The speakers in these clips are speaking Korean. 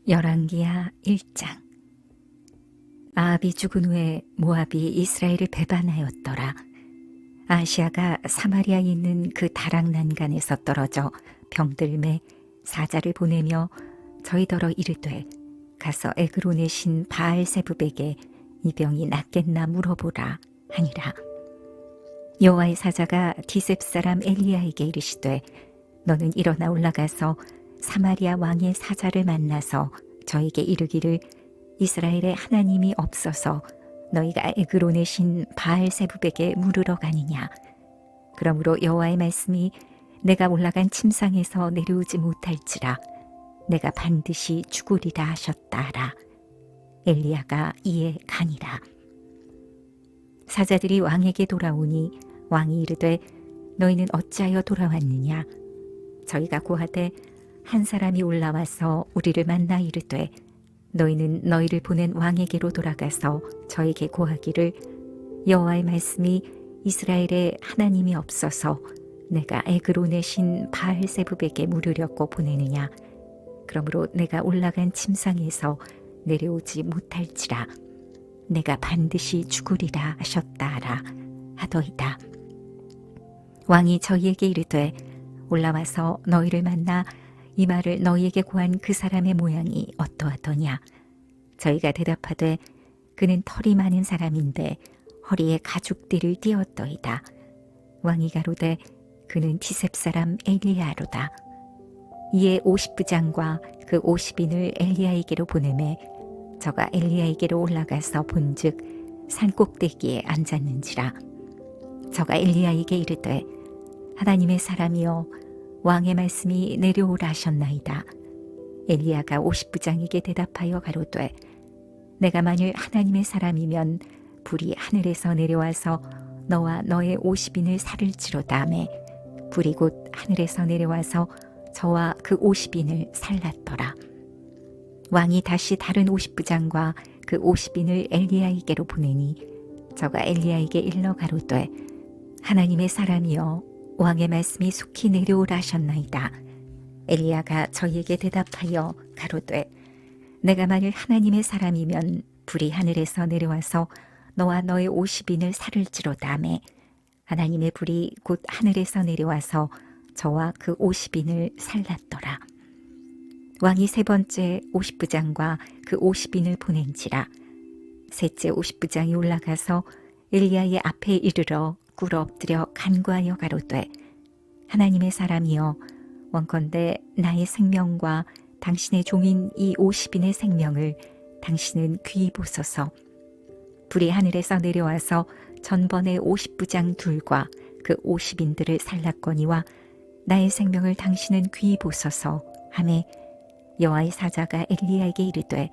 열왕기하 1장. 아합이 죽은 후에 모압이 이스라엘을 배반하였더라. 아시아가 사마리아에 있는 그 다락 난간에서 떨어져 병들매 사자를 보내며 저희더러 이르되, 가서 에그론의 신 바알세붑에게 이 병이 낫겠나 물어보라 하니라. 여호와의 사자가 디셉 사람 엘리야에게 이르시되, 너는 일어나 올라가서 사마리아 왕의 사자를 만나서 저에게 이르기를, 이스라엘에 하나님이 없어서 너희가 에그론의 신 바알세붑에게 물으러 가느냐. 그러므로 여호와의 말씀이 내가 올라간 침상에서 내려오지 못할지라 내가 반드시 죽으리라 하셨다 하라. 엘리야가 이에 가니라. 사자들이 왕에게 돌아오니 왕이 이르되, 너희는 어찌하여 돌아왔느냐. 저희가 고하되 한 사람이 올라와서 우리를 만나 이르되, 너희는 너희를 보낸 왕에게로 돌아가서 저에게 고하기를, 여호와의 말씀이 이스라엘에 하나님이 없어서 내가 에그론의 신 바알세붑에게 물으려고 보내느냐. 그러므로 내가 올라간 침상에서 내려오지 못할지라 내가 반드시 죽으리라 하셨다 하라 하더이다. 왕이 저희에게 이르되, 올라와서 너희를 만나 이 말을 너희에게 고한 그 사람의 모양이 어떠하더냐. 저희가 대답하되, 그는 털이 많은 사람인데 허리에 가죽띠를 띠었더이다. 왕이 가로되, 그는 디셉 사람 엘리야로다. 이에 50부장과 그 50인을 엘리야에게로 보내매 저가 엘리야에게로 올라가서 본즉 산 꼭대기에 앉았는지라. 저가 엘리야에게 이르되, 하나님의 사람이여, 왕의 말씀이 내려오라 하셨나이다. 엘리야가 50부장에게 대답하여 가로되, 내가 만일 하나님의 사람이면 불이 하늘에서 내려와서 너와 너의 50인을 살을지로다 하매 불이 곧 하늘에서 내려와서 저와 그 50인을 살랐더라. 왕이 다시 다른 50부장과 그 50인을 엘리야에게로 보내니 저가 엘리야에게 일러 가로되, 하나님의 사람이여, 왕의 말씀이 속히 내려오라 하셨나이다. 엘리야가 저희에게 대답하여 가로되, 내가 만일 하나님의 사람이면 불이 하늘에서 내려와서 너와 너의 50인을 살을지로다 하매 하나님의 불이 곧 하늘에서 내려와서 저와 그 50인을 살랐더라. 왕이 세 번째 50부장과 그 50인을 보낸지라. 셋째 50부장이 올라가서 엘리야의 앞에 이르러 꿇어 엎드려 간구하여 가로되, 하나님의 사람이여, 원컨대 나의 생명과 당신의 종인 이 50인의 생명을 당신은 귀히 보소서. 불이 하늘에서 내려와서 전번의 50부장 둘과 그 50인들을 살랐거니와 나의 생명을 당신은 귀히 보소서 하매 여호와의 사자가 엘리야에게 이르되,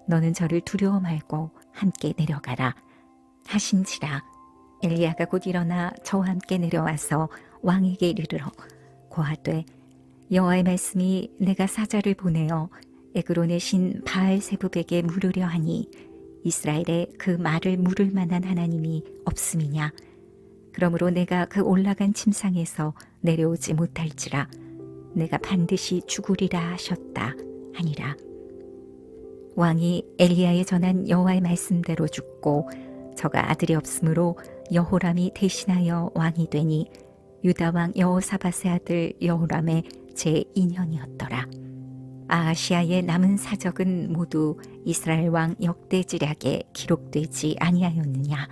너는 저를 두려워 말고 함께 내려가라 하신지라. 엘리야가 곧 일어나 저와 함께 내려와서 왕에게 이르러 고하되, 여호와의 말씀이 내가 사자를 보내어 에그론의 신 바알세붑에게 물으려 하니 이스라엘에 그 말을 물을 만한 하나님이 없음이냐. 그러므로 내가 그 올라간 침상에서 내려오지 못할지라 내가 반드시 죽으리라 하셨다 하니라. 왕이 엘리야에 전한 여호와의 말씀대로 죽고 저가 아들이 없으므로 여호람이 대신하여 왕이 되니 유다 왕 여호사밧의 아들 여호람의 제2년이었더라. 아시아의 남은 사적은 모두 이스라엘 왕 역대지략에 기록되지 아니하였느냐.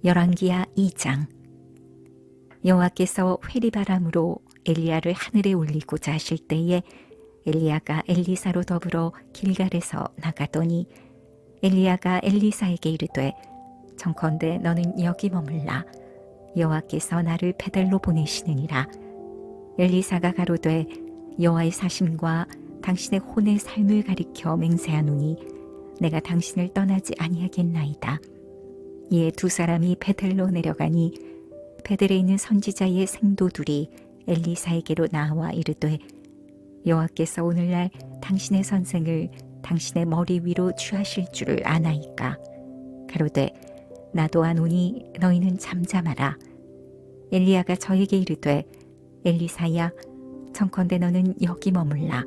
열왕기하 2장. 여호와께서 회리바람으로 엘리야를 하늘에 올리고자 하실 때에 엘리야가 엘리사로 더불어 길갈에서 나가더니 엘리야가 엘리사에게 이르되, 청컨대 너는 여기 머물라. 여호와께서 나를 베델로 보내시느니라. 엘리사가 가로되, 여호와의 사심과 당신의 혼의 삶을 가리켜 맹세하노니 내가 당신을 떠나지 아니하겠나이다. 이에 두 사람이 베델로 내려가니 베델에 있는 선지자의 생도들이 엘리사에게로 나와 이르되, 여호와께서 오늘날 당신의 선생을 당신의 머리 위로 취하실 줄을 아나이까. 가로되, 나도 아노니 너희는 잠잠하라. 엘리야가 저에게 이르되, 엘리사야, 청컨대 너는 여기 머물라.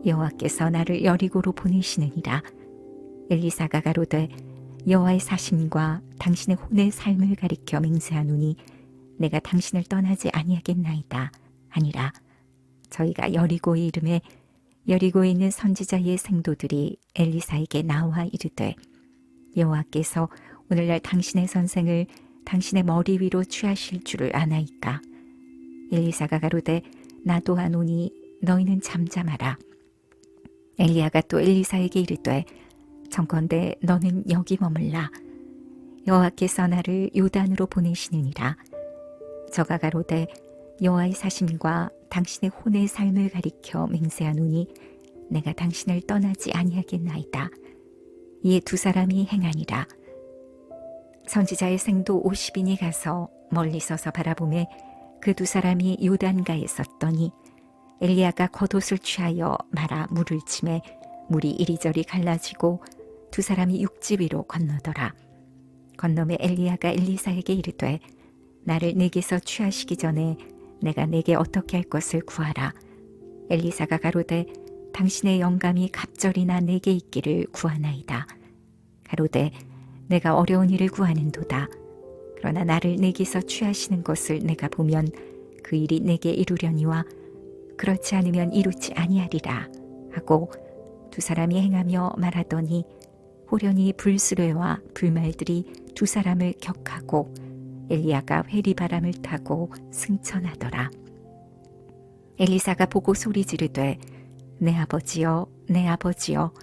여호와께서 나를 여리고로 보내시느니라. 엘리사가 가로되 여호와의 사심과 당신의 혼의 삶을 가리켜 맹세하노니 내가 당신을 떠나지 아니하겠나이다 하니라. 저희가 여리고에 이름에 여리고에 있는 선지자의 생도들이 엘리사에게 나와 이르되 여호와께서 오늘날 당신의 선생을 당신의 머리 위로 취하실 줄을 아나이까. 엘리사가 가로되 나도 아노니 너희는 잠잠하라. 엘리야가 또 엘리사에게 이르되 청컨대 너는 여기 머물라. 여호와께서 나를 요단으로 보내시느니라. 저가 가로되 여호와의 사심과 당신의 혼의 삶을 가리켜 맹세하노니 내가 당신을 떠나지 아니하겠나이다. 이에 두 사람이 행하니라. 선지자의 생도 50인이 가서 멀리 서서 바라보매 그 두 사람이 요단가에 섰더니 엘리야가 겉옷을 취하여 말아 물을 치매 물이 이리저리 갈라지고 두 사람이 육지 위로 건너더라. 건너매 엘리야가 엘리사에게 이르되 나를 내게서 취하시기 전에 내가 내게 어떻게 할 것을 구하라. 엘리사가 가로되 당신의 영감이 갑절이나 내게 있기를 구하나이다. 가로되 내가 어려운 일을 구하는도다. 그러나 나를 내게서 취하시는 것을 내가 보면 그 일이 내게 이루려니와 그렇지 않으면 이루지 아니하리라 하고 두 사람이 행하며 말하더니 호련히 불수레와 불말들이 두 사람을 격하고 엘리야가 회리바람을 타고 승천하더라. 엘리사가 보고 소리 지르되 내 아버지여 내 아버지여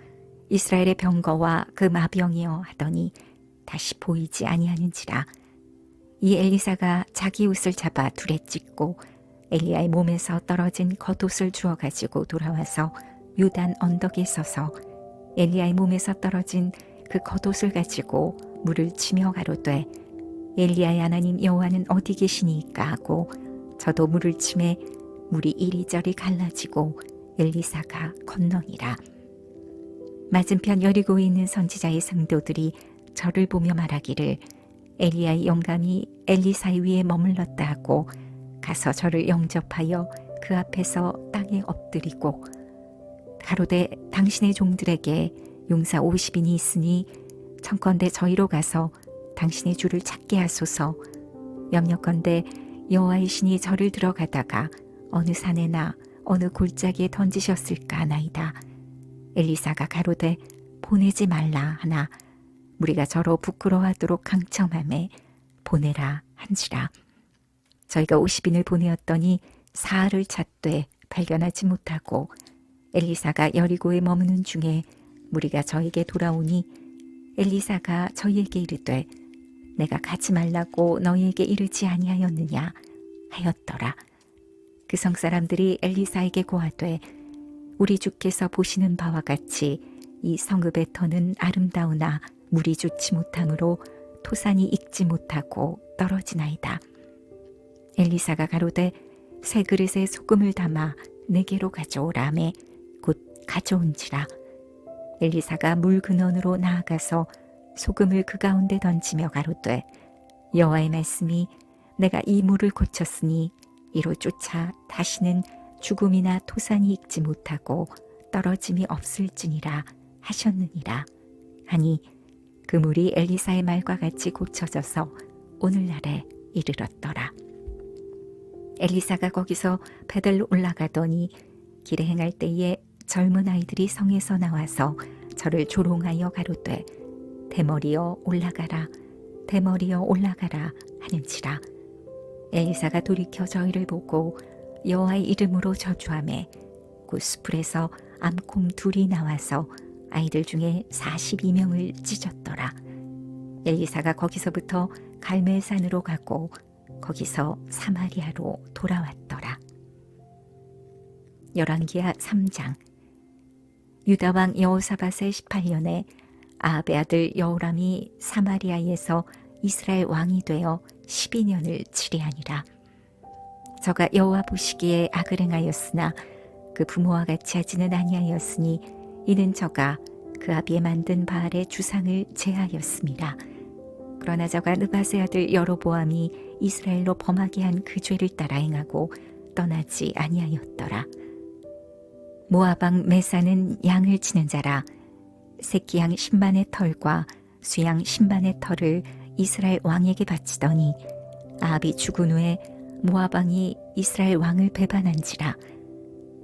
이스라엘의 병거와 그 마병이여 하더니 다시 보이지 아니하는지라. 이 엘리사가 자기 옷을 잡아 둘에 찢고 엘리야의 몸에서 떨어진 겉옷을 주워 가지고 돌아와서 요단 언덕에 서서 엘리야의 몸에서 떨어진 그 겉옷을 가지고 물을 치며 가로되 엘리야의 하나님 여호와는 어디 계시니까 하고 저도 물을 치매 물이 이리저리 갈라지고 엘리사가 건너니라. 맞은편 여리고에 있는 선지자의 성도들이 저를 보며 말하기를 엘리야의 영감이 엘리사 위에 머물렀다 하고 가서 저를 영접하여 그 앞에서 땅에 엎드리고 가로되 당신의 종들에게 용사 50인이 있으니 청컨대 저희로 가서 당신의 주를 찾게 하소서. 염려컨대 여호와의 신이 저를 들어가다가 어느 산에나 어느 골짜기에 던지셨을까 하나이다. 엘리사가 가로되 보내지 말라 하나 무리가 저로 부끄러워하도록 강청하매 보내라 한지라. 저희가 50인을 보내었더니 사흘을 찾되 발견하지 못하고 엘리사가 여리고에 머무는 중에 무리가 저에게 돌아오니 엘리사가 저희에게 이르되 내가 가지 말라고 너희에게 이르지 아니하였느냐 하였더라. 그 성사람들이 엘리사에게 고하되 우리 주께서 보시는 바와 같이 이 성읍의 터는 아름다우나 물이 좋지 못하므로 토산이 익지 못하고 떨어지나이다. 엘리사가 가로되 새 그릇에 소금을 담아 내게로 가져오라매 곧 가져온지라. 엘리사가 물 근원으로 나아가서 소금을 그 가운데 던지며 가로되 여호와의 말씀이 내가 이 물을 고쳤으니 이로 쫓아 다시는 죽음이나 토산이 익지 못하고 떨어짐이 없을지니라 하셨느니라 하니 그 물이 엘리사의 말과 같이 고쳐져서 오늘날에 이르렀더라. 엘리사가 거기서 베델로 올라가더니 길에 행할 때에 젊은 아이들이 성에서 나와서 저를 조롱하여 가로되 대머리여 올라가라 대머리여 올라가라 하는지라. 엘리사가 돌이켜 저희를 보고 여호와의 이름으로 저주하매 그 수풀에서 암곰 둘이 나와서 아이들 중에 42명을 찢었더라. 엘리사가 거기서부터 갈멜산으로 가고 거기서 사마리아로 돌아왔더라. 열왕기하 3장. 유다왕 여호사밧의 18년에 아합의 아들 여호람이 사마리아에서 이스라엘 왕이 되어 12년을 치리하니라. 저가 여호와 보시기에 악을 행하였으나 그 부모와 같이 하지는 아니하였으니 이는 저가 그 아비에 만든 바알의 주상을 제하였습니다. 그러나 저가 느밧의 아들 여로보암이 이스라엘로 범하게 한 그 죄를 따라 행하고 떠나지 아니하였더라. 모압 왕 메사는 양을 치는 자라. 새끼 양 10만의 털과 수양 10만의 털을 이스라엘 왕에게 바치더니 아합이 죽은 후에 모압 왕이 이스라엘 왕을 배반한지라.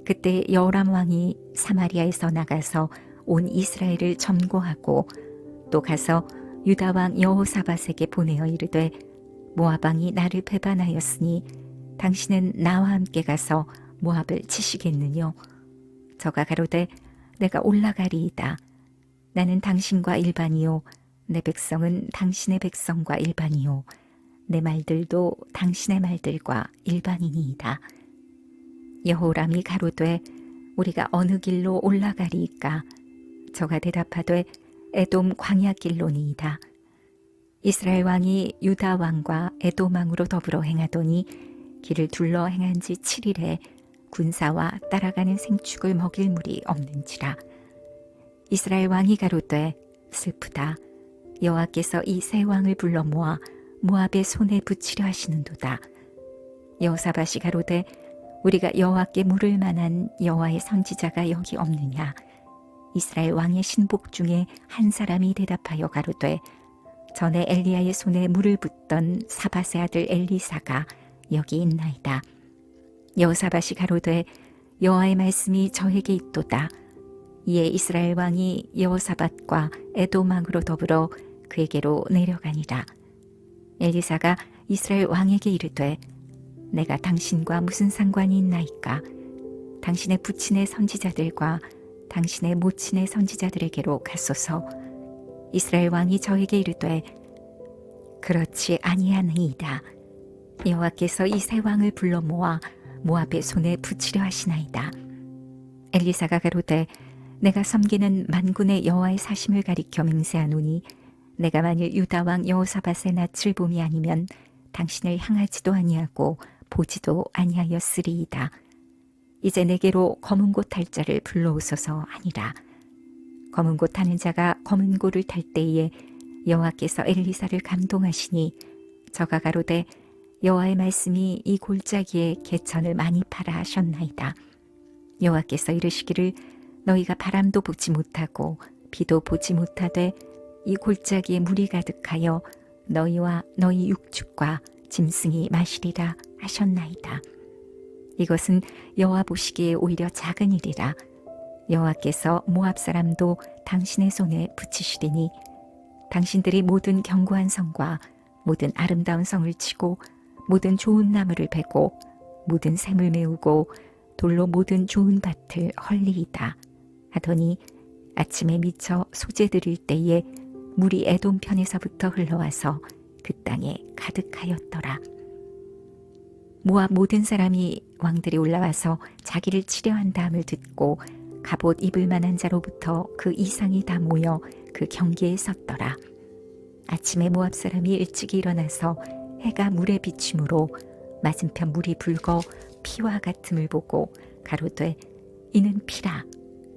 그때 여호람 왕이 사마리아에서 나가서 온 이스라엘을 점거하고 또 가서 유다 왕 여호사밧에게 보내어 이르되 모압 왕이 나를 배반하였으니 당신은 나와 함께 가서 모압을 치시겠느뇨. 저가 가로되 내가 올라가리이다. 나는 당신과 일반이요 내 백성은 당신의 백성과 일반이요 내 말들도 당신의 말들과 일반이니이다. 여호람이 가로되 우리가 어느 길로 올라가리이까? 저가 대답하되 에돔 광야길로니이다. 이스라엘 왕이 유다 왕과 에돔 왕으로 더불어 행하더니 길을 둘러 행한 지 7일에 군사와 따라가는 생축을 먹일 물이 없는지라. 이스라엘 왕이 가로되 슬프다. 여호와께서 이 세 왕을 불러 모아 모압의 손에 붙이려 하시는도다. 여호사밧이 가로되 우리가 여호와께 물을 만한 여호와의 선지자가 여기 없느냐. 이스라엘 왕의 신복 중에 한 사람이 대답하여 가로되 전에 엘리야의 손에 물을 붓던 사밧의 아들 엘리사가 여기 있나이다. 여호사밧이 가로되 여호와의 말씀이 저에게 있도다. 이에 이스라엘 왕이 여호사밧과 에돔 왕으로 더불어 그에게로 내려가니라. 엘리사가 이스라엘 왕에게 이르되 내가 당신과 무슨 상관이 있나이까? 당신의 부친의 선지자들과 당신의 모친의 선지자들에게로 가소서. 이스라엘 왕이 저에게 이르되 그렇지 아니하니이다. 여호와께서 이 세 왕을 불러 모아 모압의 손에 붙이려 하시나이다. 엘리사가 가로되 내가 섬기는 만군의 여호와의 사심을 가리켜 맹세하노니 내가 만일 유다 왕 여호사밧의 낯을 봄이 아니면 당신을 향하지도 아니하고 보지도 아니하였으리이다. 이제 내게로 검은 곳 탈 자를 불러오소서 하니라. 검은 곳 타는 자가 검은 고를 탈 때에 여호와께서 엘리사를 감동하시니 저가 가로되 여호와의 말씀이 이 골짜기에 개천을 많이 파라 하셨나이다. 여호와께서 이르시기를 너희가 바람도 보지 못하고 비도 보지 못하되 이 골짜기에 물이 가득하여 너희와 너희 육축과 짐승이 마시리라 하셨나이다. 이것은 여호와 보시기에 오히려 작은 일이라. 여호와께서 모압 사람도 당신의 손에 붙이시리니 당신들이 모든 견고한 성과 모든 아름다운 성을 치고 모든 좋은 나무를 베고 모든 샘을 메우고 돌로 모든 좋은 밭을 헐리이다 하더니 아침에 미쳐 소재 드릴 때에 물이 에돔 편에서부터 흘러와서 그 땅에 가득하였더라. 모압 모든 사람이 왕들이 올라와서 자기를 치려한 다음을 듣고 갑옷 입을 만한 자로부터 그 이상이 다 모여 그 경계에 섰더라. 아침에 모압 사람이 일찍 일어나서 해가 물에 비춤으로 맞은편 물이 붉어 피와 같음을 보고 가로되 이는 피라.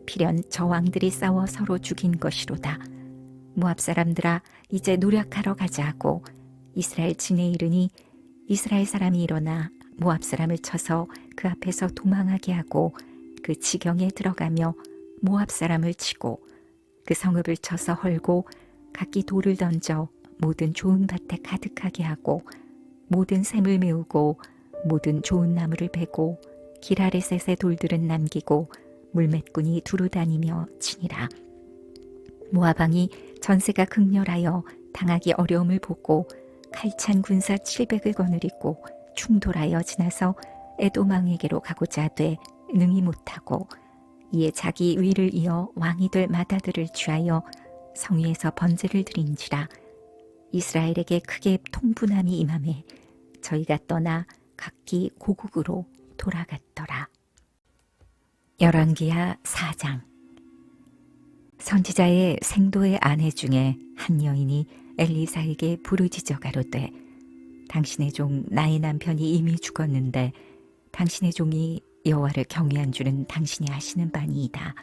필연 저 왕들이 싸워 서로 죽인 것이로다. 모압 사람들아 이제 노력하러 가자 하고 이스라엘 진에 이르니 이스라엘 사람이 일어나 모압 사람을 쳐서 그 앞에서 도망하게 하고 그 지경에 들어가며 모압 사람을 치고 그 성읍을 쳐서 헐고 각기 돌을 던져 모든 좋은 밭에 가득하게 하고 모든 샘을 메우고 모든 좋은 나무를 베고 길 아래셋의 돌들은 남기고 물맷꾼이 두루 다니며 치니라. 모압 왕이 전세가 극렬하여 당하기 어려움을 보고 칼찬 군사 700을 거느리고 충돌하여 지나서 에돔 왕에게로 가고자 하되 능히 못하고 이에 자기 위를 이어 왕이 될 마다들을 취하여 성위에서 번제를 드린지라. 이스라엘에게 크게 통분함이 임하매 저희가 떠나 각기 고국으로 돌아갔더라. 열왕기하 4장. 선지자의 생도의 아내 중에 한 여인이 엘리사에게 부르짖어 가로되 당신의 종 나의 남편이 이미 죽었는데 당신의 종이 여호와를 경외한 줄은 당신이 아시는 바니이다.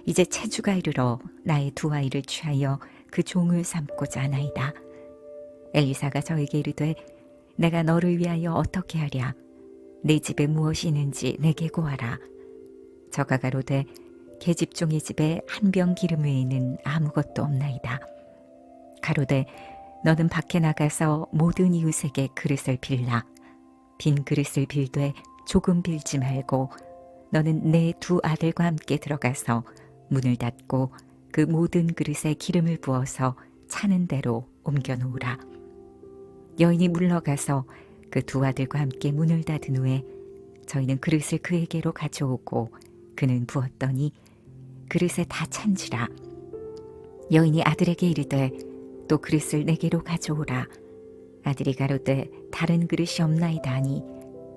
이제 체주가 이르러 나의 두 아이를 취하여 그 종을 삼고자 하나이다. 엘리사가 저에게 이르되 내가 너를 위하여 어떻게 하랴? 내 집에 무엇이 있는지 내게 고하라. 저가 가로되 계집종의 집에 한 병 기름 외에는 아무것도 없나이다. 가로되 너는 밖에 나가서 모든 이웃에게 그릇을 빌라. 빈 그릇을 빌되 조금 빌지 말고 너는 내 두 아들과 함께 들어가서 문을 닫고 그 모든 그릇에 기름을 부어서 차는 대로 옮겨 놓으라. 여인이 물러가서 그 두 아들과 함께 문을 닫은 후에 저희는 그릇을 그에게로 가져오고 그는 부었더니 그릇에 다 찬지라. 여인이 아들에게 이르되 또 그릇을 내게로 가져오라. 아들이 가로되 다른 그릇이 없나이다 하니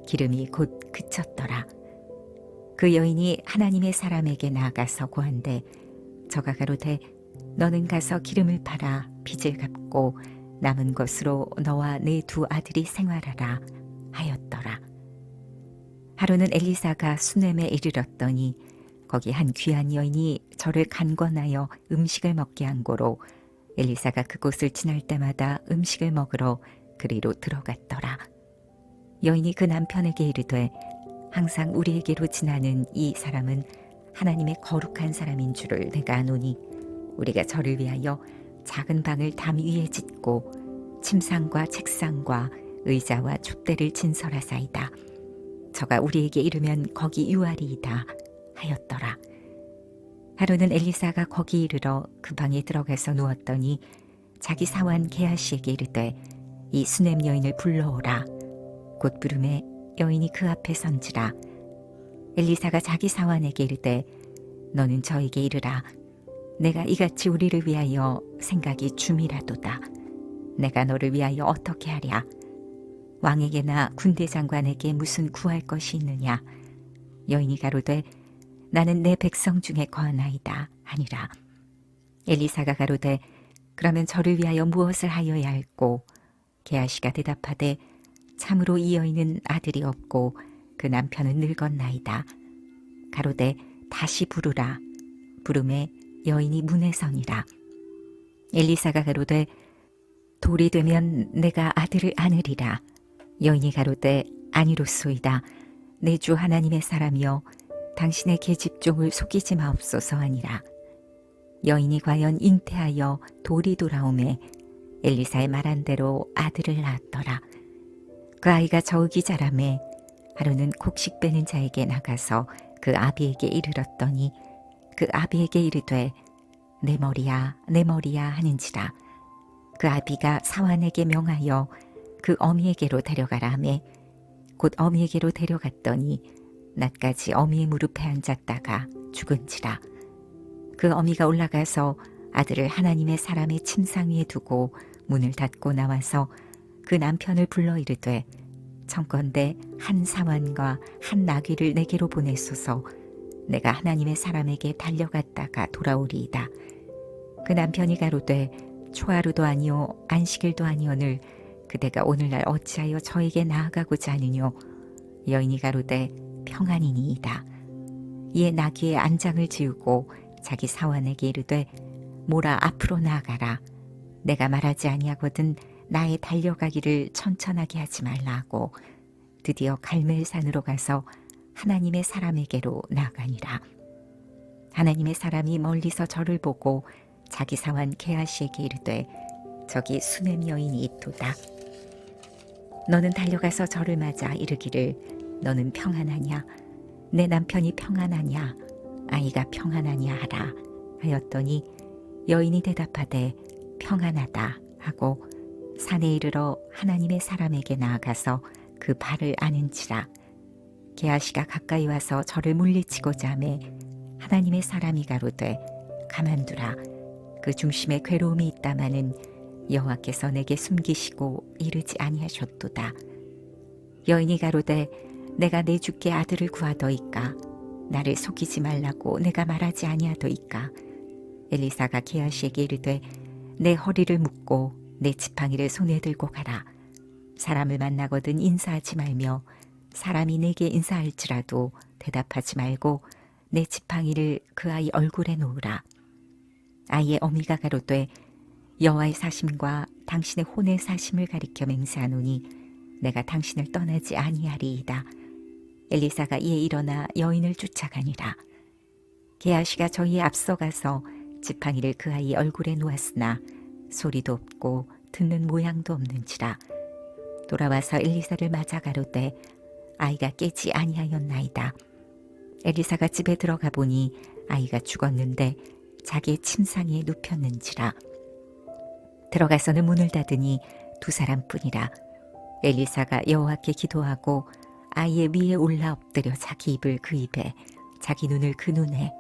기름이 곧 그쳤더라. 그 여인이 하나님의 사람에게 나아가서 고한데 저가 가로되 너는 가서 기름을 팔아 빚을 갚고 남은 것으로 너와 내 두 아들이 생활하라 하였더라. 하루는 엘리사가 수넴에 이르렀더니 거기 한 귀한 여인이 저를 간권하여 음식을 먹게 한 고로 엘리사가 그곳을 지날 때마다 음식을 먹으러 그리로 들어갔더라. 여인이 그 남편에게 이르되 항상 우리에게로 지나는 이 사람은 하나님의 거룩한 사람인 줄을 내가 아노니 우리가 저를 위하여 작은 방을 담 위에 짓고 침상과 책상과 의자와 촛대를 진설하사이다. 저가 우리에게 이르면 거기 유하리이다 하였더라. 하루는 엘리사가 거기 이르러 그 방에 들어가서 누웠더니 자기 사환 게하시에게 이르되 이 수넴 여인을 불러오라. 곧 부름에 여인이 그 앞에 선지라. 엘리사가 자기 사환에게 이르되 너는 저에게 이르라. 내가 이같이 우리를 위하여 생각이 줌이라도다. 내가 너를 위하여 어떻게 하랴. 왕에게나 군대 장관에게 무슨 구할 것이 있느냐. 여인이 가로되 나는 내 백성 중에 거하나이다 하니라. 엘리사가 가로되 그러면 저를 위하여 무엇을 하여야 할꼬. 게하시가 대답하되 참으로 이 여인은 아들이 없고 그 남편은 늙었나이다. 가로되 다시 부르라. 부름에 여인이 문에 서니라. 엘리사가 가로되 돌이 되면 내가 아들을 안으리라. 여인이 가로되 아니로소이다. 내 주 하나님의 사람이여 당신의 계집종을 속이지 마옵소서 하니라. 여인이 과연 잉태하여 돌이 돌아오매 엘리사의 말한 대로 아들을 낳았더라. 그 아이가 저으기 자라매 하루는 곡식 빼는 자에게 나가서 그 아비에게 이르렀더니 그 아비에게 이르되 내 머리야 내 머리야 하는지라. 그 아비가 사환에게 명하여 그 어미에게로 데려가라 하매 곧 어미에게로 데려갔더니 낮까지 어미의 무릎에 앉았다가 죽은지라. 그 어미가 올라가서 아들을 하나님의 사람의 침상 위에 두고 문을 닫고 나와서 그 남편을 불러 이르되 청컨대 한 사환과 한 나귀를 내게로 보내소서. 내가 하나님의 사람에게 달려갔다가 돌아오리이다. 그 남편이 가로되 초하루도 아니요 안식일도 아니오늘 그대가 오늘날 어찌하여 저에게 나아가고자 하느뇨. 여인이 가로되 평안이니이다. 이에 나귀의 안장을 지우고 자기 사환에게 이르되 모라 앞으로 나아가라. 내가 말하지 아니하거든 나의 달려가기를 천천하게 하지 말라 하고 드디어 갈멜산으로 가서 하나님의 사람에게로 나아가니라. 하나님의 사람이 멀리서 저를 보고 자기 사환 게하시에게 이르되 저기 수넴 여인이 있도다. 너는 달려가서 저를 맞아 이르기를 너는 평안하냐 내 남편이 평안하냐 아이가 평안하냐 하라 하였더니 여인이 대답하되 평안하다 하고 산에 이르러 하나님의 사람에게 나아가서 그 발을 아는지라. 게하시가 가까이 와서 저를 물리치고자 하매 하나님의 사람이 가로되 가만두라. 그 중심에 괴로움이 있다마는 여호와께서 내게 숨기시고 이르지 아니하셨도다. 여인이 가로되 내가 내 주께 아들을 구하더이까. 나를 속이지 말라고 내가 말하지 아니하더이까. 엘리사가 게하시에게 이르되 내 허리를 묶고 내 지팡이를 손에 들고 가라. 사람을 만나거든 인사하지 말며 사람이 내게 인사할지라도 대답하지 말고 내 지팡이를 그 아이 얼굴에 놓으라. 아이의 어미가 가로되 여호와의 사심과 당신의 혼의 사심을 가리켜 맹세하노니 내가 당신을 떠나지 아니하리이다. 엘리사가 이에 일어나 여인을 쫓아가니라. 게하시가 저희에 앞서가서 지팡이를 그 아이 얼굴에 놓았으나 소리도 없고 듣는 모양도 없는지라. 돌아와서 엘리사를 맞아 가로되 아이가 깨지 아니하였나이다. 엘리사가 집에 들어가 보니 아이가 죽었는데 자기의 침상에 눕혔는지라. 들어가서는 문을 닫으니 두 사람뿐이라. 엘리사가 여호와께 기도하고 아이의 위에 올라 엎드려 자기 입을 그 입에, 자기 눈을 그 눈에,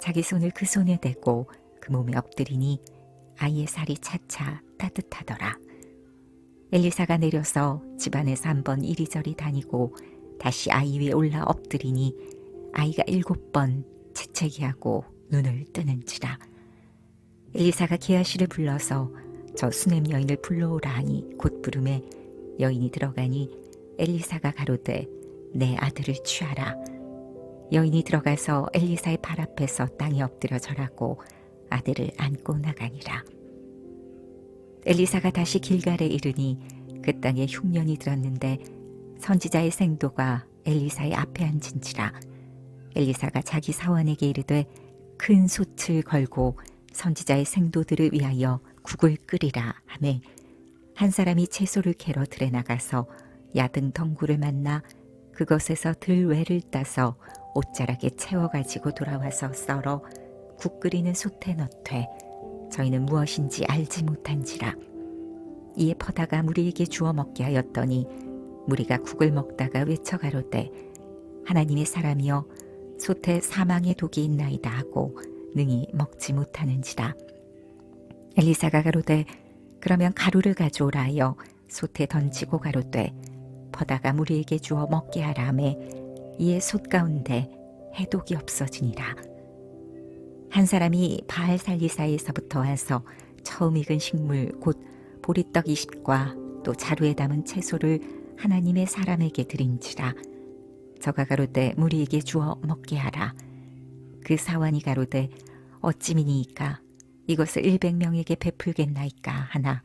자기 손을 그 손에 대고 그 몸에 엎드리니 아이의 살이 차차 따뜻하더라. 엘리사가 내려서 집안에서 한번 이리저리 다니고 다시 아이 위에 올라 엎드리니 아이가 7번 재채기하고 눈을 뜨는지라. 엘리사가 게하시를 불러서 저 수냄 여인을 불러오라 하니 곧 부르매 여인이 들어가니 엘리사가 가로되 내 아들을 취하라. 여인이 들어가서 엘리사의 발 앞에서 땅에 엎드려 절하고 아들을 안고 나가니라. 엘리사가 다시 길갈에 이르니 그 땅에 흉년이 들었는데 선지자의 생도가 엘리사의 앞에 앉은지라. 엘리사가 자기 사원에게 이르되 큰 솥을 걸고 선지자의 생도들을 위하여 국을 끓이라 하매 한 사람이 채소를 캐러 들에 나가서 야등 덩굴을 만나 그것에서 들외를 따서 옷자락에 채워가지고 돌아와서 썰어 국 끓이는 솥에 넣되 저희는 무엇인지 알지 못한지라. 이에 퍼다가 무리에게 주어 먹게 하였더니 무리가 국을 먹다가 외쳐 가로되 하나님의 사람이여 솥에 사망의 독이 있나이다 하고 능히 먹지 못하는지라. 엘리사가 가로되 그러면 가루를 가져오라 하여 솥에 던지고 가로되 퍼다가 무리에게 주어 먹게 하라 하매 이에 솥 가운데 해독이 없어지니라. 한 사람이 바알 살리사에서부터 와서 처음 익은 식물 곧 보리떡 20과 또 자루에 담은 채소를 하나님의 사람에게 드린지라. 저가 가로되 무리에게 주어 먹게 하라. 그 사환이 가로되 어찌미니이까 이것을 100명에게 베풀겠나이까 하나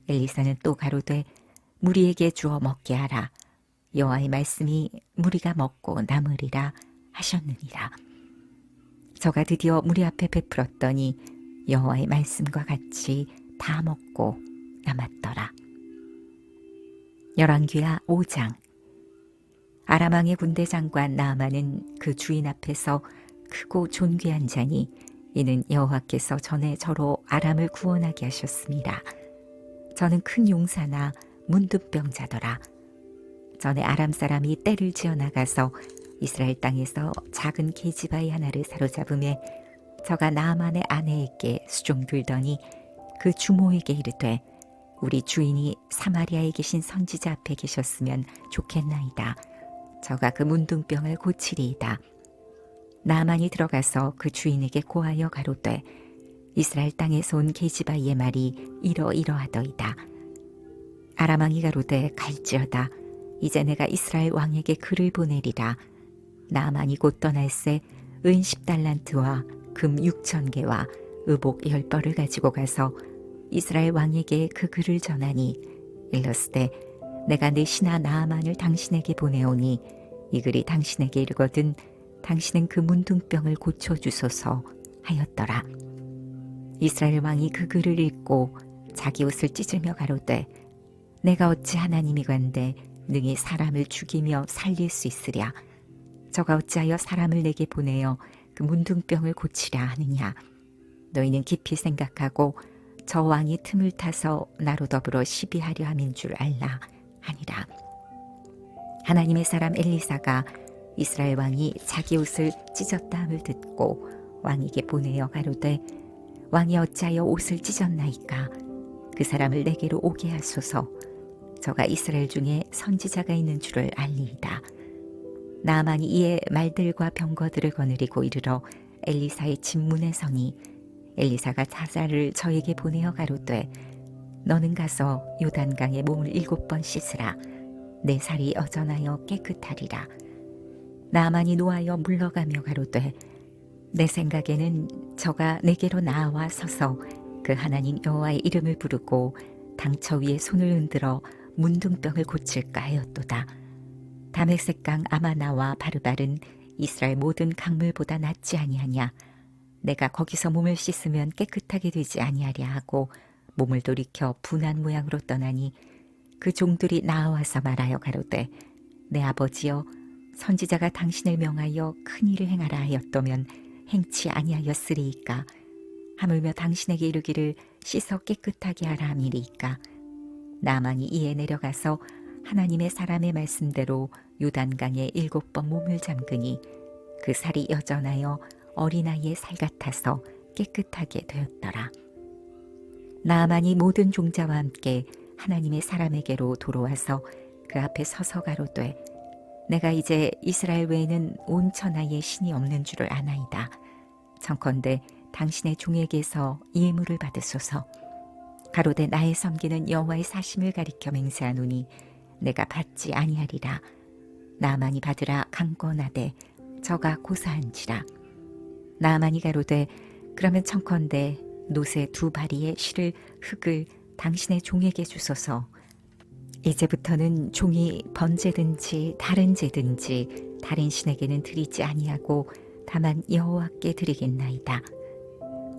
엘리사는 또 가로되 무리에게 주어 먹게 하라. 여호와의 말씀이 무리가 먹고 남으리라 하셨느니라. 저가 드디어 무리 앞에 베풀었더니 여호와의 말씀과 같이 다 먹고 남았더라. 열왕기하 5장. 아람 왕의 군대 장관 나아만은 그 주인 앞에서 크고 존귀한 자니 이는 여호와께서 전에 저로 아람을 구원하게 하셨습니다. 저는 큰 용사나 문둥병자더라. 전에 아람 사람이 떼를 지어 나가서 이스라엘 땅에서 작은 계집아이 하나를 사로잡음에 저가 나아만의 아내에게 수종 들더니 그 주모에게 이르되 우리 주인이 사마리아에 계신 선지자 앞에 계셨으면 좋겠나이다. 저가 그 문둥병을 고치리이다. 나아만이 들어가서 그 주인에게 고하여 가로되 이스라엘 땅에서 온 계집아이의 말이 이러이러하더이다. 아람 왕이 가로되 갈지어다. 이제 내가 이스라엘 왕에게 글을 보내리라. 나아만이 곧 떠날새 은 10달란트와 금 6,000개와 의복 10벌을 가지고 가서 이스라엘 왕에게 그 글을 전하니 일렀으되 내가 내 신하 나아만을 당신에게 보내오니 이 글이 당신에게 이르거든 당신은 그 문둥병을 고쳐주소서 하였더라. 이스라엘 왕이 그 글을 읽고 자기 옷을 찢으며 가로되 내가 어찌 하나님이건대 능히 사람을 죽이며 살릴 수 있으랴. 저가 어찌하여 사람을 내게 보내어 그 문둥병을 고치랴 하느냐. 너희는 깊이 생각하고 저 왕이 틈을 타서 나로 더불어 시비하려 함인 줄 알라 하니라. 하나님의 사람 엘리사가 이스라엘 왕이 자기 옷을 찢었다 함을 듣고 왕에게 보내어 가로되 왕이 어찌하여 옷을 찢었나이까. 그 사람을 내게로 오게 하소서. 저가 이스라엘 중에 선지자가 있는 줄을 알리이다. 나아만이 이에 말들과 병거들을 거느리고 이르러 엘리사의 집문에 서니 엘리사가 자자를 저에게 보내어 가로되 너는 가서 요단강에 몸을 7번 씻으라. 내 살이 어전하여 깨끗하리라. 나아만이 노하여 물러가며 가로되 내 생각에는 저가 내게로 나와 서서 그 하나님 여호와의 이름을 부르고 당처 위에 손을 흔들어 문둥병을 고칠까 하였도다. 다메섹강 아마나와 바르발은 이스라엘 모든 강물보다 낫지 아니하냐. 내가 거기서 몸을 씻으면 깨끗하게 되지 아니하랴 하고 몸을 돌이켜 분한 모양으로 떠나니 그 종들이 나와서 말하여 가로되 내 아버지여 선지자가 당신을 명하여 큰 일을 행하라 하였더면 행치 아니하였으리이까. 하물며 당신에게 이르기를 씻어 깨끗하게 하라 함이리이까. 나만이 이에 내려가서 하나님의 사람의 말씀대로 요단강에 7번 몸을 잠그니 그 살이 여전하여 어린아이의 살 같아서 깨끗하게 되었더라. 나만이 모든 종자와 함께 하나님의 사람에게로 돌아와서 그 앞에 서서 가로되 내가 이제 이스라엘 외에는 온 천하에 신이 없는 줄을 아나이다. 청컨대 당신의 종에게서 예물을 받으소서. 가로되 나의 섬기는 여호와의 사심을 가리켜 맹세하노니 내가 받지 아니하리라. 나만이 받으라 강권하되 저가 고사한지라. 나만이 가로되 그러면 청컨대 노새 2바리의 실을 흙을 당신의 종에게 주소서. 이제부터는 종이 번제든지 다른 제든지 다른 신에게는 드리지 아니하고 다만 여호와께 드리겠나이다.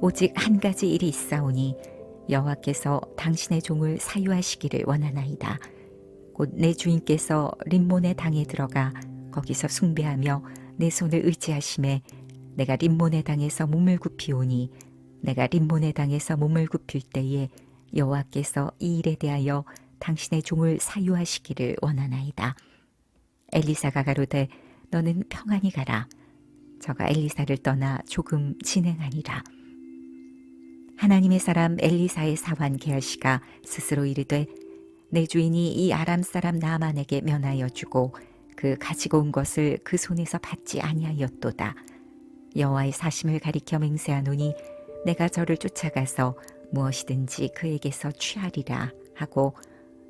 오직 한 가지 일이 있사오니 여호와께서 당신의 종을 사유하시기를 원하나이다. 곧 내 주인께서 림몬의 당에 들어가 거기서 숭배하며 내 손을 의지하심에 내가 림몬의 당에서 몸을 굽히오니 내가 림몬의 당에서 몸을 굽힐 때에 여호와께서 이 일에 대하여 당신의 종을 사유하시기를 원하나이다. 엘리사가 가로되 너는 평안히 가라. 저가 엘리사를 떠나 조금 진행하니라. 하나님의 사람 엘리사의 사환 게하시가 스스로 이르되 내 주인이 이 아람 사람 나만에게 면하여 주고 그 가지고 온 것을 그 손에서 받지 아니하였도다. 여호와의 사심을 가리켜 맹세하노니 내가 저를 쫓아가서 무엇이든지 그에게서 취하리라 하고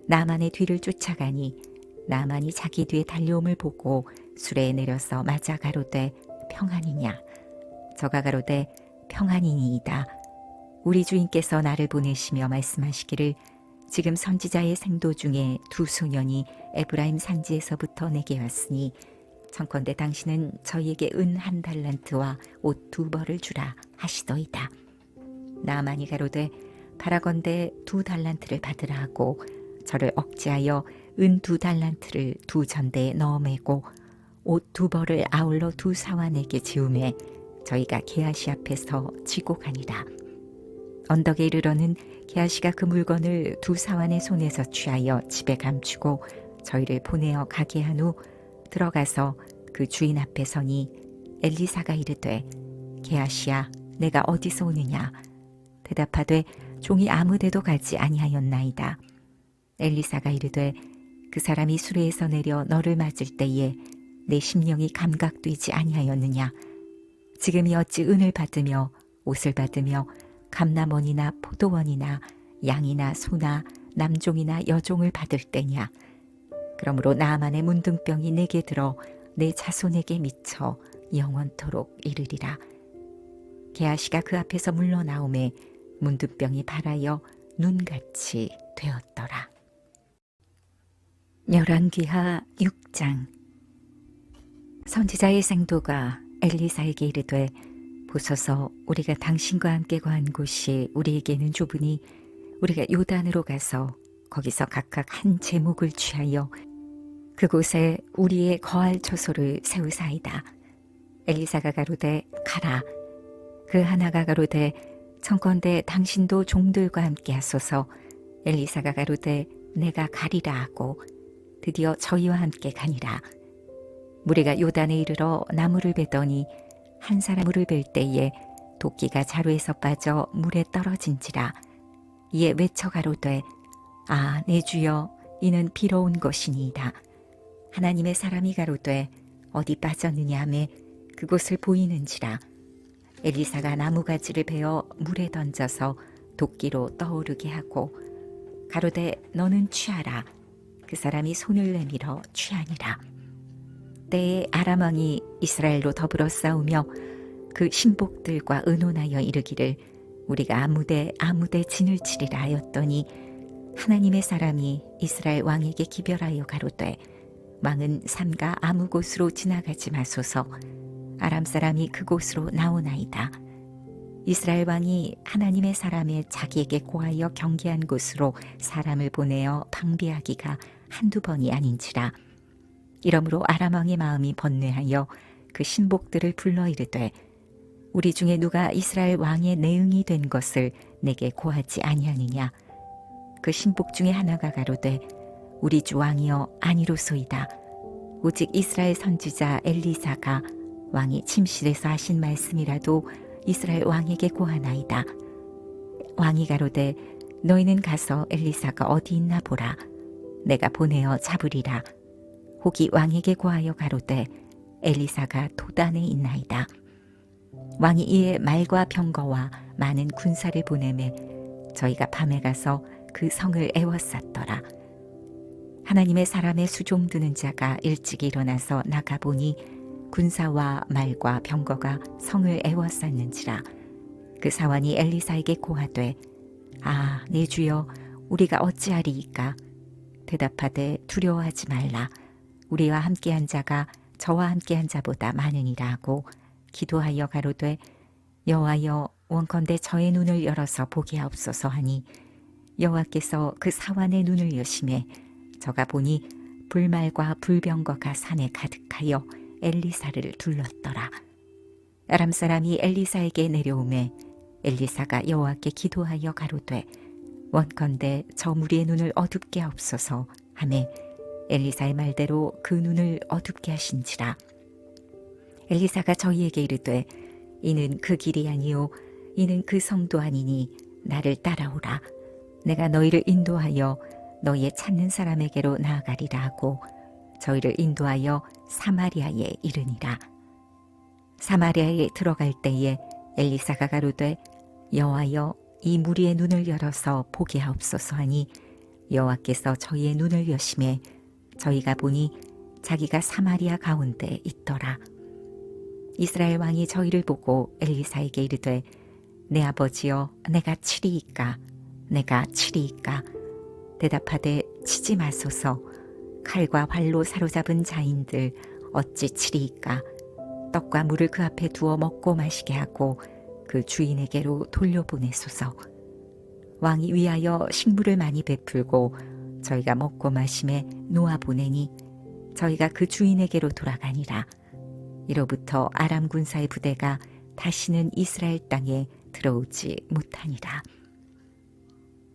나만의 뒤를 쫓아가니 나만이 자기 뒤에 달려옴을 보고 수레에 내려서 맞아 가로되 평안이냐. 저가 가로되 평안이니이다. 우리 주인께서 나를 보내시며 말씀하시기를 지금 선지자의 생도 중에 2 소년이 에브라임 산지에서부터 내게 왔으니 청컨대 당신은 저희에게 은 1달란트와 옷 2벌을 주라 하시더이다. 나만이 가로되 바라건대 2달란트를 받으라 하고 저를 억제하여 은 2달란트를 2전대에 넣어 매고 옷 2벌을 아울러 2 사환에게 지우매 저희가 게하시 앞에서 지고 가니라. 언덕에 이르러는 게하시가 그 물건을 2 사환의 손에서 취하여 집에 감추고 저희를 보내어 가게 한 후 들어가서 그 주인 앞에 서니 엘리사가 이르되 게하시야 내가 어디서 오느냐. 대답하되 종이 아무데도 가지 아니하였나이다. 엘리사가 이르되 그 사람이 수레에서 내려 너를 맞을 때에 내 심령이 감각되지 아니하였느냐. 지금이 어찌 은을 받으며 옷을 받으며 감남원이나 포도원이나 양이나 소나 남종이나 여종을 받을 때냐. 그러므로 나만의 문둥병이 내게 들어 내 자손에게 미쳐 영원토록 이르리라. 게하시가 그 앞에서 물러나오매 문둥병이 발하여 눈같이 되었더라. 열왕기하 6장. 선지자의 생도가 엘리사에게 이르되 보소서 우리가 당신과 함께 거한 곳이 우리에게는 좁으니 우리가 요단으로 가서 거기서 각각 한 제목을 취하여 그곳에 우리의 거할 처소를 세우사이다. 엘리사가 가로되 가라. 그 하나가 가로되 청컨대 당신도 종들과 함께 하소서. 엘리사가 가로되 내가 가리라 하고 드디어 저희와 함께 가니라. 무리가 요단에 이르러 나무를 베더니 한 사람 물을 벨 때에 도끼가 자루에서 빠져 물에 떨어진지라. 이에 외쳐 가로되 아 내 주여 이는 비로 온 것이니이다. 하나님의 사람이 가로되 어디 빠졌느냐 하매 그곳을 보이는지라. 엘리사가 나무가지를 베어 물에 던져서 도끼로 떠오르게 하고 가로되 너는 취하라. 그 사람이 손을 내밀어 취하니라. 때에 아람 왕이 이스라엘로 더불어 싸우며 그 신복들과 의논하여 이르기를 우리가 아무데 진을 치리라 하였더니 하나님의 사람이 이스라엘 왕에게 기별하여 가로되 왕은 산과 아무 곳으로 지나가지 마소서. 아람 사람이 그곳으로 나오나이다. 이스라엘 왕이 하나님의 사람의 자기에게 고하여 경계한 곳으로 사람을 보내어 방비하기가 한두 번이 아닌지라. 이러므로 아람 왕의 마음이 번뇌하여 그 신복들을 불러 이르되, 우리 중에 누가 이스라엘 왕의 내응이 된 것을 내게 고하지 아니하느냐. 그 신복 중에 하나가 가로되, 우리 주 왕이여 아니로소이다. 오직 이스라엘 선지자 엘리사가 왕이 침실에서 하신 말씀이라도 이스라엘 왕에게 고하나이다. 왕이 가로되, 너희는 가서 엘리사가 어디 있나 보라. 내가 보내어 잡으리라. 혹이 왕에게 고하여 가로되, 엘리사가 도단에 있나이다. 왕이 이에 말과 병거와 많은 군사를 보내매 저희가 밤에 가서 그 성을 에워쌌더라. 하나님의 사람의 수종 드는 자가 일찍 일어나서 나가보니 군사와 말과 병거가 성을 에워쌌는지라. 그 사환이 엘리사에게 고하되, 아, 내 주여, 우리가 어찌하리이까? 대답하되, 두려워하지 말라. 우리와 함께한 자가 저와 함께한 자보다 많으니라 하고 기도하여 가로되, 여호와여, 원컨대 저의 눈을 열어서 보게 하옵소서 하니 여호와께서 그 사환의 눈을 여심해 저가 보니 불말과 불병거가 산에 가득하여 엘리사를 둘렀더라. 아람 사람이 엘리사에게 내려오매 엘리사가 여호와께 기도하여 가로되, 원컨대 저 무리의 눈을 어둡게 하옵소서 하매 엘리사의 말대로 그 눈을 어둡게 하신지라. 엘리사가 저희에게 이르되, 이는 그 길이 아니요 이는 그 성도 아니니 나를 따라오라. 내가 너희를 인도하여 너희의 찾는 사람에게로 나아가리라 하고 저희를 인도하여 사마리아에 이르니라. 사마리아에 들어갈 때에 엘리사가 가로되, 여호와여, 이 무리의 눈을 열어서 보게 하옵소서 하니 여호와께서 저희의 눈을 여심해 저희가 보니 자기가 사마리아 가운데 있더라. 이스라엘 왕이 저희를 보고 엘리사에게 이르되, 내 아버지여, 내가 치리이까? 내가 치리이까? 대답하되, 치지 마소서. 칼과 활로 사로잡은 자인들 어찌 치리이까? 떡과 물을 그 앞에 두어 먹고 마시게 하고 그 주인에게로 돌려보내소서. 왕이 위하여 식물을 많이 베풀고 저희가 먹고 마심에 놓아보내니 저희가 그 주인에게로 돌아가니라. 이로부터 아람 군사의 부대가 다시는 이스라엘 땅에 들어오지 못하니라.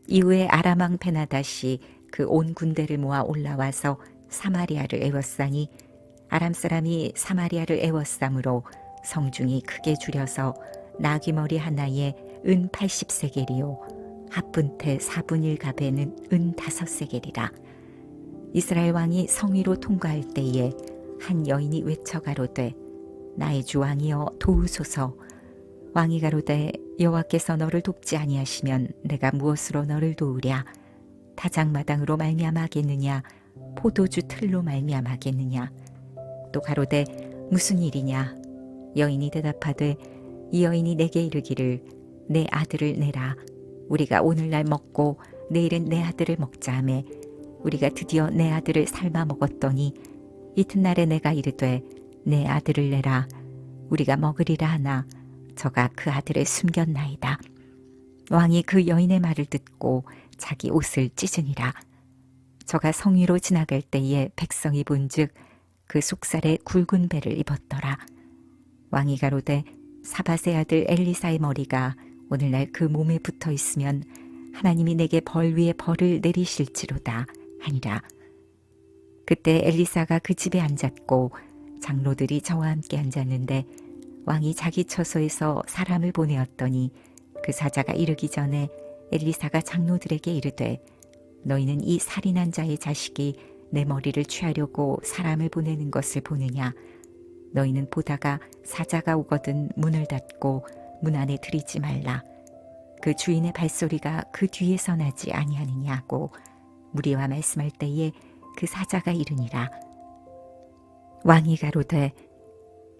이후에 아람 왕 베나다시 그 온 군대를 모아 올라와서 사마리아를 에워싸니 아람 사람이 사마리아를 에워싸므로 성중이 크게 줄여서 나귀머리 하나에 은 80세겔이요 합분태 4분의 1갑에는 은 5세겔이라. 이스라엘 왕이 성 위로 통과할 때에 한 여인이 외쳐 가로되, 나의 주 왕이여 도우소서. 왕이 가로되, 여호와께서 너를 돕지 아니하시면 내가 무엇으로 너를 도우랴? 타작마당으로 말미암아겠느냐? 포도주 틀로 말미암아겠느냐? 또 가로되, 무슨 일이냐? 여인이 대답하되, 이 여인이 내게 이르기를, 내 아들을 내라. 우리가 오늘날 먹고 내일은 내 아들을 먹자 하매 우리가 드디어 내 아들을 삶아 먹었더니 이튿날에 내가 이르되, 내 아들을 내라. 우리가 먹으리라 하나 저가 그 아들을 숨겼나이다. 왕이 그 여인의 말을 듣고 자기 옷을 찢으니라. 저가 성 위로 지나갈 때에 백성이 본즉 그 속살에 굵은 배를 입었더라. 왕이 가로되, 사밧의 아들 엘리사의 머리가 오늘날 그 몸에 붙어 있으면 하나님이 내게 벌 위에 벌을 내리실지로다 하니라. 그때 엘리사가 그 집에 앉았고 장로들이 저와 함께 앉았는데 왕이 자기 처소에서 사람을 보내었더니 그 사자가 이르기 전에 엘리사가 장로들에게 이르되, 너희는 이 살인한 자의 자식이 내 머리를 취하려고 사람을 보내는 것을 보느냐? 너희는 보다가 사자가 오거든 문을 닫고 문 안에 들이지 말라. 그 주인의 발소리가 그 뒤에서 나지 아니하느냐 하고 무리와 말씀할 때에 그 사자가 이르니라. 왕이 가로되,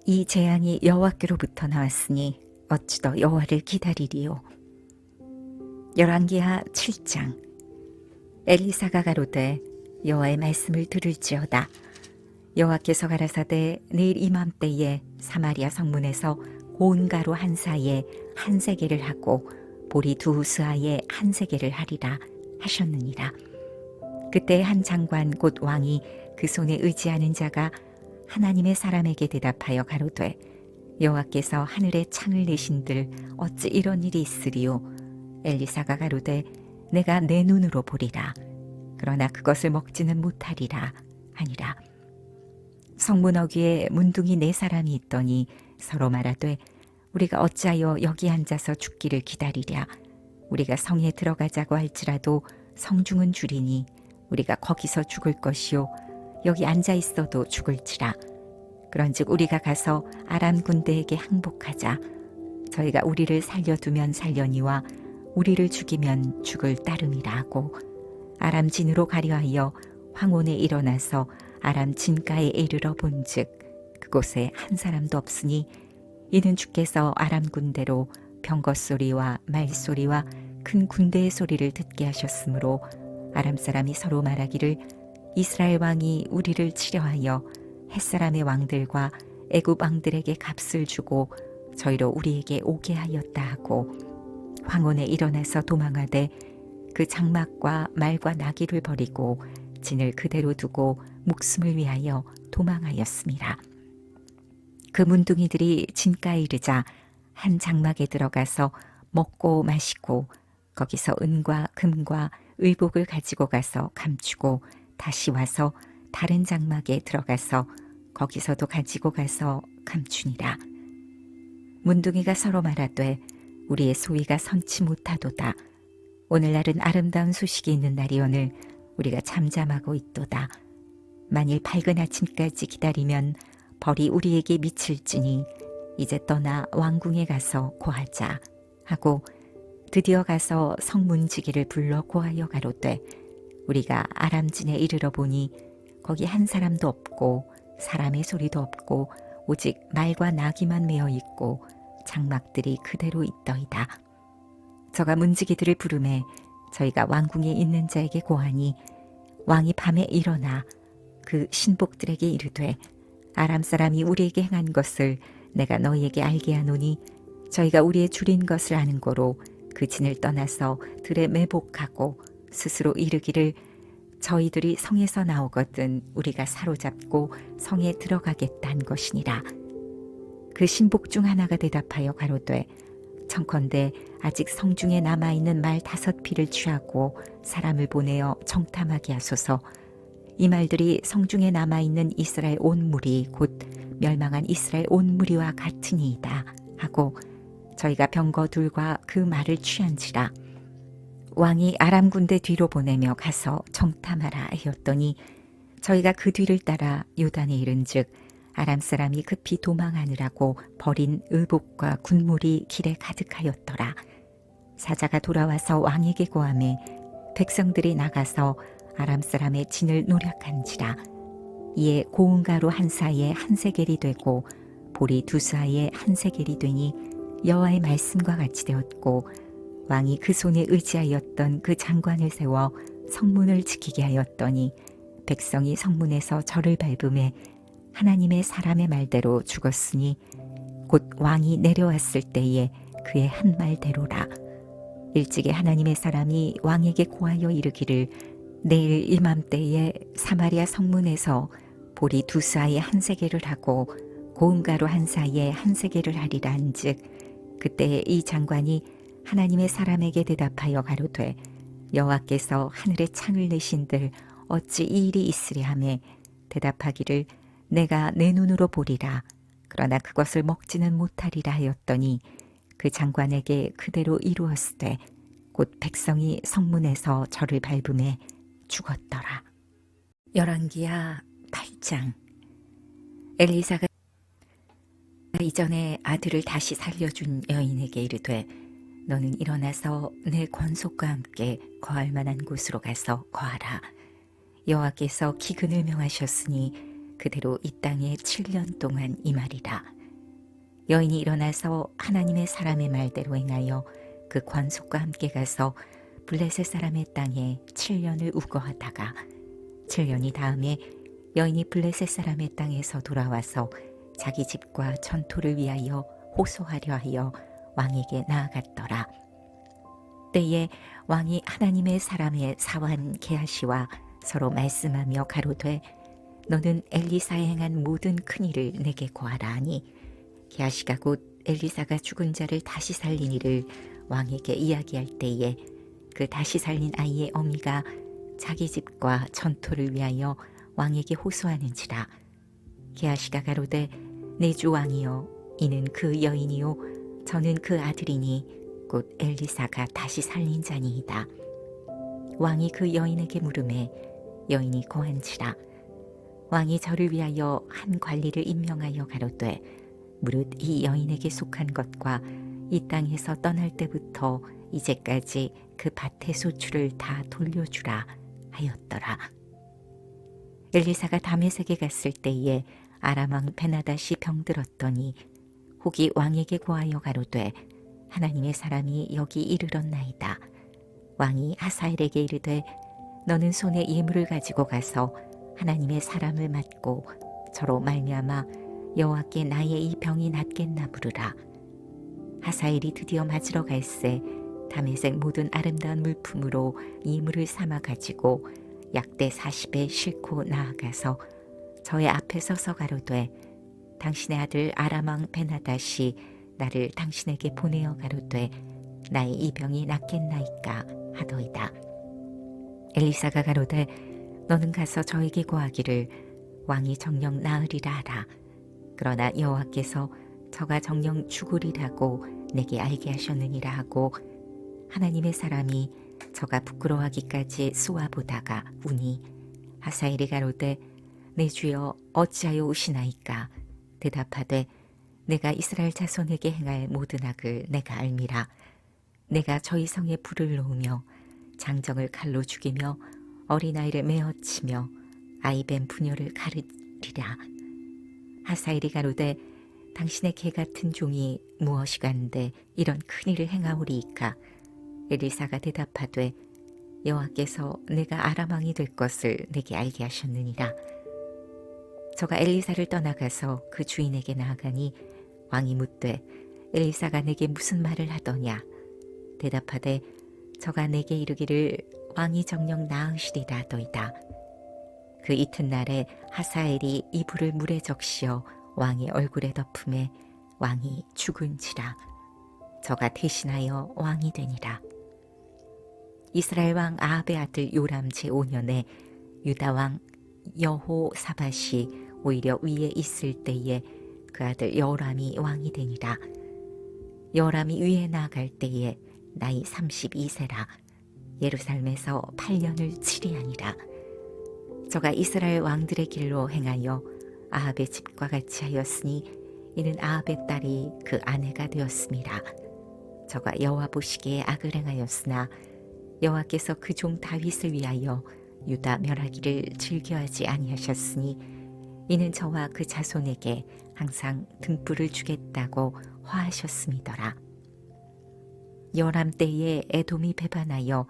이 재앙이 여호와께로부터 나왔으니 어찌 더 여호와를 기다리리요. 열왕기하 7장. 엘리사가 가로되, 여호와의 말씀을 들을지어다. 여호와께서 가라사대 내일 이맘때에 사마리아 성문에서 고운 가루 한 사에 한 세겔을 하고 보리 두 스아에 한 세겔을 하리라 하셨느니라. 그때 한 장관 곧 왕이 그 손에 의지하는 자가 하나님의 사람에게 대답하여 가로되 여호와께서 하늘에 창을 내신들 어찌 이런 일이 있으리요. 엘리사가 가로되 내가 내 눈으로 보리라. 그러나 그것을 먹지는 못하리라 하니라. 성문 어귀에 문둥이 네 사람이 있더니 서로 말하되 우리가 어찌하여 여기 앉아서 죽기를 기다리랴. 우리가 성에 들어가자고 할지라도 성중은 주리니 우리가 거기서 죽을 것이요 여기 앉아 있어도 죽을지라. 그런즉 우리가 가서 아람 군대에게 항복하자. 저희가 우리를 살려두면 살려니와 우리를 죽이면 죽을 따름이라 하고 아람 진으로 가려하여 황혼에 일어나서 아람 진가에 이르러 본즉 그곳에 한 사람도 없으니 이는 주께서 아람 군대로 병거 소리와 말소리와 큰 군대의 소리를 듣게 하셨으므로 아람 사람이 서로 말하기를 이스라엘 왕이 우리를 치려하여 햇사람의 왕들과 애굽 왕들에게 값을 주고 저희로 우리에게 오게 하였다 하고 황혼에 일어나서 도망하되 그 장막과 말과 나귀를 버리고 진을 그대로 두고 목숨을 위하여 도망하였습니다. 그 문둥이들이 진가에 이르자 한 장막에 들어가서 먹고 마시고 거기서 은과 금과 의복을 가지고 가서 감추고 다시 와서 다른 장막에 들어가서 거기서도 가지고 가서 감추니라. 문둥이가 서로 말하되 우리의 소위가 선치 못하도다. 오늘날은 아름다운 소식이 있는 날이오늘 우리가 잠잠하고 있도다. 만일 밝은 아침까지 기다리면 벌이 우리에게 미칠지니 이제 떠나 왕궁에 가서 고하자 하고 드디어 가서 성문지기를 불러 고하여 가로되 우리가 아람진에 이르러 보니 거기 한 사람도 없고 사람의 소리도 없고 오직 말과 나귀만 메어 있고 장막들이 그대로 있더이다. 저가 문지기들을 부르매 저희가 왕궁에 있는 자에게 고하니 왕이 밤에 일어나 그 신복들에게 이르되 아람 사람이 우리에게 행한 것을 내가 너희에게 알게 하노니 저희가 우리의 줄인 것을 아는 고로 그 진을 떠나서 들에 매복하고 스스로 이르기를 저희들이 성에서 나오거든 우리가 사로잡고 성에 들어가겠다는 것이니라. 그 신복 중 하나가 대답하여 가로되 청컨대 아직 성중에 남아있는 말 5피를 취하고 사람을 보내어 정탐하게 하소서. 이 말들이 성중에 남아있는 이스라엘 온 무리 곧 멸망한 이스라엘 온 무리와 같으니이다 하고 저희가 병거 둘과 그 말을 취한지라. 왕이 아람 군대 뒤로 보내며 가서 정탐하라 하였더니 저희가 그 뒤를 따라 요단에 이른즉 아람 사람이 급히 도망하느라고 버린 의복과 군물이 길에 가득하였더라. 사자가 돌아와서 왕에게 고하매 백성들이 나가서 아람 사람의 진을 노략한지라. 이에 고운 가루 한 사에 한 세겔이 되고 보리 두 사에 한 세겔이 되니 여호와의 말씀과 같이 되었고 왕이 그 손에 의지하였던 그 장관을 세워 성문을 지키게 하였더니 백성이 성문에서 저를 밟음에 하나님의 사람의 말대로 죽었으니 곧 왕이 내려왔을 때에 그의 한 말대로라. 일찍이 하나님의 사람이 왕에게 고하여 이르기를 내일 이맘때에 사마리아 성문에서 보리 두 사에 한 세겔을 하고 고운 가루 한 사에 한 세겔을 하리라 한즉 그때 이 장관이 하나님의 사람에게 대답하여 가로되 여호와께서 하늘에 창을 내신들 어찌 이 일이 있으리 하매 대답하기를 내가 내 눈으로 보리라. 그러나 그것을 먹지는 못하리라 하였더니 그 장관에게 그대로 이루었으되 곧 백성이 성문에서 저를 밟음에 죽었더라. 열왕기하 8장. 엘리사가 이전에 아들을 다시 살려준 여인에게 이르되 너는 일어나서 내 권속과 함께 거할 만한 곳으로 가서 거하라. 여호와께서 기근을 명하셨으니 그대로 이 땅에 7년 동안 임하리라. 여인이 일어나서 하나님의 사람의 말대로 행하여 그 권속과 함께 가서 블레셋 사람의 땅에 7년을 우거하다가 7년이 다음에 여인이 블레셋 사람의 땅에서 돌아와서 자기 집과 전토를 위하여 호소하려 하여 왕에게 나아갔더라. 때에 왕이 하나님의 사람의 사환 게하시와 서로 말씀하며 가로되 너는 엘리사에 행한 모든 큰일을 내게 고하라 하니 게하시가 곧 엘리사가 죽은 자를 다시 살린 일을 왕에게 이야기할 때에 그 다시 살린 아이의 어미가 자기 집과 전토를 위하여 왕에게 호소하는지라. 게하시가 가로되 내 주 왕이여 이는 그 여인이요 저는 그 아들이니 곧 엘리사가 다시 살린 자니이다. 왕이 그 여인에게 물으매 여인이 고한지라. 왕이 저를 위하여 한 관리를 임명하여 가로되 무릇 이 여인에게 속한 것과 이 땅에서 떠날 때부터 이제까지 그 밭의 소출을 다 돌려주라 하였더라. 엘리사가 다메섹에 갔을 때에 아람 왕 베나닷이 병들었더니 혹이 왕에게 고하여 가로되 하나님의 사람이 여기 이르렀나이다. 왕이 하사엘에게 이르되 너는 손에 예물을 가지고 가서 하나님의 사람을 맞고 저로 말미암아 여호와께 나의 이 병이 낫겠나 물으라. 하사엘이 드디어 맞으러 갈새 다메섹 모든 아름다운 물품으로 예물을 삼아 가지고 약대 40에 싣고 나아가서 저의 앞에 서서 가로되 당신의 아들 아람 왕 베나닷이 나를 당신에게 보내어 가로되 나의 이 병이 낫겠나이까 하더이다. 엘리사가 가로되 너는 가서 저에게 고하기를 왕이 정녕 나으리라 하라. 그러나 여호와께서 저가 정녕 죽으리라고 내게 알게 하셨느니라 하고 하나님의 사람이 저가 부끄러워하기까지 쏘아보다가 우니 하사엘이 가로되 내 주여 어찌하여 우시나이까. 대답하되 내가 이스라엘 자손에게 행할 모든 악을 내가 알미라. 내가 저희 성에 불을 놓으며 장정을 칼로 죽이며 어린아이를 메어치며 아이뱀 부녀를 가르리라. 하사엘이 가로되 당신의 개 같은 종이 무엇이간데 이런 큰일을 행하오리이까. 엘리사가 대답하되 여호와께서 내가 아람 왕이 될 것을 내게 알게 하셨느니라. 저가 엘리사를 떠나가서 그 주인에게 나아가니 왕이 묻되 엘리사가 내게 무슨 말을 하더냐. 대답하되 저가 내게 이르기를 왕이 정녕 나으시리라 하더이다. 그 이튿날에 하사엘이 이불을 물에 적시어 왕의 얼굴에 덮음에 왕이 죽은지라. 저가 대신하여 왕이 되니라. 이스라엘 왕 아합의 아들 요람 제5년에 유다 왕 여호사밧이 오히려 위에 있을 때에 그 아들 여호람이 왕이 되니라. 여호람이 위에 나아갈 때에 나이 32세라. 예루살렘에서 8년을 치리하니라. 저가 이스라엘 왕들의 길로 행하여 아합의 집과 같이 하였으니 이는 아합의 딸이 그 아내가 되었음이라. 저가 여호와 보시기에 악을 행하였으나 여호와께서 그 종 다윗을 위하여 유다 멸하기를 즐겨하지 아니하셨으니 이는 저와 그 자손에게 항상 등불을 주겠다고 화하셨음이더라. 여람 때에 에돔이 배반하여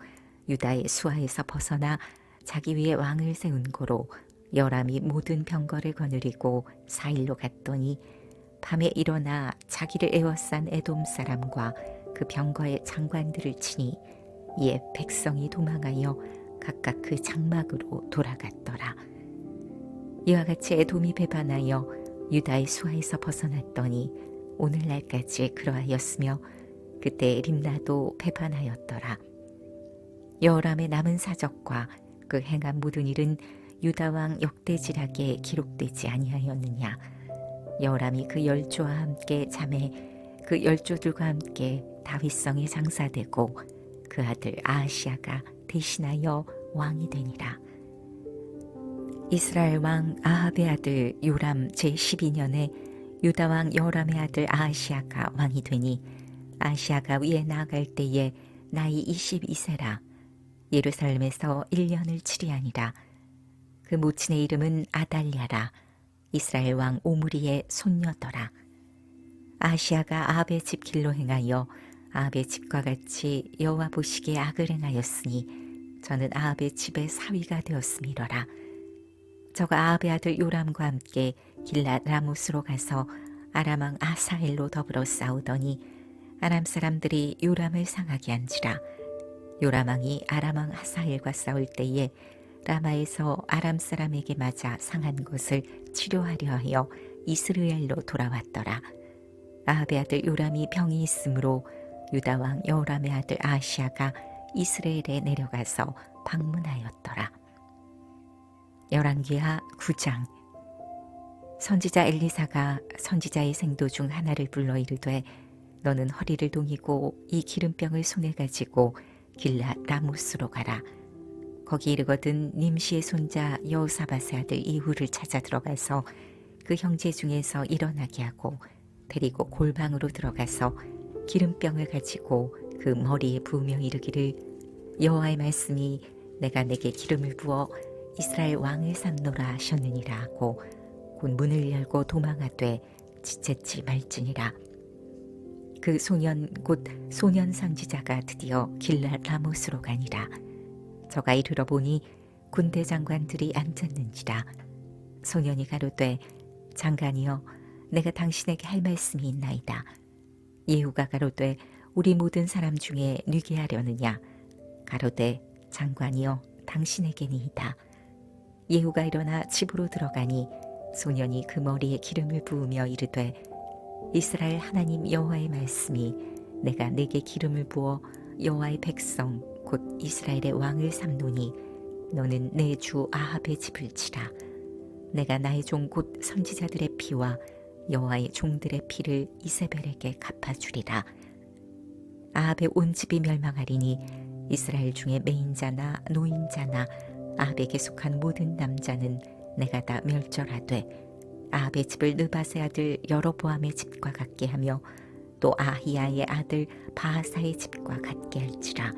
유다의 수하에서 벗어나 자기 위에 왕을 세운 고로 여람이 모든 병거를 거느리고 사일로 갔더니 밤에 일어나 자기를 에워싼 에돔 사람과 그 병거의 장관들을 치니 이에 백성이 도망하여 각각 그 장막으로 돌아갔더라. 이와 같이 에돔이 배반하여 유다의 수하에서 벗어났더니 오늘날까지 그러하였으며 그때 림나도 배반하였더라. 여호람의 남은 사적과 그 행한 모든 일은 유다 왕 역대지락에 기록되지 아니하였느냐. 여호람이 그 열조와 함께 잠에 그 열조들과 함께 다윗성에 장사되고 그 아들 아하시아가 대신하여 왕이 되니라. 이스라엘 왕 아합의 아들 요람 제12년에 유다 왕 여호람의 아들 아하시아가 왕이 되니 아하시아가 위에 나아갈 때에 나이 22세라. 예루살렘에서 1년을 치리하니라. 그 모친의 이름은 아달랴라. 이스라엘 왕 오므리의 손녀더라. 아하시아가 아합의 집 길로 행하여 아합의 집과 같이 여호와 보시기에 악을 행하였으니 저는 아합의 집의 사위가 되었음이로라. 저가 아합의 아들 요람과 함께 길랏 라모스로 가서 아람 왕 아사엘로 더불어 싸우더니 아람 사람들이 요람을 상하게 한지라. 요람 왕이 아람 왕 하사엘과 싸울 때에 라마에서 아람 사람에게 맞아 상한 것을 치료하려 하여 이스라엘로 돌아왔더라. 아합의 아들 요람이 병이 있으므로 유다 왕 여호람의 아들 아시아가 이스라엘에 내려가서 방문하였더라. 열왕기하 9장. 선지자 엘리사가 선지자의 생도 중 하나를 불러 이르되 너는 허리를 동이고 이 기름병을 손에 가지고 길랏 라모스로 가라. 거기 이르거든 님시의 손자 여호사밧의 아들 이후를 찾아 들어가서 그 형제 중에서 일어나게 하고 데리고 골방으로 들어가서 기름병을 가지고 그 머리에 부으며 이르기를 여호와의 말씀이 내가 내게 기름을 부어 이스라엘 왕을 삼노라 하셨느니라 하고 곧 문을 열고 도망하되 지체치 말지니라. 그 소년 곧 소년 상지자가 드디어 길랏 라모스로 가니라. 저가 이르러 보니 군대 장관들이 앉았는지라. 소년이 가로되 장관이여 내가 당신에게 할 말씀이 있나이다. 예후가 가로되 우리 모든 사람 중에 누게 하려느냐. 가로되 장관이여 당신에게니이다. 예후가 일어나 집으로 들어가니 소년이 그 머리에 기름을 부으며 이르되 이스라엘 하나님 여호와의 말씀이 내가 내게 기름을 부어 여호와의 백성 곧 이스라엘의 왕을 삼노니 너는 내 주 아합의 집을 치라. 내가 나의 종 곧 선지자들의 피와 여호와의 종들의 피를 이세벨에게 갚아주리라. 아합의 온 집이 멸망하리니 이스라엘 중에 매인자나 노인자나 아합에게 속한 모든 남자는 내가 다 멸절하되 아합의 집을 느밧의 아들 여로보암의 집과 같게 하며 또 아히야의 아들 바하사의 집과 같게 할지라.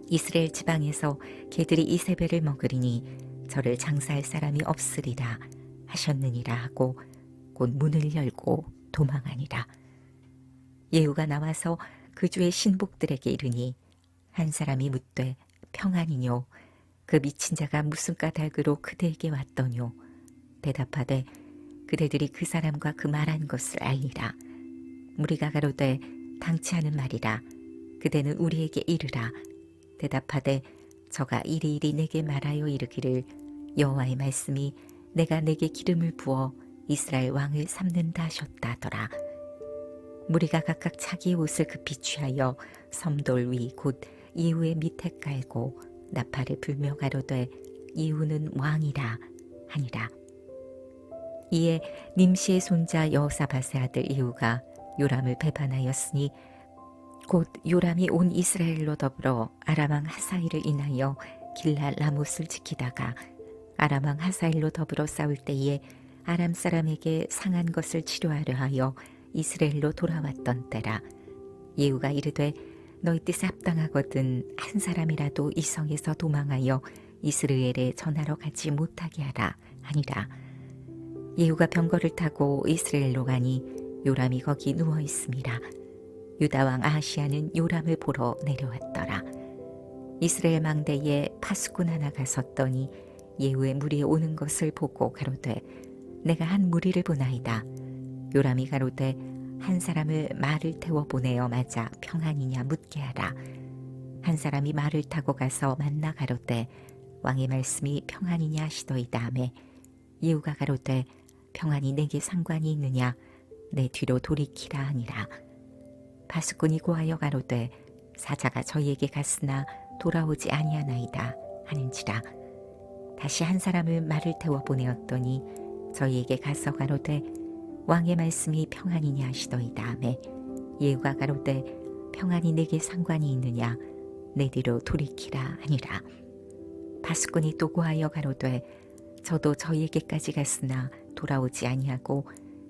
이스라엘 지방에서 개들이 이세벨을 먹으리니 저를 장사할 사람이 없으리라 하셨느니라 하고 곧 문을 열고 도망하니라. 예후가 나와서 그 주의 신복들에게 이르니 한 사람이 묻되 평안이뇨. 그 미친 자가 무슨 까닭으로 그대에게 왔더뇨. 대답하되 그대들이 그 사람과 그 말한 것을 알리라. 무리가 가로되 당치 않은 말이라. 그대는 우리에게 이르라. 대답하되 저가 이리이리 내게 말하여 이르기를 여호와의 말씀이 내가 내게 기름을 부어 이스라엘 왕을 삼는다 하셨다더라. 무리가 각각 자기 옷을 급히 취하여 섬돌 위 곧 이후의 밑에 깔고 나팔을 불며 가로되 이후는 왕이라 하니라. 이에 님시의 손자 여호사밧의 아들 이후가 요람을 배반하였으니 곧 요람이 온 이스라엘로 더불어 아람 왕 하사엘을 인하여 길랏 라못을 지키다가 아람 왕 하사엘로 더불어 싸울 때에 아람 사람에게 상한 것을 치료하려 하여 이스라엘로 돌아왔던 때라. 예후가 이르되 너희 뜻에 합당하거든 한 사람이라도 이 성에서 도망하여 이스라엘에 전하러 가지 못하게 하라 하니라. 예후가 병거를 타고 이스라엘로 가니 요람이 거기 누워 있음이라. 유다 왕 아하시아는 요람을 보러 내려왔더라. 이스라엘 망대에 파수꾼 하나가 섰더니 예후의 무리에 오는 것을 보고 가로되 내가 한 무리를 보나이다. 요람이 가로되 한 사람을 말을 태워 보내어 맞아 평안이냐 묻게 하라. 한 사람이 말을 타고 가서 만나 가로되 왕의 말씀이 평안이냐 하시더이다 하매 예후가 가로되 평안이 내게 상관이 있느냐. 내 뒤로 돌이키라 하니라. 파수꾼이 고하여 가로되 사자가 저희에게 갔으나 돌아오지 아니하나이다 하는지라. 다시 한 사람을 말을 태워 보내었더니 저희에게 가서 가로되 왕의 말씀이 평안이냐 하시더이다 하매 예후가 가로되 평안이 내게 상관이 있느냐. 내 뒤로 돌이키라 하니라. 파수꾼이 또 고하여 가로되 저도 저희에게까지 갔으나 돌아오지 아니하고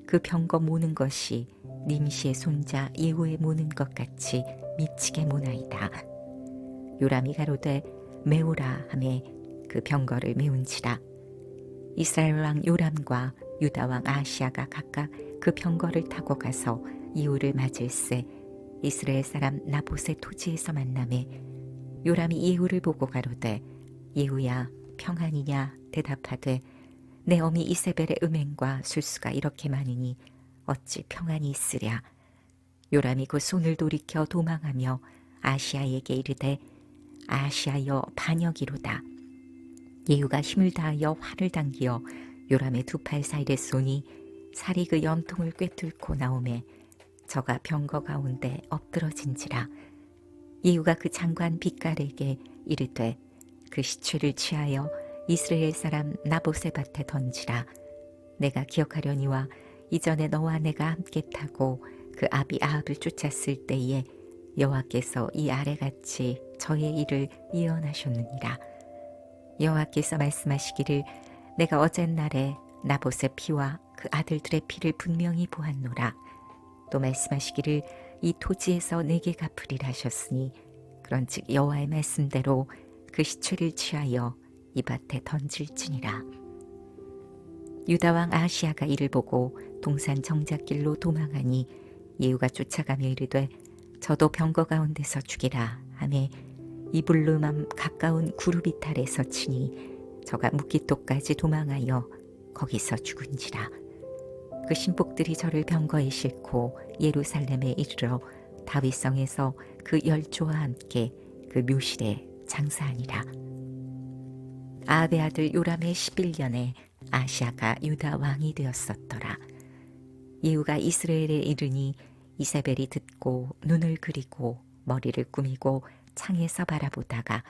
그 병거 모는 것이 님시의 손자 예후의 모는 것 같이 미치게 모나이다. 요람이 가로되 메오라 하매 그 병거를 메운지라. 이스라엘 왕 요람과 유다 왕 아시아가 각각 그 병거를 타고 가서 이후를 맞을새 이스라엘 사람 나봇의 토지에서 만나매 요람이 예후를 보고 가로되 예후야 평안이냐. 대답하되 내 어미 이세벨의 음행과 술수가 이렇게 많으니 어찌 평안이 있으랴. 요람이 그 손을 돌이켜 도망하며 아시아에게 이르되 아시아여 반역이로다. 예후가 힘을 다하여 활을 당기어 요람의 두 팔 사이를 쏘니 살이 그 염통을 꿰뚫고 나오매 저가 병거 가운데 엎드러진지라. 예후가 그 장관 빛깔에게 이르되 그 시체를 취하여 이스라엘 사람 나봇의 밭에 던지라. 내가 기억하려니와 이전에 너와 내가 함께 타고 그 아비 아합을 쫓았을 때에 여호와께서 이 아래같이 저의 일을 예언하셨느니라. 여호와께서 말씀하시기를 내가 어젯날에 나봇의 피와 그 아들들의 피를 분명히 보았노라. 또 말씀하시기를 이 토지에서 내게 갚으리라 하셨으니 그런즉 여호와의 말씀대로 그 시체를 취하여 이 밭에 던질지니라. 유다왕 아하시아가 이를 보고 동산 정작길로 도망하니 예후가 쫓아가며 이르되 저도 병거 가운데서 죽이라 하매 이블루맘 가까운 구르비탈에서 치니 저가 묵기토까지 도망하여 거기서 죽은지라. 그 신복들이 저를 병거에 싣고 예루살렘에 이르러 다윗성에서 그 열조와 함께 그 묘실에 장사하니라. 아합의 아들 요람의 11년에 아시아가 유다 왕이 되었었더라. 예후가 이스라엘에 이르니 이세벨이 듣고 눈을 그리고 머리를 꾸미고 창에서 바라보다가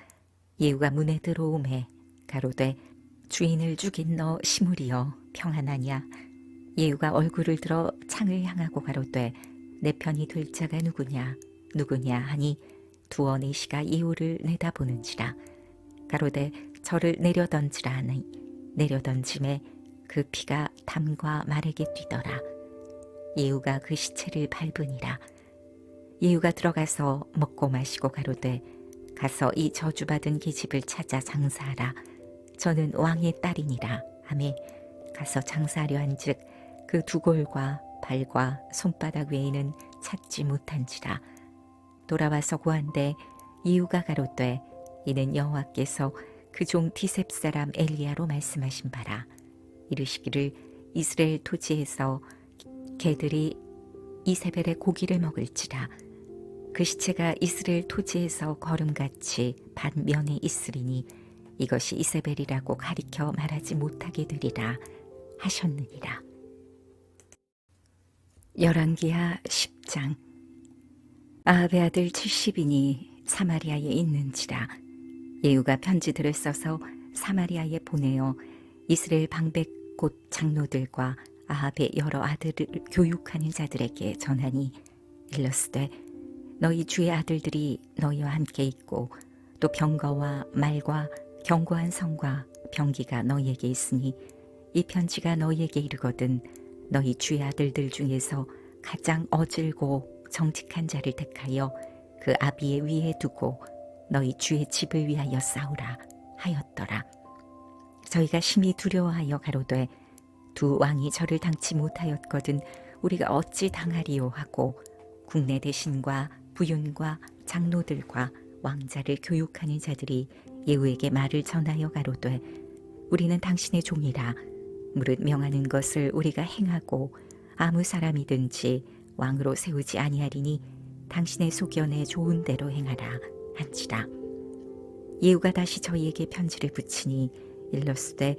예후가 문에 들어오매 가로되 주인을 죽인 너 시므리여 평안하냐. 예후가 얼굴을 들어 창을 향하고 가로되 내 편이 될 자가 누구냐 하니 두어 내시가 예후를 내다보는지라. 가로되 저를 내려던지라 하니 내려던짐에 그 피가 담과 말에게 뛰더라. 예후가 그 시체를 밟으니라. 예후가 들어가서 먹고 마시고 가로되 가서 이 저주받은 기집을 찾아 장사하라. 저는 왕의 딸이니라 하매 가서 장사하려 한즉 그 두 골과 발과 손바닥 외에는 찾지 못한지라. 돌아와서 고한데 예후가 가로되 이는 여호와께서 그 종 디셉 사람 엘리야로 말씀하신 바라. 이르시기를 이스라엘 토지에서 개들이 이세벨의 고기를 먹을지라. 그 시체가 이스라엘 토지에서 거름같이 반면에 있으리니 이것이 이세벨이라고 가리켜 말하지 못하게 되리라 하셨느니라. 열왕기하 10장. 아합의 아들 70인이 사마리아에 있는지라. 예후가 편지들을 써서 사마리아에 보내어 이스라엘 방백 곧 장로들과 아합의 여러 아들을 교육하는 자들에게 전하니 일러스되 너희 주의 아들들이 너희와 함께 있고 또 병거와 말과 견고한 성과 병기가 너희에게 있으니 이 편지가 너희에게 이르거든 너희 주의 아들들 중에서 가장 어질고 정직한 자를 택하여 그 아비의 위에 두고 너희 주의 집을 위하여 싸우라 하였더라. 저희가 심히 두려워하여 가로되 두 왕이 저를 당치 못하였거든 우리가 어찌 당하리요 하고 국내 대신과 부윤과 장로들과 왕자를 교육하는 자들이 예후에게 말을 전하여 가로되 우리는 당신의 종이라. 무릇 명하는 것을 우리가 행하고 아무 사람이든지 왕으로 세우지 아니하리니 당신의 소견에 좋은 대로 행하라 한지라. 예후가 다시 저희에게 편지를 붙이니 일러스되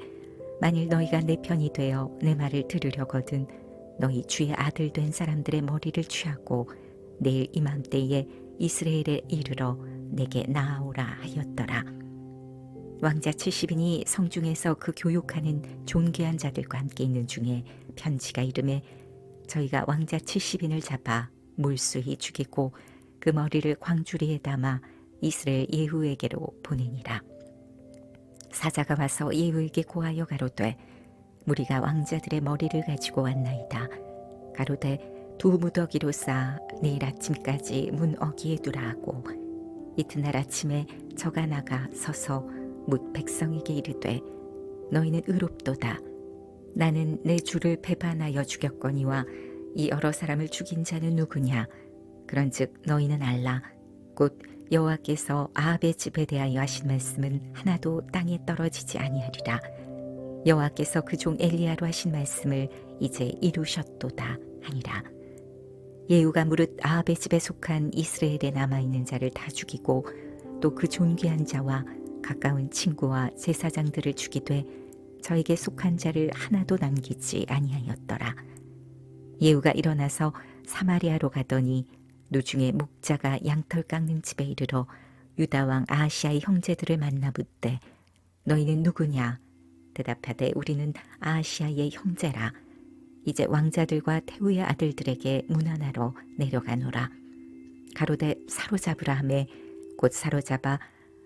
만일 너희가 내 편이 되어 내 말을 들으려거든 너희 주의 아들 된 사람들의 머리를 취하고 내일 이맘때에 이스라엘에 이르러 내게 나아오라 하였더라. 왕자 70인이 성중에서 그 교육하는 존귀한 자들과 함께 있는 중에 편지가 이르매 저희가 왕자 70인을 잡아 몰수히 죽이고 그 머리를 광주리에 담아 이스라엘 예후에게로 보내니라. 사자가 와서 예후에게 고하여 가로되 무리가 왕자들의 머리를 가지고 왔나이다. 가로되 두 무더기로 쌓아 내일 아침까지 문 어귀에 두라 하고 이튿날 아침에 저가 나가 서서 뭇 백성에게 이르되 너희는 의롭도다. 나는 내 주를 배반하여 죽였거니와 이 여러 사람을 죽인 자는 누구냐. 그런즉 너희는 알라. 곧 여호와께서 아합의 집에 대하여 하신 말씀은 하나도 땅에 떨어지지 아니하리라. 여호와께서 그 종 엘리야로 하신 말씀을 이제 이루셨도다 하니라. 예후가 무릇 아합의 집에 속한 이스라엘에 남아있는 자를 다 죽이고 또 그 존귀한 자와 가까운 친구와 제사장들을 죽이되 저에게 속한 자를 하나도 남기지 아니하였더라. 예후가 일어나서 사마리아로 가더니 누중에 목자가 양털 깎는 집에 이르러 유다 왕 아하시아의 형제들을 만나 묻되 너희는 누구냐? 대답하되 우리는 아하시아의 형제라. 이제 왕자들과 태후의 아들들에게 문안하러 내려가노라. 가로되 사로잡으라 하매 곧 사로잡아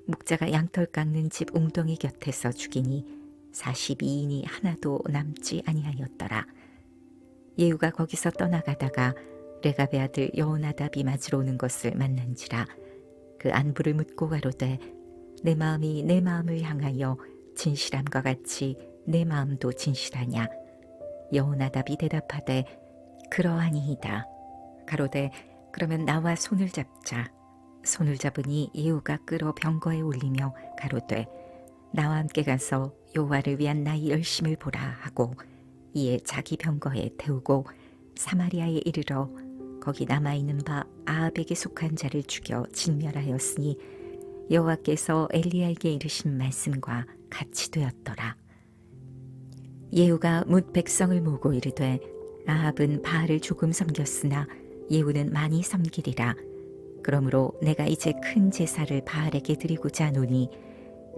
목자가 양털 깎는 집 웅덩이 곁에서 죽이니 42인이 하나도 남지 아니하였더라. 예후가 거기서 떠나가다가 레갑의 아들 여호나답이 맞으러 오는 것을 만난지라. 그 안부를 묻고 가로되 내 마음이 내 마음을 향하여 진실함과 같이 내 마음도 진실하냐? 여호나답이 대답하되 그러하니이다. 가로되 그러면 나와 손을 잡자. 손을 잡으니 예후가 끌어 병거에 올리며 가로되 나와 함께 가서 여호와를 위한 나의 열심을 보라 하고 이에 자기 병거에 태우고 사마리아에 이르러 거기 남아있는 바 아합에게 속한 자를 죽여 진멸하였으니 여호와께서 엘리야에게 이르신 말씀과 같이 되었더라. 예후가 뭇 백성을 모으고 이르되 아합은 바알을 조금 섬겼으나 예후는 많이 섬기리라. 그러므로 내가 이제 큰 제사를 바알에게 드리고자 하노니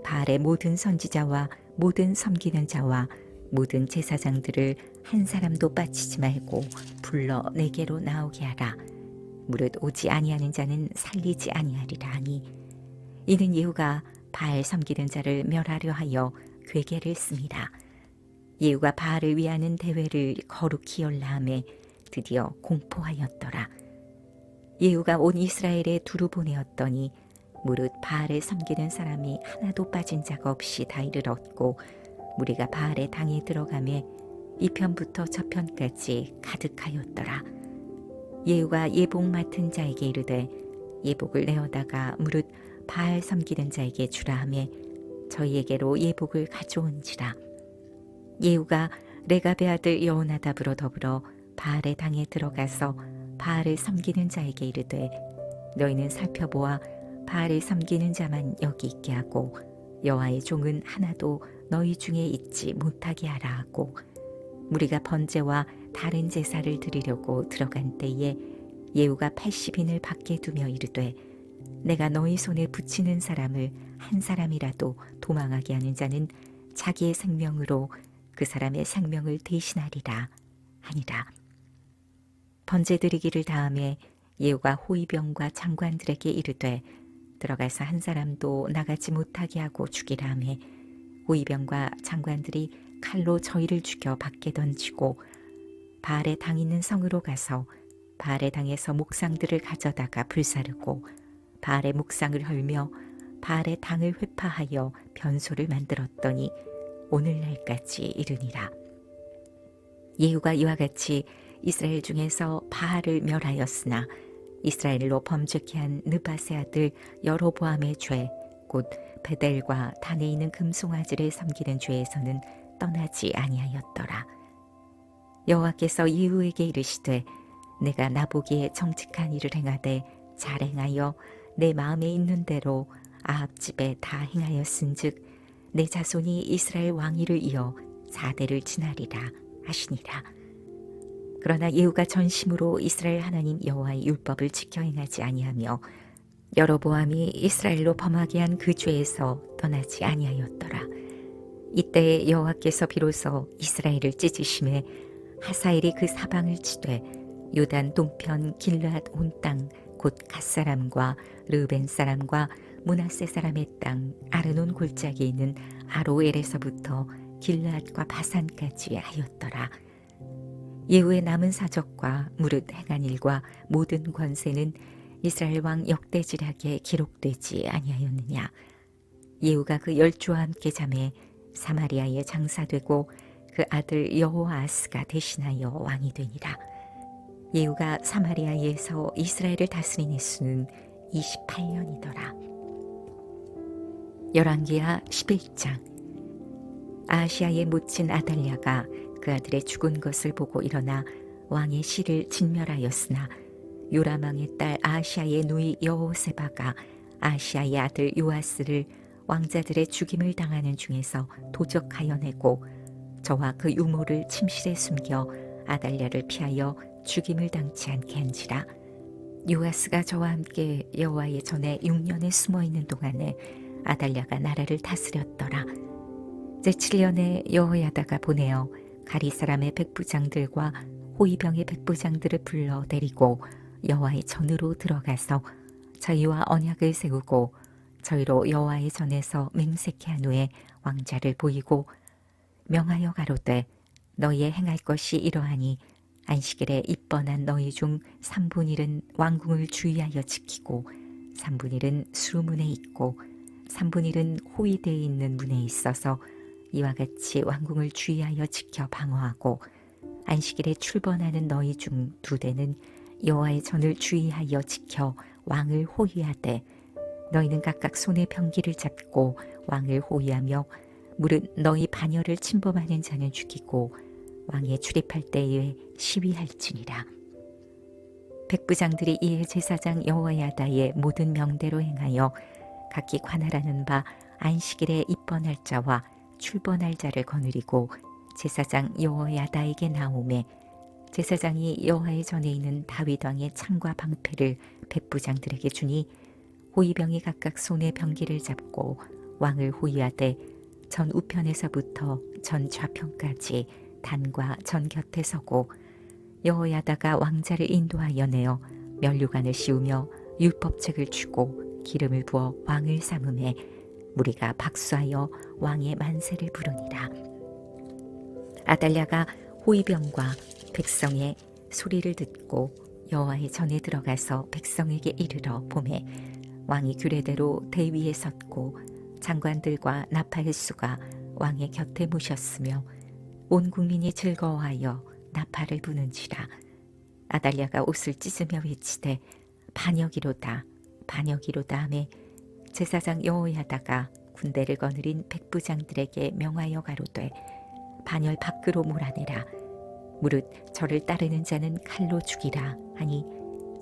바알의 모든 선지자와 모든 섬기는 자와 모든 제사장들을 한 사람도 빠치지 말고 불러 내게로 나오게 하라. 무릇 오지 아니하는 자는 살리지 아니하리라 하니 이는 예후가 바알 섬기는 자를 멸하려 하여 괴계를 씁니다. 예후가 바알을 위하는 대회를 거룩히 열라함에 드디어 공포하였더라. 예후가 온 이스라엘에 두루 보내었더니 무릇 바알을 섬기는 사람이 하나도 빠진 자가 없이 다 이르렀고 무리가 바알의 당에 들어가매 이편부터 저편까지 가득하였더라. 예후가 예복 맡은 자에게 이르되 예복을 내어다가 무릇 바알 섬기는 자에게 주라 하매 저희에게로 예복을 가져온지라. 예후가 레갑의 아들 여호나답으로 더불어 바알의 당에 들어가서 바알을 섬기는 자에게 이르되 너희는 살펴보아 바알을 섬기는 자만 여기 있게 하고 여호와의 종은 하나도 너희 중에 있지 못하게 하라 하고 무리가 번제와 다른 제사를 드리려고 들어간 때에 예후가 80인을 밖에 두며 이르되 내가 너희 손에 붙이는 사람을 한 사람이라도 도망하게 하는 자는 자기의 생명으로 그 사람의 생명을 대신하리라 하니라. 번제 드리기를 다음에 예후가 호위병과 장관들에게 이르되 들어가서 한 사람도 나가지 못하게 하고 죽이라 하매 호위병과 장관들이 칼로 저희를 죽여 밖에 던지고 바알의 당 있는 성으로 가서 바알의 당에서 목상들을 가져다가 불사르고 바알의 목상을 헐며 바알의 당을 회파하여 변소를 만들었더니 오늘날까지 이르니라. 예후가 이와 같이 이스라엘 중에서 바알을 멸하였으나 이스라엘로 범죄케 한 느밧의 아들 여로보암의 죄 곧 베델과 단에 있는 금송아지를 섬기는 죄에서는 떠나지 아니하였더라. 여호와께서 예후에게 이르시되 내가 나보기에 정직한 일을 행하되 잘 행하여 내 마음에 있는 대로 아합 집에 다 행하였은즉 내 자손이 이스라엘 왕위를 이어 4대를 지나리라 하시니라. 그러나 예후가 전심으로 이스라엘 하나님 여호와의 율법을 지켜 행하지 아니하며 여로보암이 이스라엘로 범하게 한 그 죄에서 떠나지 아니하였더라. 이때 여호와께서 비로소 이스라엘을 찢으심에 하사엘이 그 사방을 치되 요단 동편 길르앗 온 땅 곧 갓사람과 르벤 사람과 므낫세 사람의 땅 아르논 골짜기에 있는 아로엘에서부터 길르앗과 바산까지 하였더라. 예후의 남은 사적과 무릇 행한 일과 모든 권세는 이스라엘 왕 역대지략에 기록되지 아니하였느냐. 예후가 그 열조와 함께 잠에 사마리아에 장사되고 그 아들 여호아스가 대신하여 왕이 되니라. 예후가 사마리아에서 이스라엘을 다스린 횟수는 28년이더라. 열왕기하 11장. 아하시아의 묻힌 아달랴가 그 아들의 죽은 것을 보고 일어나 왕의 시를 진멸하였으나 요람 왕의 딸 아하시아의 누이 여호세바가 아하시아의 아들 요아스를 왕자들의 죽임을 당하는 중에서 도적하여 내고 저와 그 유모를 침실에 숨겨 아달랴를 피하여 죽임을 당치 않게 한지라. 요아스가 저와 함께 여호와의 전에 6년에 숨어 있는 동안에 아달랴가 나라를 다스렸더라. 제7년에 여호야다가 보내어 가리 사람의 백부장들과 호위병의 백부장들을 불러 데리고 여호와의 전으로 들어가서 저희와 언약을 세우고 저희로 여호와의 전에서 맹세케 한 후에 왕자를 보이고 명하여 가로되 너희의 행할 것이 이러하니 안식일에 입번한 너희 중 3분의 1은 왕궁을 주의하여 지키고 3분의 1은 수문에 있고 3분의 1은 호위대에 있는 문에 있어서 이와 같이 왕궁을 주의하여 지켜 방어하고 안식일에 출번하는 너희 중 2대는 여호와의 전을 주의하여 지켜 왕을 호위하되 너희는 각각 손에 병기를 잡고 왕을 호위하며 무릇 너희 반열을 침범하는 자는 죽이고 왕에 출입할 때에 시위할지니라. 백부장들이 이에 제사장 여호야다의 모든 명대로 행하여 각기 관할하는 바 안식일에 입번할 자와 출번할 자를 거느리고 제사장 여호야다에게 나오매 제사장이 여호와의 전에 있는 다윗 왕의 창과 방패를 백부장들에게 주니 호위병이 각각 손에 병기를 잡고 왕을 호위하되 전 우편에서부터 전 좌편까지 단과 전 곁에 서고 여호야다가 왕자를 인도하여 내어 면류관을 씌우며 율법책을 주고 기름을 부어 왕을 삼음에 무리가 박수하여 왕의 만세를 부르니라. 아달랴가 호위병과 백성의 소리를 듣고 여호와의 전에 들어가서 백성에게 이르러 보매 왕이 규례대로 대위에 섰고 장관들과 나팔수가 왕의 곁에 모셨으며 온 국민이 즐거워하여 나팔을 부는지라. 아달랴가 옷을 찢으며 외치되 반역이로다 반역이로다 하매 제사장 여호야다가 군대를 거느린 백부장들에게 명하여 가로되 반열 밖으로 몰아내라. 무릇 저를 따르는 자는 칼로 죽이라 하니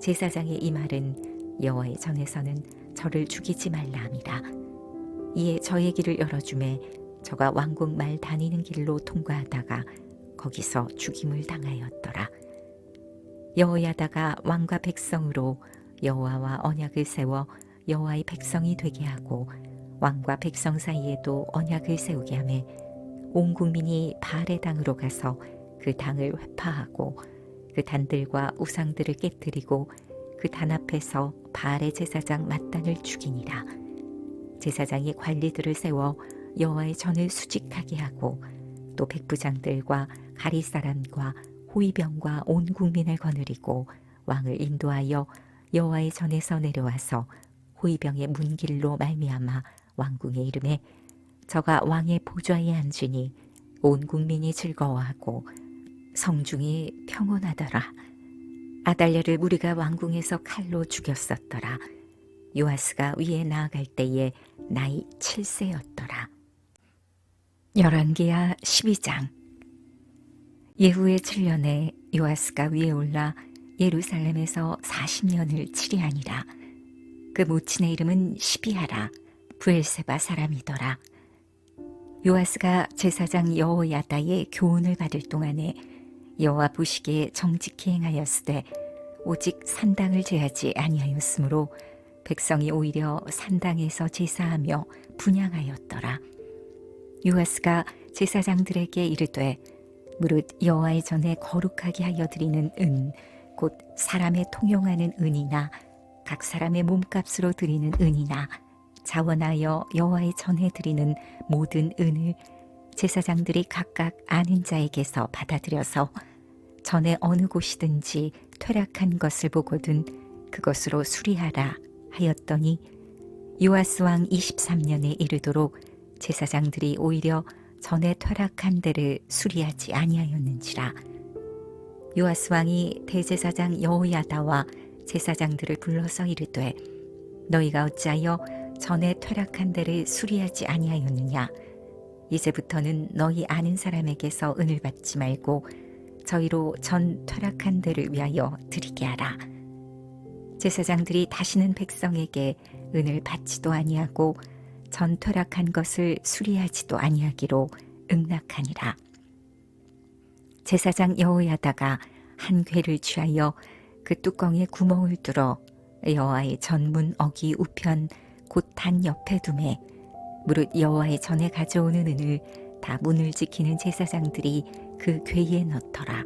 제사장의 이 말은 여호와의 전에서는 저를 죽이지 말라 함이라. 이에 저의 길을 열어주매 저가 왕궁 말 다니는 길로 통과하다가 거기서 죽임을 당하였더라. 여호야다가 왕과 백성으로 여호와와 언약을 세워 여호와의 백성이 되게 하고 왕과 백성 사이에도 언약을 세우게 하매 온 국민이 바알의 당으로 가서 그 당을 회파하고 그 단들과 우상들을 깨뜨리고 그 단 앞에서 바알의 제사장 맏단을 죽이니라. 제사장이 관리들을 세워 여호와의 전을 수직하게 하고 또 백부장들과 가리 사람과 호위병과 온 국민을 거느리고 왕을 인도하여 여호와의 전에서 내려와서 호위병의 문길로 말미암아 왕궁에 이르매 저가 왕의 보좌에 앉으니 온 국민이 즐거워하고 성중이 평온하더라. 아달랴를 무리가 왕궁에서 칼로 죽였었더라. 요아스가 위에 나아갈 때에 나이 7세였더라. 열왕기하 12장. 예후의 7년에 요아스가 위에 올라 예루살렘에서 40년을 치리하니라. 그 모친의 이름은 시비하라. 브엘세바 사람이더라. 요아스가 제사장 여호야다의 교훈을 받을 동안에 여호와 보시기에 정직히 행하였으되 오직 산당을 제하지 아니하였으므로 백성이 오히려 산당에서 제사하며 분향하였더라. 요아스가 제사장들에게 이르되 무릇 여호와의 전에 거룩하게 하여 드리는 은 곧 사람의 통용하는 은이나 각 사람의 몸값으로 드리는 은이나 자원하여 여호와의 전에 드리는 모든 은을 제사장들이 각각 아는 자에게서 받아들여서 전에 어느 곳이든지 퇴락한 것을 보거든 그것으로 수리하라 하였더니 요아스 왕 23년에 이르도록 제사장들이 오히려 전에 퇴락한 데를 수리하지 아니하였는지라. 요아스 왕이 대제사장 여호야다와 제사장들을 불러서 이르되 너희가 어찌하여 전에 퇴락한 데를 수리하지 아니하였느냐. 이제부터는 너희 아는 사람에게서 은을 받지 말고 저희로 전 퇴락한 데를 위하여 드리게 하라. 제사장들이 다시는 백성에게 은을 받지도 아니하고 전 퇴락한 것을 수리하지도 아니하기로 응낙하니라. 제사장 여호야다가 한 궤를 취하여 그 뚜껑에 구멍을 뚫어 여호와의 전문 어기 우편 곧 단 옆에 두매 무릇 여호와의 전에 가져오는 은을 다 문을 지키는 제사장들이 그 궤에 넣더라.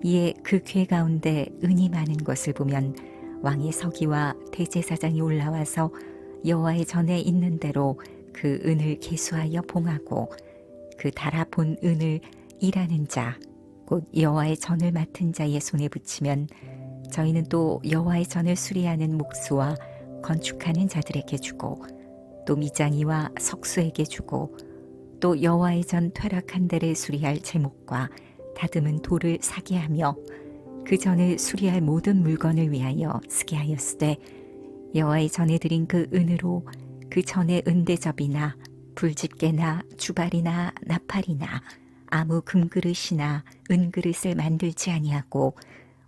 이에 그 궤 가운데 은이 많은 것을 보면 왕의 서기와 대제사장이 올라와서 여호와의 전에 있는 대로 그 은을 계수하여 봉하고 그 달아 본 은을 일하는 자 곧 여호와의 전을 맡은 자의 손에 붙이면 저희는 또 여호와의 전을 수리하는 목수와 건축하는 자들에게 주고 또 미장이와 석수에게 주고 또 여호와의 전 퇴락한 데를 수리할 제목과 다듬은 돌을 사게 하며 그 전을 수리할 모든 물건을 위하여 쓰게 하였으되 여호와의 전에 드린 그 은으로 그 전의 은대접이나 불집게나 주발이나 나팔이나 아무 금그릇이나 은그릇을 만들지 아니하고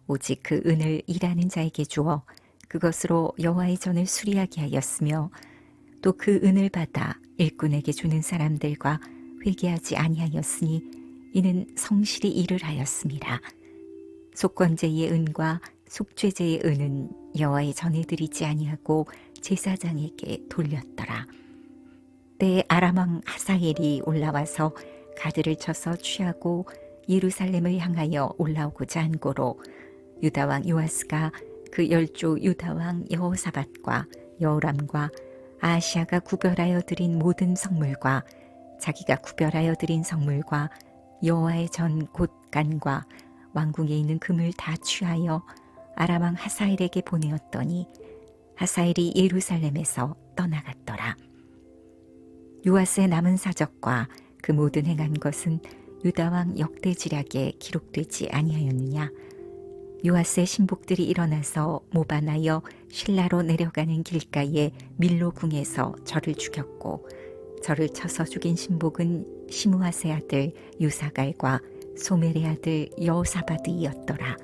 오직 그 은을 일하는 자에게 주어 그것으로 여호와의 전을 수리하게 하였으며 또 그 은을 받아 일꾼에게 주는 사람들과 회개하지 아니하였으니 이는 성실히 일을 하였습니다. 속건제의 은과 속죄제의 은은 여호와의 전에 드리지 아니하고 제사장에게 돌렸더라. 때에 아람 왕 하사엘이 올라와서 가드를 쳐서 취하고 예루살렘을 향하여 올라오고자 한 고로 유다 왕 요아스가 그 열조 유다 왕 여호사밧과 여호람과 아하시아가 구별하여 드린 모든 성물과 자기가 구별하여 드린 성물과 여호와의 전 곳간과 왕궁에 있는 금을 다 취하여 아람 왕 하사엘에게 보내었더니 하사엘이 예루살렘에서 떠나갔더라. 요아스의 남은 사적과 그 모든 행한 것은 유다 왕 역대지략에 기록되지 아니하였느냐. 요아스의 신복들이 일어나서 모반하여 실라로 내려가는 길가에 밀로궁에서 저를 죽였고 저를 쳐서 죽인 신복은 시므아세 아들 유사갈과 소멜의 아들 여호사밧이었더라.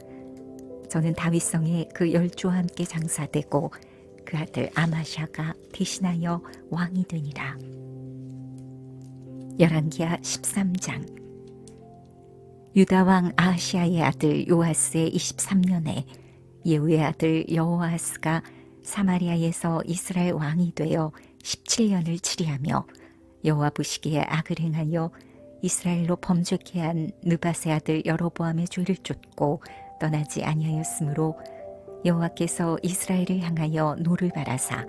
저는 다윗성에 그 열조와 함께 장사되고 그 아들 아마샤가 대신하여 왕이 되니라. 열왕기하 13장. 유다 왕 아하시아의 아들 요아스의 23년에 예후의 아들 여호아스가 사마리아에서 이스라엘 왕이 되어 17년을 치리하며 여호와 보시기에 악을 행하여 이스라엘로 범죄케 한 느밧의 아들 여로보암의 죄를 쫓고 떠나지 아니하였으므로 여호와께서 이스라엘을 향하여 노를 바라사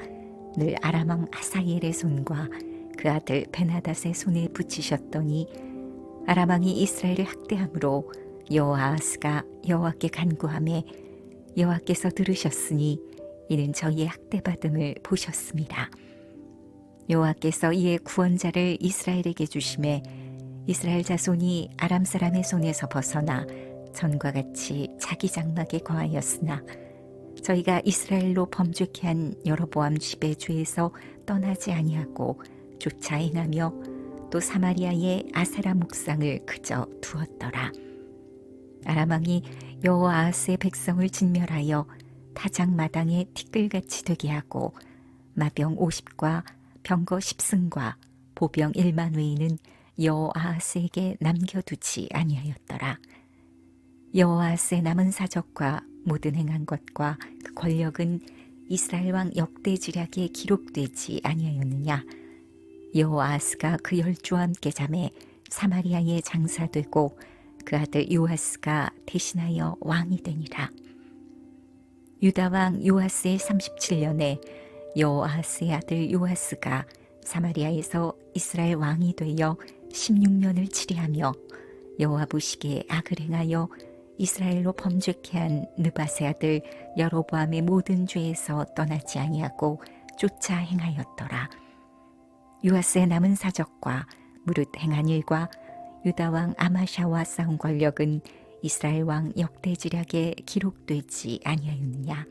늘 아람 왕 하사엘의 손과 그 아들 베나닷의 손에 붙이셨더니 아람 왕이 이스라엘을 학대함으로 여호아스가 여호와께 간구하매 여호와께서 들으셨으니 이는 저희의 학대받음을 보셨습니다. 여호와께서 이에 구원자를 이스라엘에게 주심에 이스라엘 자손이 아람 사람의 손에서 벗어나 전과 같이 자기 장막에 거하였으나 저희가 이스라엘로 범죄케 한 여로보암 집의 죄에서 떠나지 아니하고 쫓아 행하며 또 사마리아의 아세라 목상을 그저 두었더라. 아람 왕이 여호아스의 백성을 진멸하여 타작마당에 티끌같이 되게 하고 마병 50과 병거 10승과 보병 1만 외에는 여호아스에게 남겨두지 아니하였더라. 여호아스의 남은 사적과 모든 행한 것과 그 권력은 이스라엘 왕 역대지략에 기록되지 아니하였느냐. 여호아스가 그 열조와 함께 잠에 사마리아에 장사되고 그 아들 요아스가 대신하여 왕이 되니라. 유다 왕 요아스의 37년에 여호아스의 아들 요아스가 사마리아에서 이스라엘 왕이 되어 16년을 치리하며 여호와 보시기에 악을 행하여 이스라엘로 범죄케 한 느밧의 아들 여로보암의 모든 죄에서 떠나지 아니하고 쫓아 행하였더라. 요아스의 남은 사적과 무릇 행한 일과 유다 왕 아마샤와 싸운 권력은 이스라엘 왕 역대지략에 기록되지 아니하였느냐.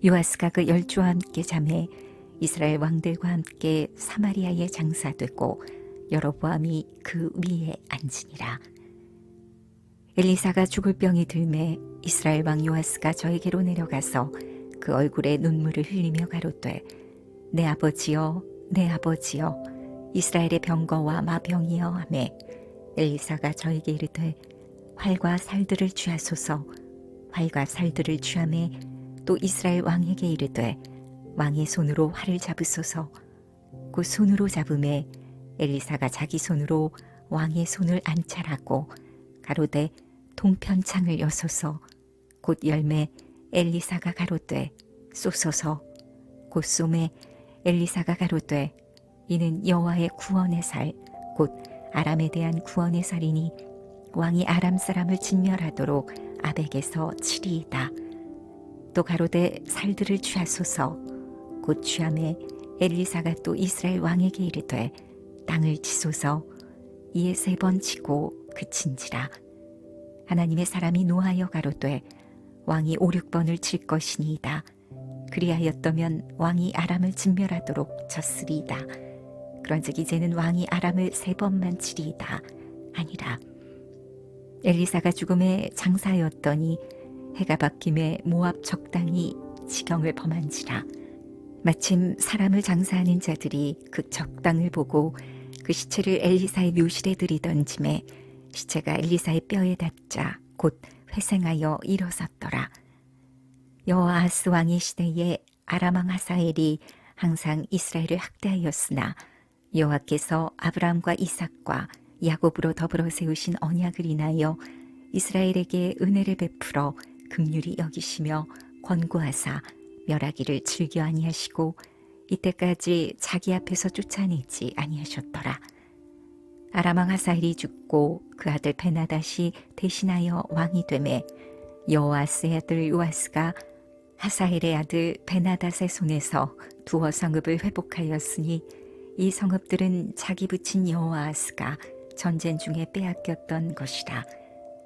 요아스가 그 열조와 함께 잠에 이스라엘 왕들과 함께 사마리아에 장사되고 여로보암이 그 위에 앉으니라. 엘리사가 죽을 병이 들매 이스라엘 왕 요아스가 저에게로 내려가서 그 얼굴에 눈물을 흘리며 가로되, 내 아버지여, 내 아버지여, 이스라엘의 병거와 마병이여 하매, 엘리사가 저에게 이르되, 활과 살들을 취하소서. 활과 살들을 취하매 또 이스라엘 왕에게 이르되, 왕의 손으로 활을 잡으소서. 그 손으로 잡음에 엘리사가 자기 손으로 왕의 손을 안찰하고 가로되, 동편창을 여소서. 곧 열매 엘리사가 가로되, 쏘소서. 곧 쏘매 엘리사가 가로되, 이는 여호와의 구원의 살, 곧 아람에 대한 구원의 살이니 왕이 아람 사람을 진멸하도록 아벡에서 치리이다. 또 가로되, 살들을 취하소서. 곧 취함에 엘리사가 또 이스라엘 왕에게 이르되, 땅을 치소서. 이에 3번 치고 그친지라. 하나님의 사람이 노하여 가로되, 왕이 5, 6번을 칠 것이니이다. 그리하였더면 왕이 아람을 진멸하도록 졌으리이다. 그런즉 이제는 왕이 아람을 3번만 치리이다 하니라. 엘리사가 죽음에 장사하였더니 해가 바뀜에 모압 적당히 지경을 범한지라. 마침 사람을 장사하는 자들이 그 적당을 보고 그 시체를 엘리사의 묘실에 들이던짐에 시체가 엘리사의 뼈에 닿자 곧 회생하여 일어섰더라. 여호아하스 왕의 시대에 아람 왕 하사엘이 항상 이스라엘을 학대하였으나 여호와께서 아브라함과 이삭과 야곱으로 더불어 세우신 언약을 인하여 이스라엘에게 은혜를 베풀어 긍휼히 여기시며 권고하사 멸하기를 즐겨 아니하시고 이때까지 자기 앞에서 쫓아내지 아니하셨더라. 아람 왕 하사엘이 죽고 그 아들 베나닷이 대신하여 왕이 되매 여호아스의 아들 요아스가 하사엘의 아들 베나닷의 손에서 두어 성읍을 회복하였으니 이 성읍들은 자기 붙인 여호아스가 전쟁 중에 빼앗겼던 것이라.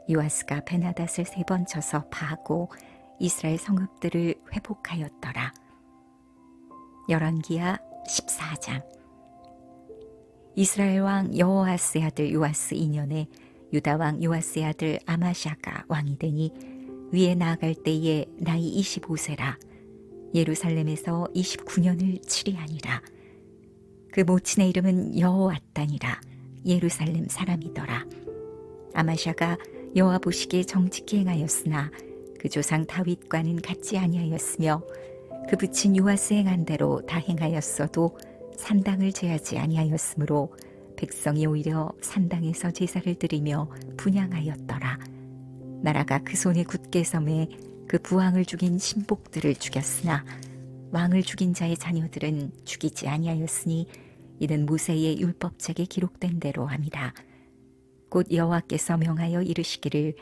요아스가 베나닷을 3번 쳐서 파하고 이스라엘 성읍들을 회복하였더라. 열왕기하 14장. 이스라엘 왕 여호아스의 아들 요아스 2년에 유다 왕 요아스의 아들 아마샤가 왕이 되니 위에 나아갈 때에 나이 25세라. 예루살렘에서 29년을 치리하니라. 그 모친의 이름은 여호앗단이라. 예루살렘 사람이더라. 아마샤가 여호와 보시기에 정직히 행하였으나 그 조상 다윗과는 같지 아니하였으며 그 부친 요아스 행한 대로 다 행하였어도 산당을 제하지 아니하였으므로 백성이 오히려 산당에서 제사를 드리며 분향하였더라. 나라가 그 손에 굳게 섬에 그 부왕을 죽인 신복들을 죽였으나 왕을 죽인 자의 자녀들은 죽이지 아니하였으니 이는 모세의 율법책에 기록된 대로 함이라. 곧 여호와께서 명하여 이르시기를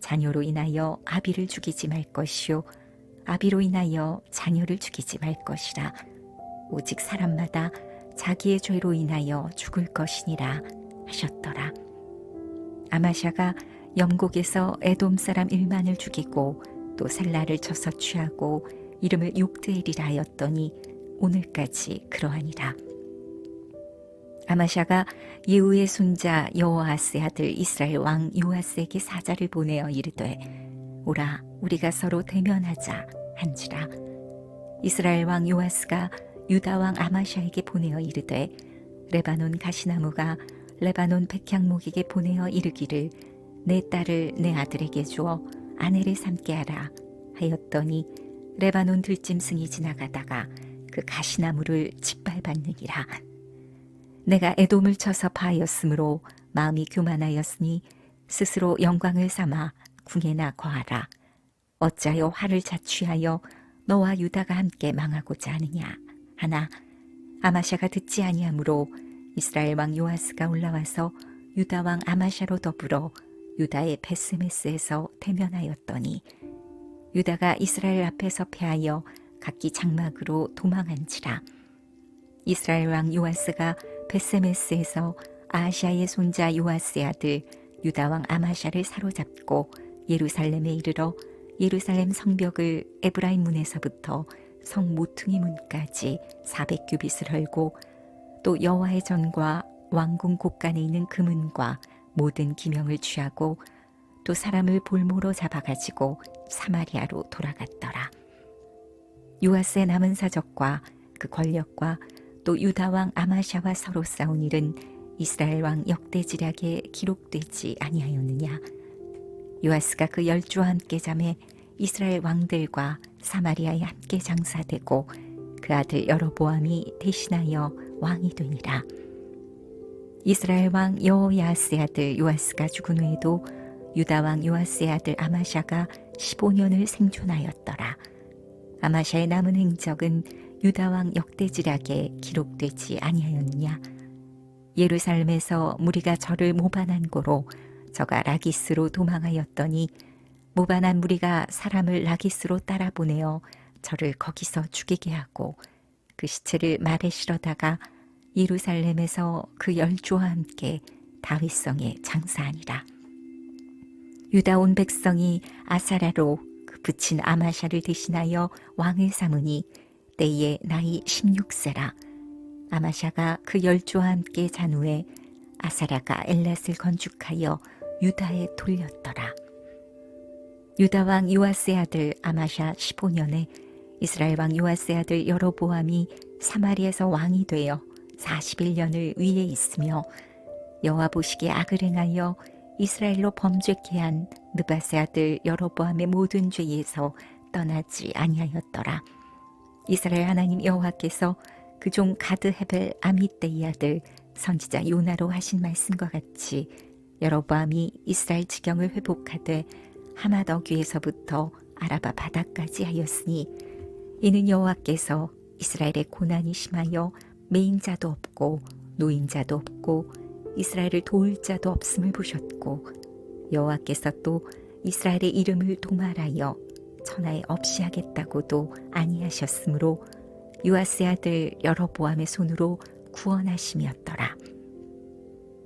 자녀로 인하여 아비를 죽이지 말 것이요 아비로 인하여 자녀를 죽이지 말 것이라. 오직 사람마다 자기의 죄로 인하여 죽을 것이니라 하셨더라. 아마샤가 염곡에서 에돔 사람 1만을 죽이고 또 셀라를 쳐서 취하고 이름을 욕드엘이라 하였더니 오늘까지 그러하니라. 아마샤가 예후의 손자 여호아스의 아들 이스라엘 왕 요아스에게 사자를 보내어 이르되, 오라 우리가 서로 대면하자 한지라. 이스라엘 왕 요아스가 유다 왕 아마샤에게 보내어 이르되, 레바논 가시나무가 레바논 백향목에게 보내어 이르기를 내 딸을 내 아들에게 주어 아내를 삼게 하라 하였더니 레바논 들짐승이 지나가다가 그 가시나무를 짓밟았느니라. 내가 에돔을 쳐서 파하였으므로 마음이 교만하였으니 스스로 영광을 삼아 궁에나 거하라. 어찌하여 화를 자취하여 너와 유다가 함께 망하고자 하느냐 하나 아마샤가 듣지 아니하므로 이스라엘 왕 요아스가 올라와서 유다 왕 아마샤로 더불어 유다의 베스메스에서 대면하였더니 유다가 이스라엘 앞에서 패하여 각기 장막으로 도망한지라. 이스라엘 왕 요아스가 베스메스에서 아하시아의 손자 요아스의 아들 유다 왕 아마샤를 사로잡고 예루살렘에 이르러 예루살렘 성벽을 에브라임 문에서부터 성 모퉁이 문까지 400규빗을 헐고 또 여호와의 전과 왕궁 곳간에 있는 금은과 모든 기명을 취하고 또 사람을 볼모로 잡아가지고 사마리아로 돌아갔더라. 요아스의 남은 사적과 그 권력과 또 유다 왕 아마샤와 서로 싸운 일은 이스라엘 왕 역대지략에 기록되지 아니하였느냐. 요아스가 그 열주와 함께 잠에 이스라엘 왕들과 사마리아에 함께 장사되고 그 아들 여로보암이 대신하여 왕이 되니라. 이스라엘 왕 여호야스의 아들 요아스가 죽은 후에도 유다 왕 요아스의 아들 아마샤가 15년을 생존하였더라. 아마샤의 남은 행적은 유다 왕 역대지략에 기록되지 아니하였느냐. 예루살렘에서 무리가 저를 모반한 고로 저가 라기스로 도망하였더니 모반한 무리가 사람을 라기스로 따라 보내어 저를 거기서 죽이게 하고 그 시체를 말에 실어다가 예루살렘에서 그 열조와 함께 다윗성에 장사하니라. 유다 온 백성이 아사라로 그 붙인 아마샤를 대신하여 왕을 삼으니 때에 나이 16세라. 아마샤가 그 열조와 함께 잔 후에 아사라가 엘랏을 건축하여 유다에 돌렸더라. 유다 왕 요아스의 아들 아마샤 15년에 이스라엘 왕 요아스의 아들 여로보암이 사마리에서 왕이 되어 41년을 위에 있으며 여호와 보시기에 악을 행하여 이스라엘로 범죄케 한 느밧의 아들 여로보암의 모든 죄에서 떠나지 아니하였더라. 이스라엘 하나님 여호와께서 그 종 가드 헤벨 아미떼의 아들 선지자 요나로 하신 말씀과 같이 여로보암이 이스라엘 지경을 회복하되 하맛 어귀에서부터 아라바 바다까지 하였으니 이는 여호와께서 이스라엘의 고난이 심하여 매인자도 없고 노인자도 없고 이스라엘을 도울 자도 없음을 보셨고 여호와께서 또 이스라엘의 이름을 도말하여 천하에 없이 하겠다고도 아니하셨으므로 요아스의 아들 여로보암의 손으로 구원하심이었더라.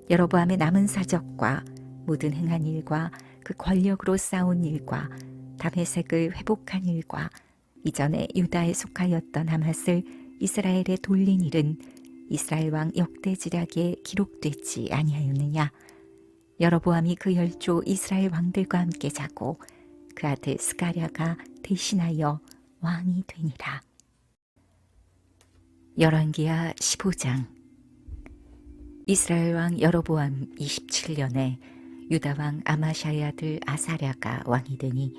여로보암의 남은 사적과 모든 행한 일과 그 권력으로 싸운 일과 다메섹을 회복한 일과 이전에 유다에 속하였던 하맛을 이스라엘에 돌린 일은 이스라엘 왕 역대지략에 기록되지 아니하였느냐. 여로보암이 그 열조 이스라엘 왕들과 함께 자고 그 아들 스가랴가 대신하여 왕이 되니라. 열왕기하 15장. 이스라엘 왕 여로보암 27년에 유다 왕 아마샤의 아들 아사랴가 왕이 되니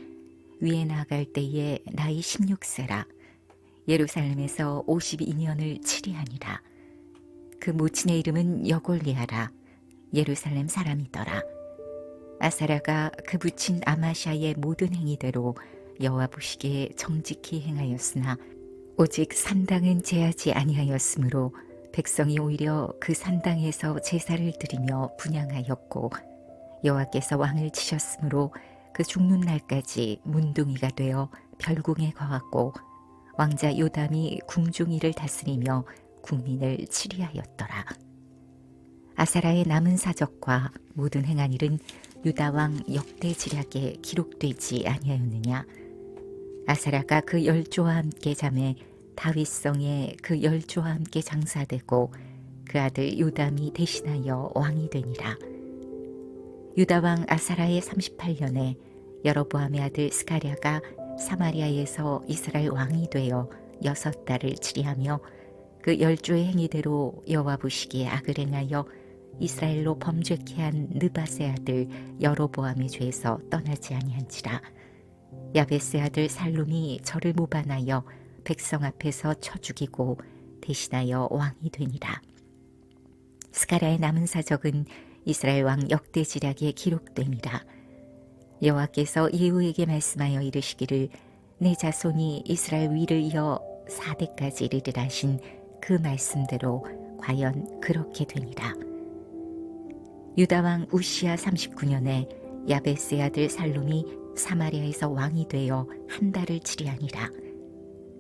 위에 나아갈 때에 나이 16세라. 예루살렘에서 52년을 치리하니라. 그 모친의 이름은 여골리하라. 예루살렘 사람이더라. 아사랴가 그 부친 아마샤의 모든 행위대로 여호와 보시기에 정직히 행하였으나 오직 산당은 제하지 아니하였으므로 백성이 오히려 그 산당에서 제사를 드리며 분향하였고 여호와께서 왕을 치셨으므로 그 죽는 날까지 문둥이가 되어 별궁에 거하고 왕자 요담이 궁중일을 다스리며 국민을 치리하였더라. 아사라의 남은 사적과 모든 행한 일은 유다 왕 역대지략에 기록되지 아니하였느냐. 아사라가 그 열조와 함께 잠에 다윗성에 그 열조와 함께 장사되고 그 아들 요담이 대신하여 왕이 되니라. 유다 왕 아사라의 38년에 여로보암의 아들 스가랴가 사마리아에서 이스라엘 왕이 되어 6달을 치리하며 그 열조의 행위대로 여호와 보시기에 악을 행하여 이스라엘로 범죄케 한 느밧의 아들 여로보암의 죄에서 떠나지 아니한지라. 야베스의 아들 살룸이 저를 모반하여 백성 앞에서 쳐 죽이고 대신하여 왕이 되니라. 스가랴의 남은 사적은 이스라엘 왕 역대지략에 기록되니라. 여호와께서 예후에게 말씀하여 이르시기를 내 자손이 이스라엘 위를 이어 4대까지 이르리라 하신 그 말씀대로 과연 그렇게 되니라. 유다 왕 우시야 39년에 야베스의 아들 살룸이 사마리아에서 왕이 되어 1달을 치리하니라.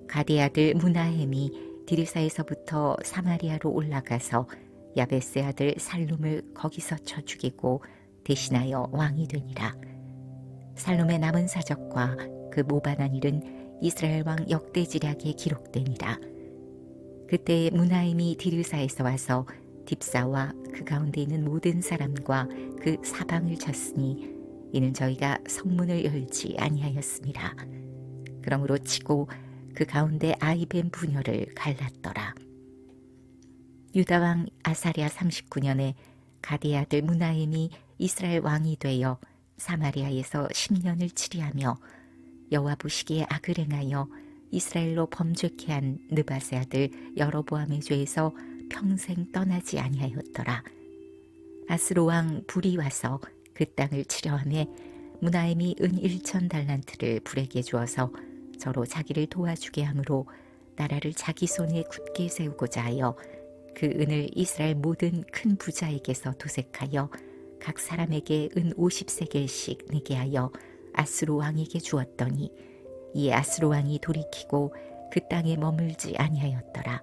가디의 아들 무나헴이 디르사에서부터 사마리아로 올라가서 야베스의 아들 살룸을 거기서 쳐 죽이고 대신하여 왕이 되니라. 살룸의 남은 사적과 그 모반한 일은 이스라엘 왕 역대지략에 기록되니라. 그때 무나임이 디르사에서 와서 딥사와 그 가운데 있는 모든 사람과 그 사방을 쳤으니 이는 저희가 성문을 열지 아니하였습니다. 그러므로 치고 그 가운데 아이벤 부녀를 갈랐더라. 유다 왕 아사랴 39년에 가디의 아들 무나임이 이스라엘 왕이 되어 사마리아에서 10년을 치리하며 여호와 보시기에 악을 행하여 이스라엘로 범죄케 한 느밧의 아들 여로보암의 죄에서 평생 떠나지 아니하였더라. 아스로 왕 불이 와서 그 땅을 치려하매 무나임이 은 1,000달란트를 불에게 주어서 저로 자기를 도와주게 하므로 나라를 자기 손에 굳게 세우고자 하여 그 은을 이스라엘 모든 큰 부자에게서 도색하여 각 사람에게 은 50세겔씩 내게 하여 아스로 왕에게 주었더니 이에 아스로 왕이 돌이키고 그 땅에 머물지 아니하였더라.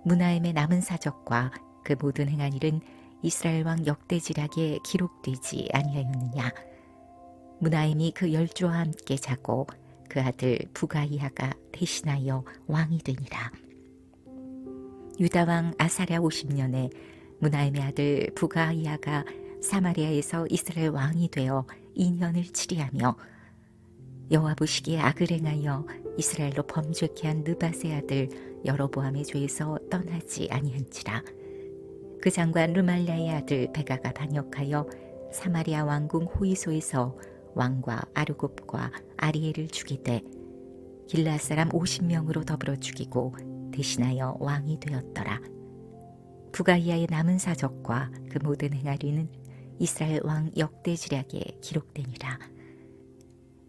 무나임의 남은 사적과 그 모든 행한 일은 이스라엘 왕 역대지략에 기록되지 아니하였느냐. 무나임이 그 열조와 함께 자고 그 아들 부가이아가 대신하여 왕이 되니라. 유다 왕 아사랴 50년에 무나임의 아들 부가이아가 사마리아에서 이스라엘 왕이 되어 2년을 치리하며 여호와 보시기에 악을 행하여 이스라엘로 범죄케 한 느밧의 아들 여로보암의 죄에서 떠나지 아니한지라. 그 장관 르말랴의 아들 베가가 반역하여 사마리아 왕궁 호이소에서 왕과 아르곱과 아리엘을 죽이되 길르앗 사람 50명으로 더불어 죽이고 대신하여 왕이 되었더라. 부가이아의 남은 사적과 그 모든 행하리는 이스라엘 왕 역대지략에 기록되니라.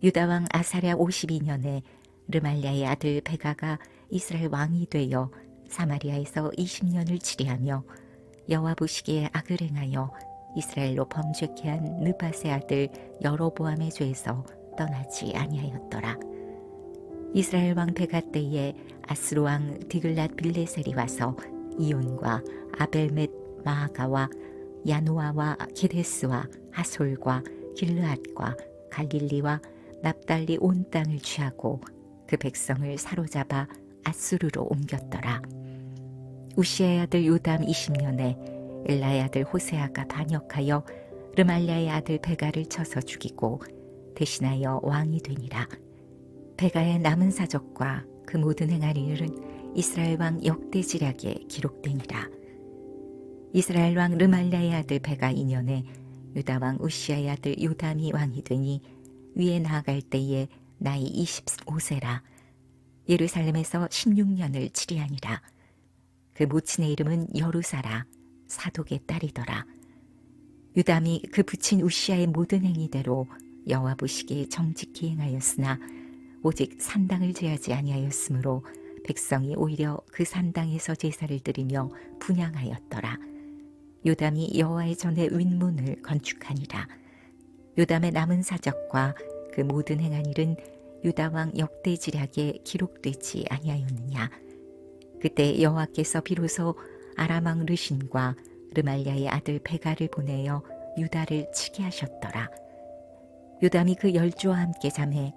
유다 왕 아사랴 52년에 르말랴의 아들 베가가 이스라엘 왕이 되어 사마리아에서 20년을 치리하며 여호와 보시기에 악을 행하여 이스라엘로 범죄케 한 느밧의 아들 여로보암의 죄에서 떠나지 아니하였더라. 이스라엘 왕 베가 때에 아스로 왕 디글랏 빌레셀이 와서 이온과 아벨멧 마아가와 야노아와 게데스와 하솔과 길르앗과 갈릴리와 납달리 온 땅을 취하고 그 백성을 사로잡아 아수르로 옮겼더라. 우시아의 아들 요담 20년에 엘라의 아들 호세아가 반역하여 르말랴의 아들 베가를 쳐서 죽이고 대신하여 왕이 되니라. 베가의 남은 사적과 그 모든 행할 일은 이스라엘 왕 역대지략에 기록되니라. 이스라엘 왕 르말랴의 아들 베가 2년에 유다 왕 우시아의 아들 요담이 왕이 되니 위에 나아갈 때에 나이 25세라. 예루살렘에서 16년을 치리하니라. 그 모친의 이름은 여루사라 사독의 딸이더라. 유담이 그 부친 우시아의 모든 행위대로 여호와 보시기에 정직히 행하였으나 오직 산당을 제하지 아니하였으므로 백성이 오히려 그 산당에서 제사를 드리며 분향하였더라. 요담이 여호와의 전에 윗문을 건축하니라. 요담의 남은 사적과 그 모든 행한 일은 유다 왕 역대지략에 기록되지 아니하였느냐. 그때 여호와께서 비로소 아람 왕 르신과 르말랴의 아들 베가를 보내어 유다를 치게 하셨더라. 요담이 그 열조와 함께 잠해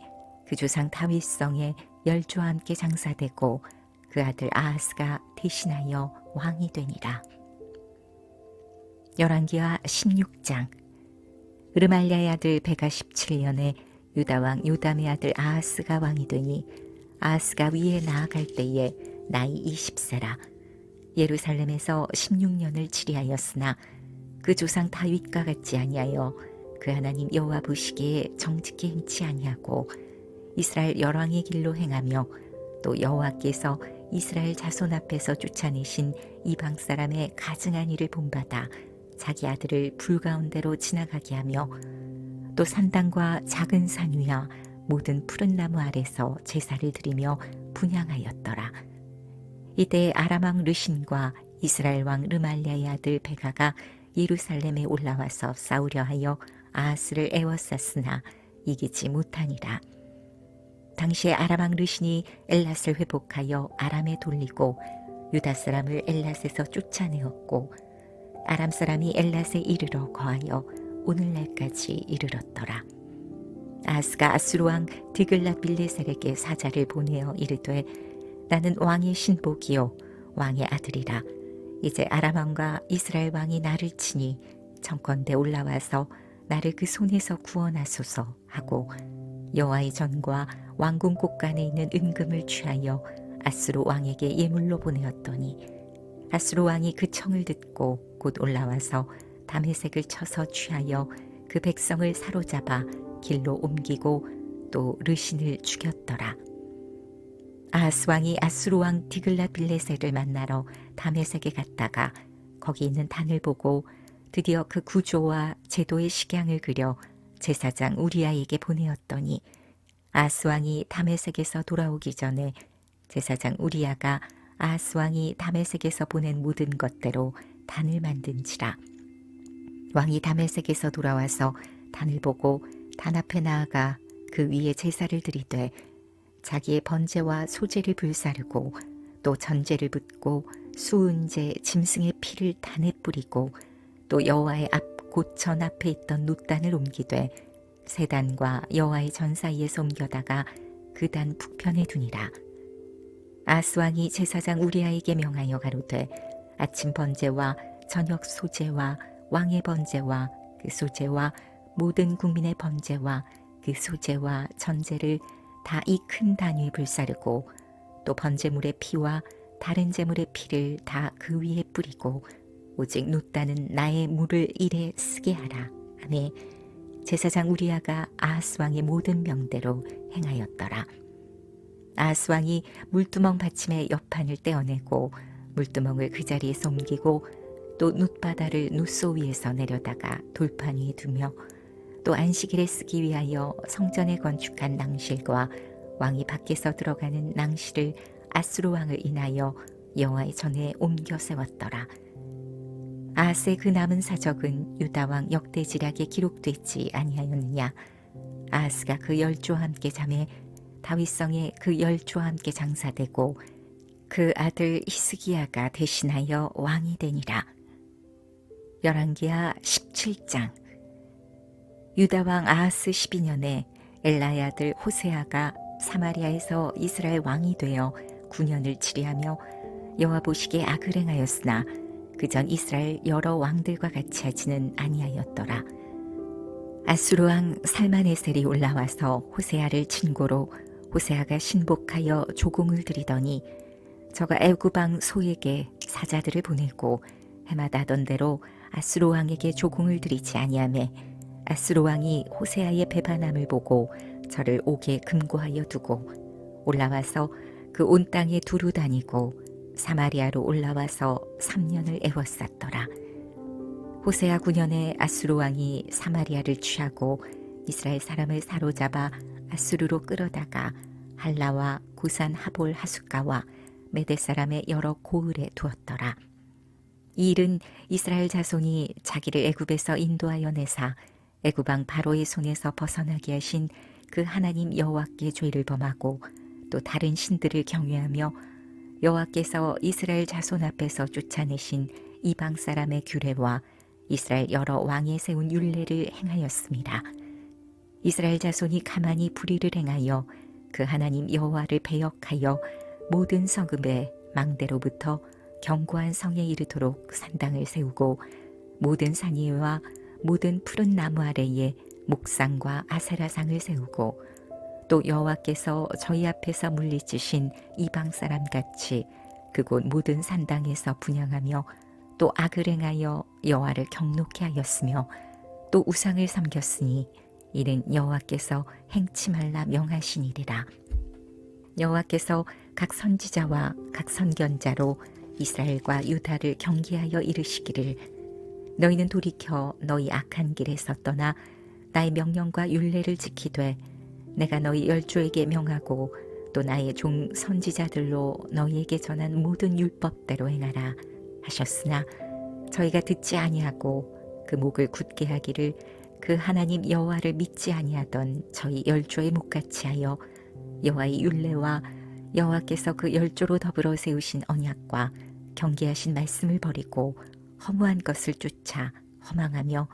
그 조상 다윗성에 열조와 함께 장사되고 그 아들 아하스가 대신하여 왕이 되니라. 열왕기하 16장. 르말랴의 아들 베가 17년에 유다 왕 요담의 아들 아하스가 왕이 되니 아하스가 위에 나아갈 때에 나이 20세라. 예루살렘에서 16년을 치리하였으나 그 조상 다윗과 같지 아니하여 그 하나님 여호와 보시기에 정직히 행치 아니하고 이스라엘 열왕의 길로 행하며 또 여호와께서 이스라엘 자손 앞에서 쫓아내신 이방 사람의 가증한 일을 본받아 자기 아들을 불 가운데로 지나가게 하며 또 산당과 작은 산 위와 모든 푸른 나무 아래서 제사를 드리며 분향하였더라. 이때 아람 왕 르신과 이스라엘 왕 르말랴의 아들 베가가 예루살렘에 올라와서 싸우려 하여 아하스를 애워쌌으나 이기지 못하니라. 당시에 아람 왕 르신이 엘랏을 회복하여 아람에 돌리고 유다 사람을 엘랏에서 쫓아내었고 아람 사람이 엘랏에 이르러 거하여 오늘날까지 이르렀더라. 아하스가 아수르 왕 디글랏 빌레셀에게 사자를 보내어 이르되 나는 왕의 신복이요 왕의 아들이라. 이제 아람 왕과 이스라엘 왕이 나를 치니 정컨대 올라와서 나를 그 손에서 구원하소서 하고 여호와의 전과 왕궁 곳간에 있는 은금을 취하여 아수르 왕에게 예물로 보내었더니 아수르 왕이 그 청을 듣고 곧 올라와서 다메섹을 쳐서 취하여 그 백성을 사로잡아 길로 옮기고 또 르신을 죽였더라. 아하스 왕이 아수르 왕 디글랏빌레셀을 만나러 다메섹에 갔다가 거기 있는 단을 보고 드디어 그 구조와 제도의 식양을 그려 제사장 우리아에게 보내었더니 아하스 왕이 다메섹에서 돌아오기 전에 제사장 우리아가 아하스 왕이 다메섹에서 보낸 모든 것대로 단을 만든지라. 왕이 다메섹에서 돌아와서 단을 보고 단 앞에 나아가 그 위에 제사를 드리되 자기의 번제와 소제를 불사르고 또 전제를 붓고 수은제 짐승의 피를 단에 뿌리고 또 여호와의 앞 곧 전 앞에 있던 놋단을 옮기되 새 단과 여호와의 전 사이에서 옮겨다가 그 단 북편에 두니라. 아하스 왕이 제사장 우리아에게 명하여 가로되 아침 번제와 저녁 소제와 왕의 번제와 그 소제와 모든 국민의 번제와 그 소제와 전제를 다 이 큰 단 위에 불사르고 또 번제물의 피와 다른 제물의 피를 다 그 위에 뿌리고 오직 놋단은 나의 물을 이래 쓰게 하라 하매 제사장 우리아가 아하스 왕의 모든 명대로 행하였더라. 아하스 왕이 물두멍 받침의 옆판을 떼어내고 물두멍을 그 자리에서 옮기고 또 놋바다를 놋소 위에서 내려다가 돌판 위에 두며 또 안식일에 쓰기 위하여 성전에 건축한 낭실과 왕이 밖에서 들어가는 낭실을 아수르 왕을 인하여 여호와의 전에 옮겨 세웠더라. 아하스의 그 남은 사적은 유다 왕 역대지략에 기록되지 아니하였느냐. 아하스가 그 열조와 함께 잠에 다윗성에 그 열조와 함께 장사되고 그 아들 히스기야가 대신하여 왕이 되니라. 열왕기하 17장. 유다 왕 아하스 12년에 엘라의 아들 호세아가 사마리아에서 이스라엘 왕이 되어 9년을 치리하며 여호와 보시기에 악을 행하였으나 그전 이스라엘 여러 왕들과 같이 하지는 아니하였더라. 아수르 왕 살마네셀이 올라와서 호세아를 친고로 호세아가 신복하여 조공을 드리더니 저가 애굽 왕 소에게 사자들을 보내고 해마다 하던 대로 아수르 왕에게 조공을 드리지 아니하매 아수르 왕이 호세아의 배반함을 보고 저를 옥에 금고하여 두고 올라와서 그 온 땅에 두루 다니고 사마리아로 올라와서 3년을 애워쌌더라. 호세아 9년에 아수르 왕이 사마리아를 취하고 이스라엘 사람을 사로잡아 아수르로 끌어다가 할라와 구산 하볼 하숫가와 메대 사람의 여러 고을에 두었더라. 이 일은 이스라엘 자손이 자기를 애굽에서 인도하여 내사 애굽 왕 바로의 손에서 벗어나게 하신 그 하나님 여호와께 죄를 범하고 또 다른 신들을 경외하며 여호와께서 이스라엘 자손 앞에서 쫓아내신 이방 사람의 규례와 이스라엘 여러 왕에 세운 율례를 행하였습니다. 이스라엘 자손이 가만히 불의를 행하여 그 하나님 여호와를 배역하여 모든 성읍에 망대로부터 견고한 성에 이르도록 산당을 세우고 모든 산 위와 모든 푸른 나무 아래에 목상과 아세라상을 세우고 또 여호와께서 저희 앞에서 물리치신 이방 사람같이 그곳 모든 산당에서 분향하며 또 악을 행하여 여호와를 경노케 하였으며 또 우상을 섬겼으니 이는 여호와께서 행치 말라 명하신 일이라. 여호와께서 각 선지자와 각 선견자로 이스라엘과 유다를 경계하여 이르시기를 너희는 돌이켜 너희 악한 길에서 떠나 나의 명령과 율례를 지키되 내가 너희 열조에게 명하고 또 나의 종 선지자들로 너희에게 전한 모든 율법대로 행하라 하셨으나 저희가 듣지 아니하고 그 목을 굳게 하기를 그 하나님 여호와를 믿지 아니하던 저희 열조의 목같이 하여 여호와의 율례와 여호와께서 그 열조로 더불어 세우신 언약과 경계하신 말씀을 버리고 허무한 것을 쫓아 허망하며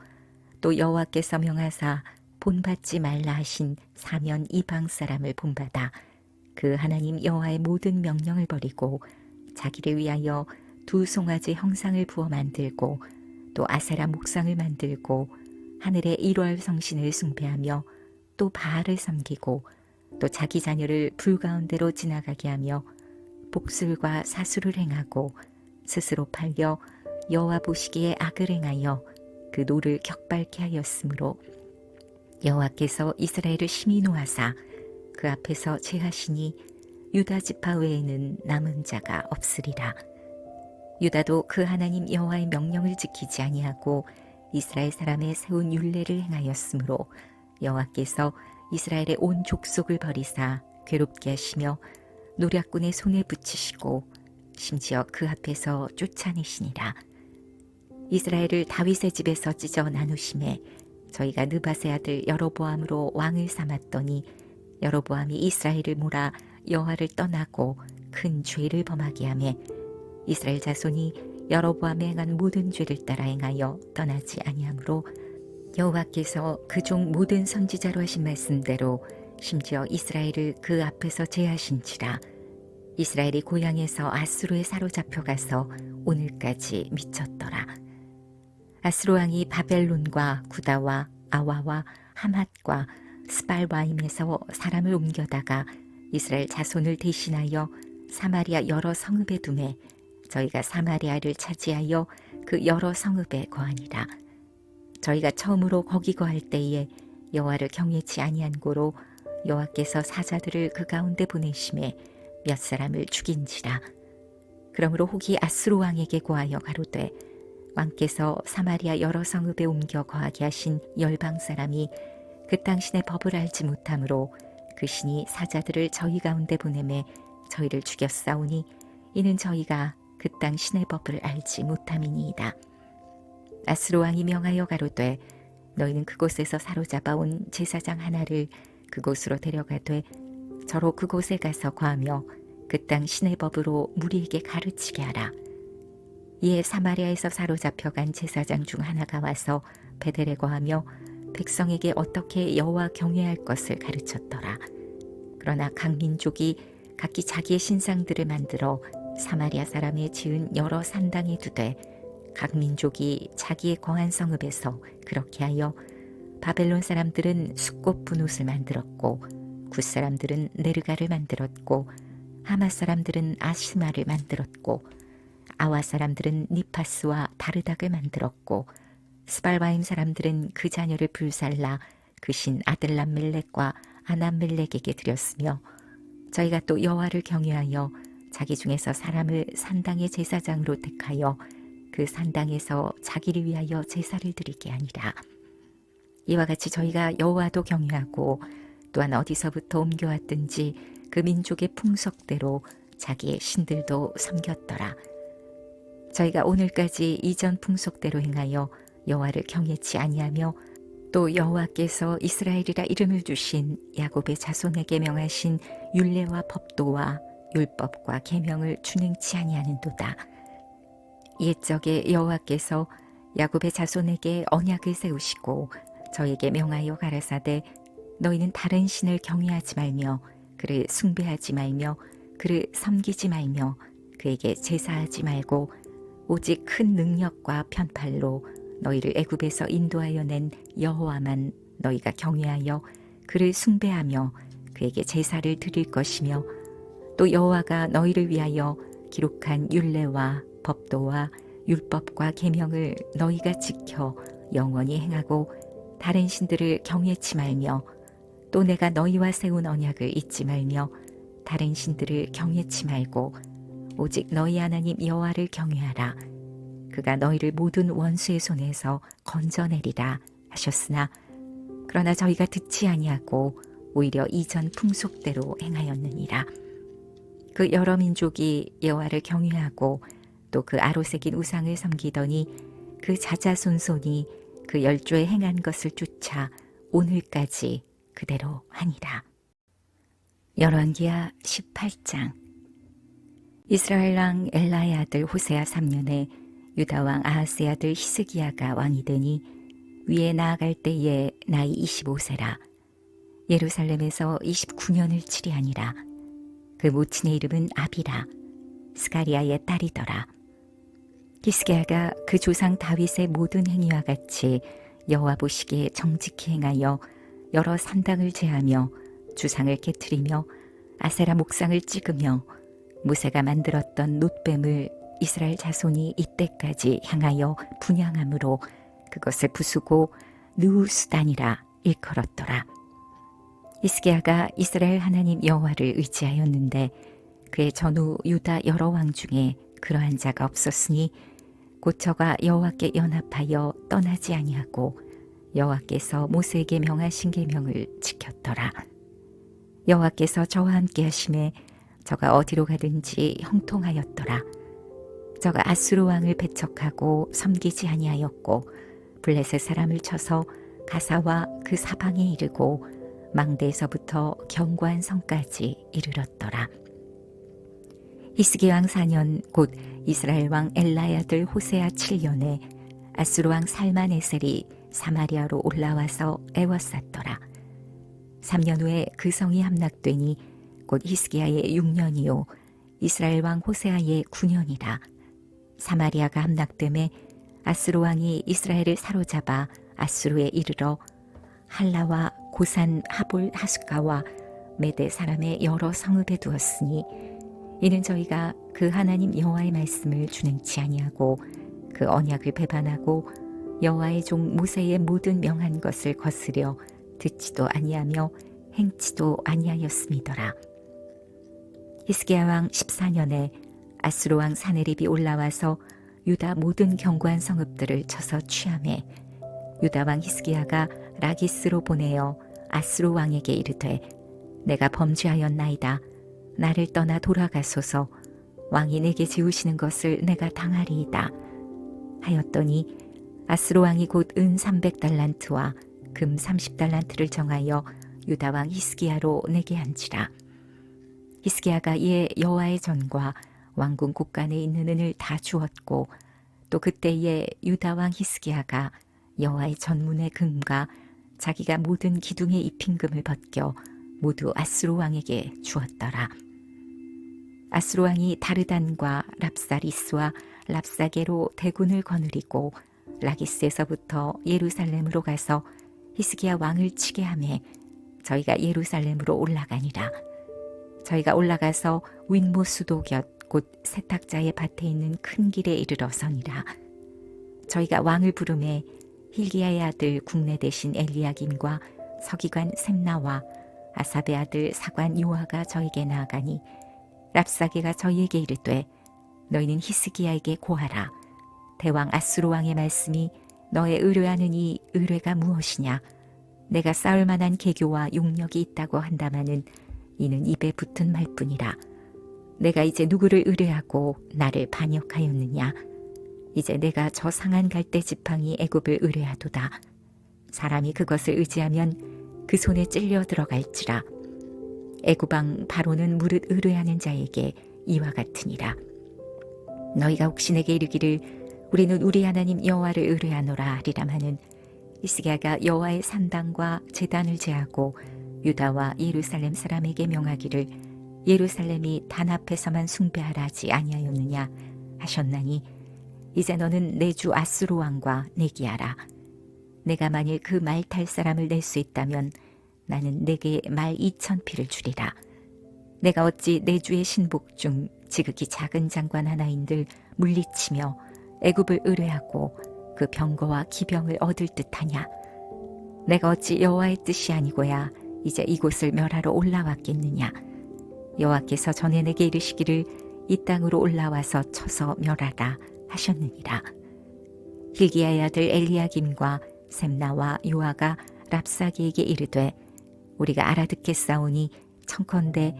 또 여호와께서 명하사 본받지 말라 하신 사면 이방 사람을 본받아 그 하나님 여호와의 모든 명령을 버리고 자기를 위하여 두 송아지 형상을 부어 만들고 또 아세라 목상을 만들고 하늘의 일월 성신을 숭배하며 또 바알을 섬기고 또 자기 자녀를 불 가운데로 지나가게 하며 복술과 사수를 행하고 스스로 팔려 여호와 보시기에 악을 행하여 그 노를 격발케 하였으므로 여호와께서 이스라엘을 심히 노하사 그 앞에서 제하시니 유다 지파 외에는 남은 자가 없으리라. 유다도 그 하나님 여호와의 명령을 지키지 아니하고 이스라엘 사람의 세운 율례를 행하였으므로 여호와께서 이스라엘의 온 족속을 버리사 괴롭게 하시며 노략군의 손에 붙이시고 심지어 그 앞에서 쫓아내시니라. 이스라엘을 다윗의 집에서 찢어 나누심에 저희가 느밧의 아들 여로보암으로 왕을 삼았더니 여로보암이 이스라엘을 몰아 여호와를 떠나고 큰 죄를 범하게 하며 이스라엘 자손이 여로보암이 행한 모든 죄를 따라 행하여 떠나지 아니하므로 여호와께서 그 종 모든 선지자로 하신 말씀대로 심지어 이스라엘을 그 앞에서 제하신지라. 이스라엘이 고향에서 아수르에 사로잡혀 가서 오늘까지 미쳤더라. 아수르 왕이 바벨론과 구다와 아와와 하맛과 스발와임에서 사람을 옮겨다가 이스라엘 자손을 대신하여 사마리아 여러 성읍에 두매 저희가 사마리아를 차지하여 그 여러 성읍에 거하니라. 저희가 처음으로 거기 거할 때에 여호와를 경외치 아니한 고로 여호와께서 사자들을 그 가운데 보내심에 몇 사람을 죽인지라. 그러므로 혹이 아수르 왕에게 고하여 가로되 왕께서 사마리아 여러 성읍에 옮겨 거하게 하신 열방 사람이 그 당신의 법을 알지 못하므로 그 신이 사자들을 저희 가운데 보내매 저희를 죽였사오니 이는 저희가 그 당신의 법을 알지 못함이니이다. 아수르 왕이 명하여 가로되 너희는 그곳에서 사로잡아 온 제사장 하나를 그곳으로 데려가되 저로 그곳에 가서 거하며 그 땅 신의 법으로 무리에게 가르치게 하라. 이에 사마리아에서 사로잡혀간 제사장 중 하나가 와서 베델에 거하며 백성에게 어떻게 여호와 경외할 것을 가르쳤더라. 그러나 각 민족이 각기 자기의 신상들을 만들어 사마리아 사람의 지은 여러 산당에 두되 각 민족이 자기의 거한 성읍에서 그렇게 하여 바벨론 사람들은 숫꽃 분옷을 만들었고 굿 사람들은 네르가를 만들었고 하맛 사람들은 아스마를 만들었고 아와 사람들은 니파스와 다르닥을 만들었고 스발바임 사람들은 그 자녀를 불살라 그 신 아들람멜렉과 아남멜렉에게 드렸으며 저희가 또 여호와를 경외하여 자기 중에서 사람을 산당의 제사장으로 택하여 그 산당에서 자기를 위하여 제사를 드리게 하니라. 이와 같이 저희가 여호와도 경외하고 또한 어디서부터 옮겨왔든지 그 민족의 풍속대로 자기의 신들도 섬겼더라. 저희가 오늘까지 이전 풍속대로 행하여 여호와를 경외치 아니하며 또 여호와께서 이스라엘이라 이름을 주신 야곱의 자손에게 명하신 율례와 법도와 율법과 계명을 준행치 아니하는도다. 옛적에 여호와께서 야곱의 자손에게 언약을 세우시고 저에게 명하여 가라사대 너희는 다른 신을 경외하지 말며 그를 숭배하지 말며 그를 섬기지 말며 그에게 제사하지 말고 오직 큰 능력과 편팔로 너희를 애굽에서 인도하여 낸 여호와만 너희가 경외하여 그를 숭배하며 그에게 제사를 드릴 것이며 또 여호와가 너희를 위하여 기록한 율례와 법도와 율법과 계명을 너희가 지켜 영원히 행하고 다른 신들을 경외치 말며 또 내가 너희와 세운 언약을 잊지 말며 다른 신들을 경외치 말고 오직 너희 하나님 여호와를 경외하라. 그가 너희를 모든 원수의 손에서 건져내리라 하셨으나 그러나 저희가 듣지 아니하고 오히려 이전 풍속대로 행하였느니라. 그 여러 민족이 여호와를 경외하고 또 그 아로새긴 우상을 섬기더니 그 자자손손이 그 열조에 행한 것을 쫓아 오늘까지 그대로 하니라. 열왕기하 18장. 이스라엘 왕 엘라의 아들 호세아 3년에 유다 왕 아하스의 아들 히스기야가 왕이 되니 위에 나아갈 때에 나이 25세라. 예루살렘에서 29년을 치리하니라. 그 모친의 이름은 아비라 스가리아의 딸이더라. 히스기야가 그 조상 다윗의 모든 행위와 같이 여호와 보시기에 정직히 행하여 여러 산당을 제하며 주상을 깨트리며 아세라 목상을 찍으며 모세가 만들었던 놋뱀을 이스라엘 자손이 이때까지 향하여 분향함으로 그것을 부수고 느우수단이라 일컬었더라. 히스기야가 이스라엘 하나님 여호와를 의지하였는데 그의 전후 유다 여러 왕 중에 그러한 자가 없었으니 곧 저가 여호와께 연합하여 떠나지 아니하고 여호와께서 모세에게 명하신 계명을 지켰더라. 여호와께서 저와 함께 하심에 저가 어디로 가든지 형통하였더라. 저가 아수르 왕을 배척하고 섬기지 아니하였고 블레셋 사람을 쳐서 가사와 그 사방에 이르고 망대에서부터 견고한 성까지 이르렀더라. 히스기 왕 4년 곧 이스라엘 왕 엘라의 아들 호세아 7년에 아수르 왕 살마네셀이 사마리아로 올라와서 애워쌌더라. 3년 후에 그 성이 함락되니 곧 히스기야의 6년이요 이스라엘 왕 호세아의 9년이라. 사마리아가 함락되매 아수르 왕이 이스라엘을 사로잡아 아수르에 이르러 할라와 고산 하볼 하숫가와 메대 사람의 여러 성읍에 두었으니 이는 저희가 그 하나님 여호와의 말씀을 준행치 아니하고 그 언약을 배반하고 여호와의 종 모세의 모든 명한 것을 거스려 듣지도 아니하며 행치도 아니하였음이더라. 히스기야 왕 14년에 아수르 왕 사네립이 올라와서 유다 모든 견고한 성읍들을 쳐서 취하매 유다 왕 히스기야가 라기스로 보내어 아수르 왕에게 이르되 내가 범죄하였나이다. 나를 떠나 돌아가소서. 왕이 내게 지우시는 것을 내가 당하리이다 하였더니 아수르 왕이 곧 은 300달란트와 금 30달란트를 정하여 유다 왕 히스기야로 내게 한지라. 히스기야가 이에 여호와의 전과 왕궁 곳간에 있는 은을 다 주었고 또 그때에 유다 왕 히스기야가 여호와의 전문의 금과 자기가 모든 기둥에 입힌 금을 벗겨 모두 아수르 왕에게 주었더라. 아수르 왕이 다르단과 랍사리스와 랍사게로 대군을 거느리고 라기스에서부터 예루살렘으로 가서 히스기야 왕을 치게 하매 저희가 예루살렘으로 올라가니라. 저희가 올라가서 윈모 수도 곁 곧 세탁자의 밭에 있는 큰 길에 이르러서니라. 저희가 왕을 부르매 hil기야의 아들 국내 대신 엘리야김과 서기관 셈나와 아삽의 아들 사관 요아가 저에게 나아가니 랍사게가 저희에게 이르되 너희는 히스기야에게 고하라. 대왕 아수르 왕의 말씀이 너의 의뢰하는 이 의뢰가 무엇이냐. 내가 쌓을 만한 계교와 용력이 있다고 한다마는 이는 입에 붙은 말뿐이라. 내가 이제 누구를 의뢰하고 나를 반역하였느냐. 이제 내가 저 상한 갈대 지팡이 애굽을 의뢰하도다. 사람이 그것을 의지하면 그 손에 찔려 들어갈지라. 애굽왕 바로는 무릇 의뢰하는 자에게 이와 같으니라. 너희가 혹시 내게 이르기를 우리는 우리 하나님 여호와를 의뢰하노라 하리라마는 히스기야가 여호와의 산당과 제단을 제하고 유다와 예루살렘 사람에게 명하기를 예루살렘이 단 앞에서만 숭배하라 하지 아니하였느냐 하셨나니 이제 너는 내 주 아수르 왕과 내기하라. 내가 만일 그 말 탈 사람을 낼 수 있다면 나는 내게 말 2,000피를 주리라. 내가 어찌 내 주의 신복 중 지극히 작은 장관 하나인들 물리치며 애굽을 의뢰하고 그 병거와 기병을 얻을 듯하냐. 내가 어찌 여호와의 뜻이 아니고야 이제 이곳을 멸하러 올라왔겠느냐. 여호와께서 전에 내게 이르시기를 이 땅으로 올라와서 쳐서 멸하라 하셨느니라. hil기야의 아들 엘리야김과 셈나와 요아가 랍사기에게 이르되 우리가 알아듣겠사오니 청컨대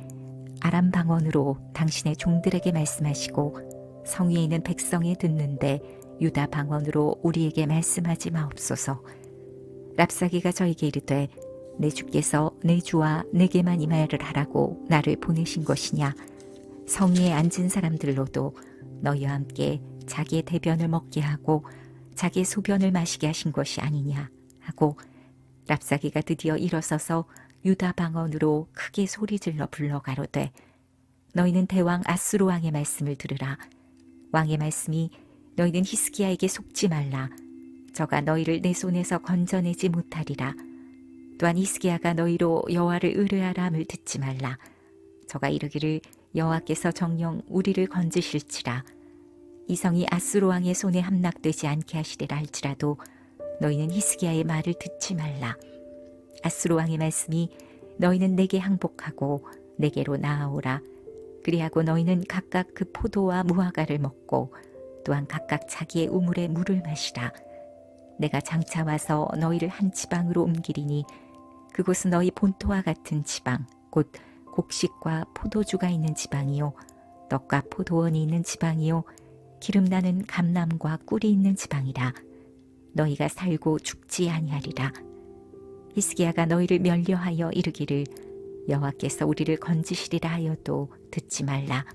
아람 방언으로 당신의 종들에게 말씀하시고 성위에 있는 백성이 듣는데 유다 방언으로 우리에게 말씀하지 마옵소서. 랍사기가 저에게 이르되 내 주께서 내 주와 내게만 이 말을 하라고 나를 보내신 것이냐. 성위에 앉은 사람들로도 너희와 함께 자기의 대변을 먹게 하고 자기의 소변을 마시게 하신 것이 아니냐 하고 랍사기가 드디어 일어서서 유다 방언으로 크게 소리질러 불러 가로되 너희는 대왕 아수르 왕의 말씀을 들으라. 왕의 말씀이 너희는 히스기야에게 속지 말라. 저가 너희를 내 손에서 건져내지 못하리라. 또한 히스기야가 너희로 여호와를 의뢰하라 함을 듣지 말라. 저가 이르기를 여호와께서 정녕 우리를 건지실지라. 이 성이 아수르 왕의 손에 함락되지 않게 하시리라 할지라도 너희는 히스기야의 말을 듣지 말라. 아수르 왕의 말씀이 너희는 내게 항복하고 내게로 나아오라. 그리하고 너희는 각각 그 포도와 무화과를 먹고 또한 각각 자기의 우물에 물을 마시라. 내가 장차 와서 너희를 한 지방으로 옮기리니 그곳은 너희 본토와 같은 지방, 곧 곡식과 포도주가 있는 지방이요 떡과 포도원이 있는 지방이요 기름나는 감람과 꿀이 있는 지방이라. 너희가 살고 죽지 아니하리라. 히스기야가 너희를 멸려하여 이르기를 여호와께서 우리를 건지시리라 하여도 듣지 말라.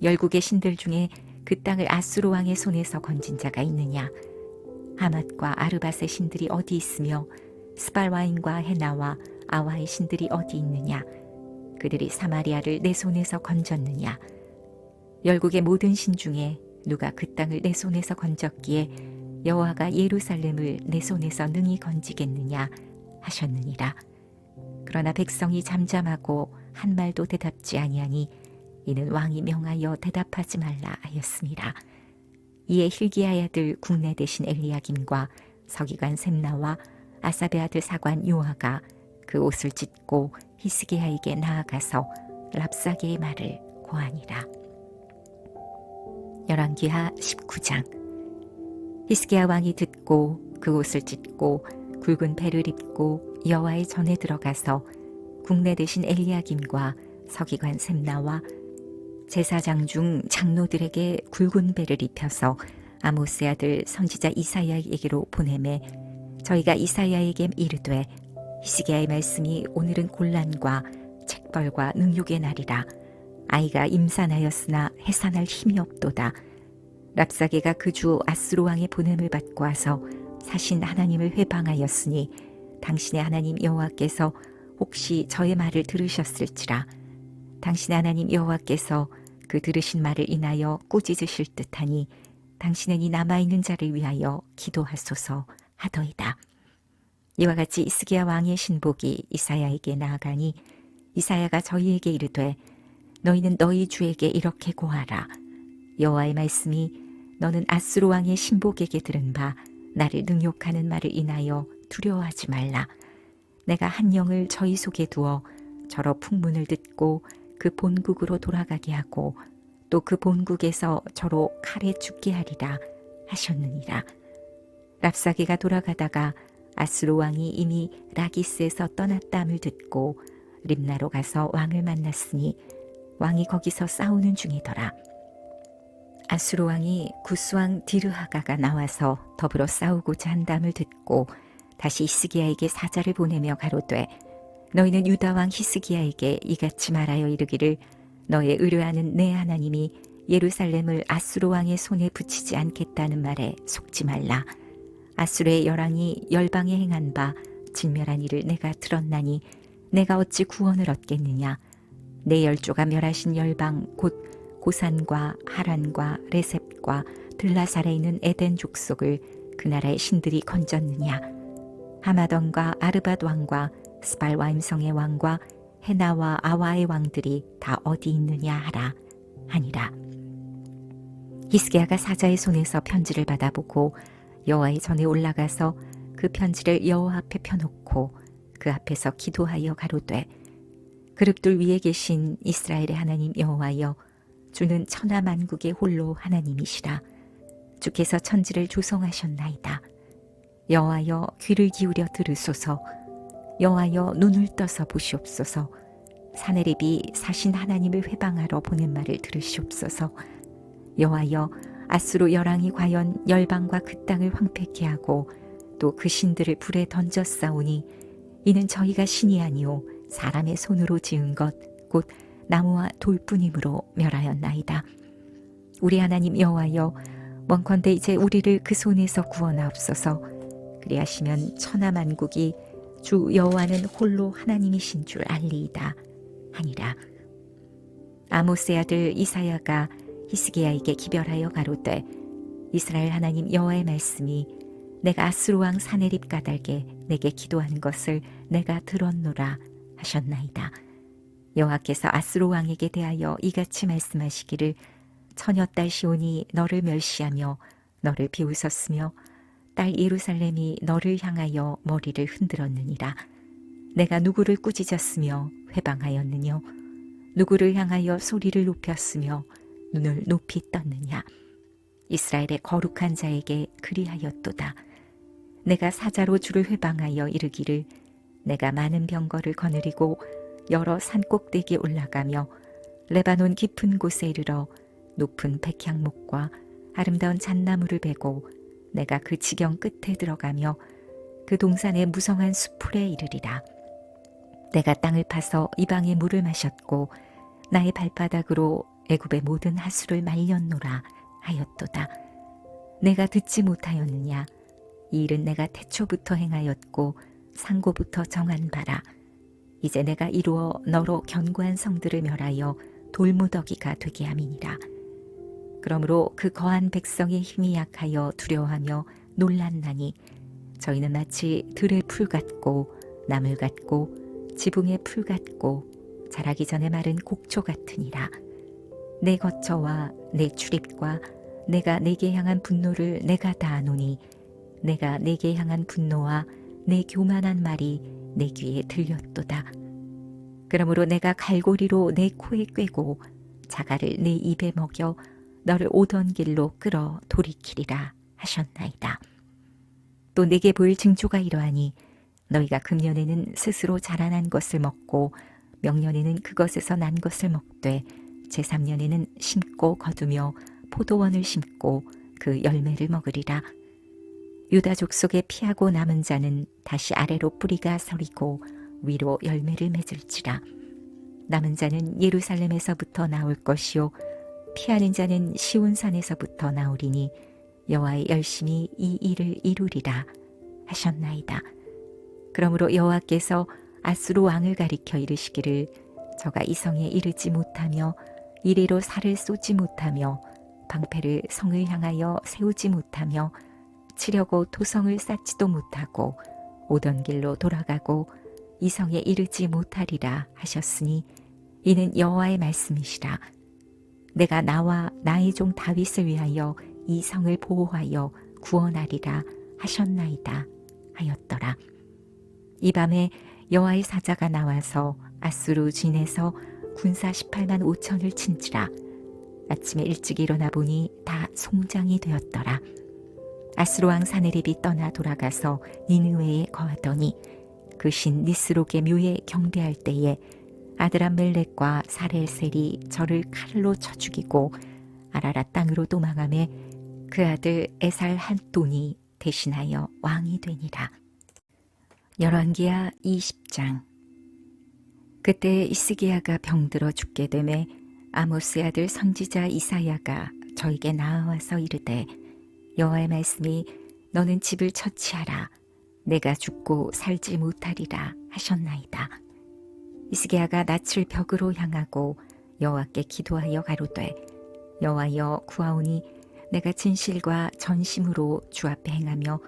열국의 신들 중에 그 땅을 아수르 왕의 손에서 건진 자가 있느냐? 하맛과 아르밧의 신들이 어디 있으며 스발와임과 헤나와 아와의 신들이 어디 있느냐? 그들이 사마리아를 내 손에서 건졌느냐? 열국의 모든 신 중에 누가 그 땅을 내 손에서 건졌기에 여호와가 예루살렘을 내 손에서 능히 건지겠느냐 하셨느니라. 그러나 백성이 잠잠하고 한 말도 대답지 아니하니 이는 왕이 명하여 대답하지 말라 하였습니다. 이에 hil기야의 아들 국내 대신 엘리야김과 서기관 셈나와 아삽의 아들 사관 요아가 그 옷을 찢고 히스기야에게 나아가서 랍사게의 말을 고하니라. 열왕기하 19장. 히스기야 왕이 듣고 그 옷을 찢고 굵은 배를 입고 여호와의 전에 들어가서 국내 대신 엘리야김과 서기관 셈나와 제사장 중 장로들에게 굵은 배를 입혀서 아모스의 아들 선지자 이사야에게로 보내매 저희가 이사야에게 이르되 히스기야의 말씀이 오늘은 곤란과 책벌과 능욕의 날이라. 아이가 임산하였으나 해산할 힘이 없도다. 랍사게가 그 주 아수르 왕의 보냄을 받고 와서 사신 하나님을 회방하였으니 당신의 하나님 여호와께서 혹시 저의 말을 들으셨을지라. 당신의 하나님 여호와께서 그 들으신 말을 인하여 꾸짖으실 듯하니 당신은 이 남아있는 자를 위하여 기도하소서 하더이다. 이와 같이 히스기야 왕의 신복이 이사야에게 나아가니 이사야가 저희에게 이르되 너희는 너희 주에게 이렇게 고하라. 여호와의 말씀이 너는 아수르 왕의 신복에게 들은 바 나를 능욕하는 말을 인하여 두려워하지 말라. 내가 한 영을 저희 속에 두어 저러 풍문을 듣고 그 본국으로 돌아가게 하고 또 그 본국에서 저로 칼에 죽게 하리라 하셨느니라. 랍사게가 돌아가다가 아수르 왕이 이미 라기스에서 떠났다함을 듣고 림나로 가서 왕을 만났으니 왕이 거기서 싸우는 중이더라. 아수르 왕이 구스왕 디르하가가 나와서 더불어 싸우고자 한다함을 듣고 다시 히스기야에게 사자를 보내며 가로되 너희는 유다 왕 히스기야에게 이같이 말하여 이르기를 너의 의뢰하는 내 하나님이 예루살렘을 아수르 왕의 손에 붙이지 않겠다는 말에 속지 말라. 아수르의 열왕이 열방에 행한 바 진멸한 일을 내가 들었나니 내가 어찌 구원을 얻겠느냐. 내 열조가 멸하신 열방 곧 고산과 하란과 레셉과 들라살에 있는 에덴 족속을 그 나라의 신들이 건졌느냐. 하마던과 아르밧 왕과 스발와임 성의 왕과 헤나와 아와의 왕들이 다 어디 있느냐 하라 하니라. 히스기야가 사자의 손에서 편지를 받아보고 여호와의 전에 올라가서 그 편지를 여호와 앞에 펴놓고 그 앞에서 기도하여 가로되 그릇들 위에 계신 이스라엘의 하나님 여호와여 주는 천하 만국의 홀로 하나님이시라. 주께서 천지를 조성하셨나이다. 여호와여 귀를 기울여 들으소서. 여호와여 눈을 떠서 보시옵소서. 사내립이 사신 하나님을 회방하러 보낸 말을 들으시옵소서. 여호와여 아수르 열왕이 과연 열방과 그 땅을 황폐케 하고 또 그 신들을 불에 던졌사오니 이는 저희가 신이 아니오 사람의 손으로 지은 것 곧 나무와 돌뿐이므로 멸하였나이다. 우리 하나님 여호와여 원컨대 이제 우리를 그 손에서 구원하옵소서. 그리하시면 천하 만국이 주 여호와는 홀로 하나님이신 줄 알리이다 하니라. 아모스의 아들 이사야가 히스기야에게 기별하여 가로되 이스라엘 하나님 여호와의 말씀이 내가 아수르 왕 사네립 가달게 내게 기도한 것을 내가 들었노라 하셨나이다. 여호와께서 아수르 왕에게 대하여 이같이 말씀하시기를 처녀딸 시온이 너를 멸시하며 너를 비웃었으며 딸 예루살렘이 너를 향하여 머리를 흔들었느니라. 내가 누구를 꾸짖었으며 회방하였느냐? 누구를 향하여 소리를 높였으며 눈을 높이 떴느냐? 이스라엘의 거룩한 자에게 그리하였도다. 내가 사자로 주를 회방하여 이르기를 내가 많은 병거를 거느리고 여러 산꼭대기에 올라가며 레바논 깊은 곳에 이르러 높은 백향목과 아름다운 잣나무를 베고 내가 그 지경 끝에 들어가며 그 동산의 무성한 수풀에 이르리라. 내가 땅을 파서 이방의 물을 마셨고 나의 발바닥으로 애굽의 모든 하수를 말렸노라 하였도다. 내가 듣지 못하였느냐? 이 일은 내가 태초부터 행하였고 상고부터 정한 바라. 이제 내가 이루어 너로 견고한 성들을 멸하여 돌무더기가 되게 함이니라. 그러므로 그 거한 백성의 힘이 약하여 두려워하며 놀랐나니 저희는 마치 들의 풀 같고 나물 같고 지붕의 풀 같고 자라기 전에 마른 곡초 같으니라. 내 거처와 내 출입과 내가 내게 향한 분노를 내가 다 아노니 내가 내게 향한 분노와 내 교만한 말이 내 귀에 들렸도다. 그러므로 내가 갈고리로 내 코에 꿰고 자갈을 내 입에 먹여 너를 오던 길로 끌어 돌이키리라 하셨나이다. 또 내게 보일 징조가 이러하니 너희가 금년에는 스스로 자라난 것을 먹고 명년에는 그것에서 난 것을 먹되 제3년에는 심고 거두며 포도원을 심고 그 열매를 먹으리라. 유다 족속에 피하고 남은 자는 다시 아래로 뿌리가 서리고 위로 열매를 맺을지라. 남은 자는 예루살렘에서부터 나올 것이요 피하는 자는 시온산에서부터 나오리니 여호와의 열심히 이 일을 이루리라 하셨나이다. 그러므로 여호와께서 아수르 왕을 가리켜 이르시기를 저가 이 성에 이르지 못하며 이래로 살을 쏘지 못하며 방패를 성을 향하여 세우지 못하며 치려고 도성을 쌓지도 못하고 오던 길로 돌아가고 이 성에 이르지 못하리라 하셨으니 이는 여호와의 말씀이시라. 내가 나와 나의 종 다윗을 위하여 이 성을 보호하여 구원하리라 하셨나이다 하였더라. 이 밤에 여호와의 사자가 나와서 아수르 진에서 군사 18만 5천을 친지라. 아침에 일찍 일어나 보니 다 송장이 되었더라. 아수르 왕 사네립이 떠나 돌아가서 니느웨에 거하더니 그 신 니스록의 묘에 경배할 때에 아드람멜렉과 사레셀이 저를 칼로 쳐 죽이고 아라라 땅으로 도망하매 그 아들 에살 한돈이 대신하여 왕이 되니라. 열왕기하 20장. 그때 이스기야가 병들어 죽게 되매 아모스의 아들 선지자 이사야가 저에게 나아와서 이르되 여호와의 말씀이 너는 집을 처치하라. 내가 죽고 살지 못하리라 하셨나이다. 이스기야가 낯을 벽으로 향하고 여호와께 기도하여 가로되 여호와여 구하오니 내가 진실과 전심으로 주 앞에 행하며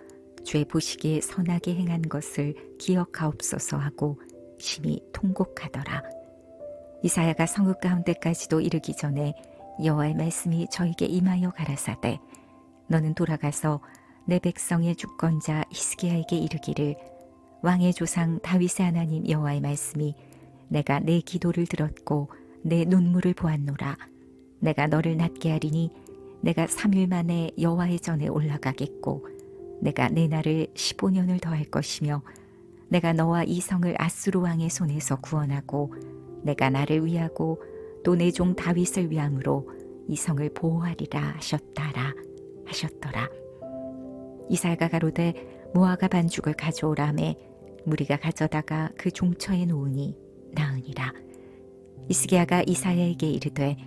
주의 보시기에 선하게 행한 것을 기억하옵소서 하고 심히 통곡하더라. 이사야가 성읍 가운데까지도 이르기 전에 여호와의 말씀이 저에게 임하여 가라사대 너는 돌아가서 내 백성의 주권자 히스기야에게 이르기를 왕의 조상 다윗의 하나님 여호와의 말씀이 내가 내 기도를 들었고 내 눈물을 보았노라. 내가 너를 낫게 하리니 내가 3일 만에 여호와의 전에 올라가겠고 내가 내 날을 15년을 더할 것이며 내가 너와 이 성을 아수르 왕의 손에서 구원하고 내가 나를 위하고 또 내 종 다윗을 위함으로 이 성을 보호하리라 하셨더라. 이사야가 가로되 무화과 반죽을 가져오라 하매 무리가 가져다가 그 종처에 놓으니 나으니라. 이스기야가 이사야에게 이르되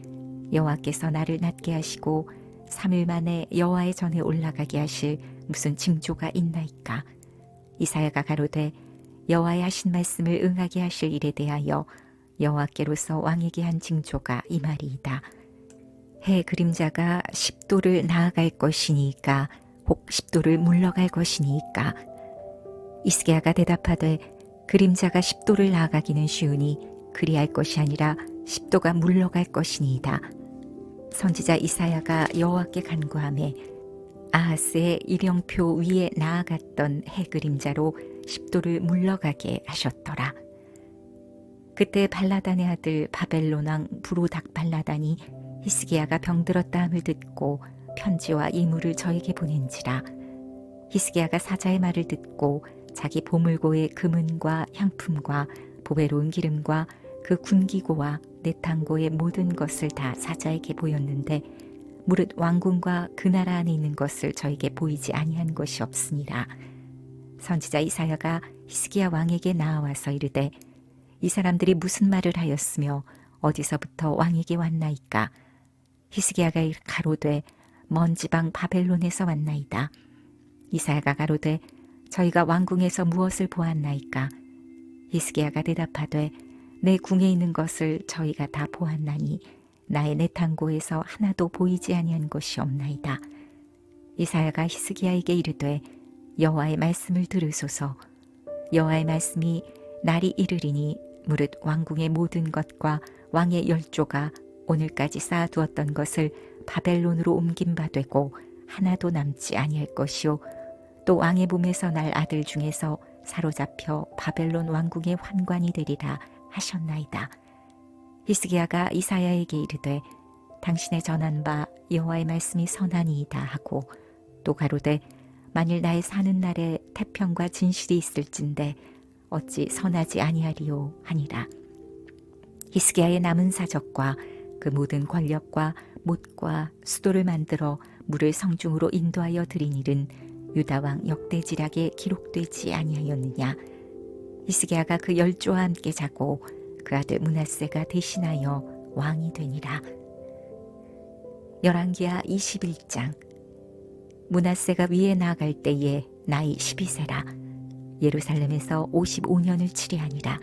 여호와께서 나를 낫게 하시고 3일 만에 여호와의 전에 올라가게 하실 무슨 징조가 있나이까? 이사야가 가로되 여호와의 하신 말씀을 응하게 하실 일에 대하여 여호와께로서 왕에게 한 징조가 이 말이이다. 해 그림자가 10도를 나아갈 것이니까 혹 10도를 물러갈 것이니까. 히스기야가 대답하되 그림자가 10도를 나아가기는 쉬우니 그리할 것이 아니라 10도가 물러갈 것이니이다. 선지자 이사야가 여호와께 간구하매 아하스의 일영표 위에 나아갔던 해 그림자로 10도를 물러가게 하셨더라. 그때 발라단의 아들 바벨론 왕 부로닥 발라단이 히스기야가 병들었다 함을 듣고 편지와 이물을 저에게 보낸지라. 히스기야가 사자의 말을 듣고 자기 보물고의 금은과 향품과 보배로운 기름과 그 군기고와 내탕고의 모든 것을 다 사자에게 보였는데 무릇 왕궁과 그 나라 안에 있는 것을 저에게 보이지 아니한 것이 없으니라. 선지자 이사야가 히스기야 왕에게 나아와서 이르되 이 사람들이 무슨 말을 하였으며 어디서부터 왕에게 왔나이까. 히스기야가 가로되 먼 지방 바벨론에서 왔나이다. 이사야가 가로되 저희가 왕궁에서 무엇을 보았나이까. 히스기야가 대답하되 내 궁에 있는 것을 저희가 다 보았나니 나의 내탕고에서 하나도 보이지 아니한 것이 없나이다. 이사야가 히스기야에게 이르되 여호와의 말씀을 들으소서. 여호와의 말씀이 날이 이르리니 무릇 왕궁의 모든 것과 왕의 열조가 오늘까지 쌓아두었던 것을 바벨론으로 옮긴 바 되고 하나도 남지 아니할 것이요 또 왕의 몸에서 날 아들 중에서 사로잡혀 바벨론 왕궁의 환관이 되리라 하셨나이다. 히스기야가 이사야에게 이르되 당신의 전한 바 여호와의 말씀이 선하니이다 하고 또 가로되 만일 나의 사는 날에 태평과 진실이 있을진데 어찌 선하지 아니하리요 하니라. 히스기야의 남은 사적과 그 모든 권력과 못과 수도를 만들어 물을 성중으로 인도하여 드린 일은 유다 왕 역대지략에 기록되지 아니하였느냐. 히스기야가 그 열조와 함께 자고 그 아들 므낫세가 대신하여 왕이 되니라. 열왕기하 21장. 므낫세가 위에 나아갈 때에 나이 12세라. 예루살렘에서 55년을 치리하니라.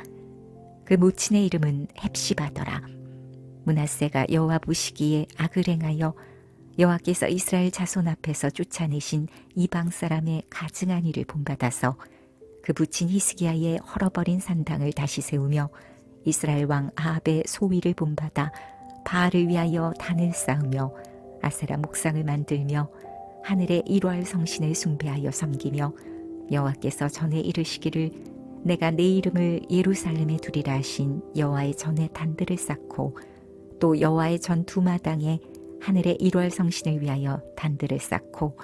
그 모친의 이름은 헵시바더라. 므낫세가 여호와 보시기에 악을 행하여 여호와께서 이스라엘 자손 앞에서 쫓아내신 이방 사람의 가증한 일을 본받아서 그 부친 히스기야의 헐어버린 산당을 다시 세우며 이스라엘 왕 아합의 소위를 본받아 바알을 위하여 단을 쌓으며 아세라 목상을 만들며 하늘의 일월 성신을 숭배하여 섬기며 여호와께서 전에 이르시기를 내가 내 이름을 예루살렘에 두리라 하신 여호와의 전에 단들을 쌓고 또 여호와의 전 두 마당에 하늘의 일월 성신을 위하여 단들을 쌓고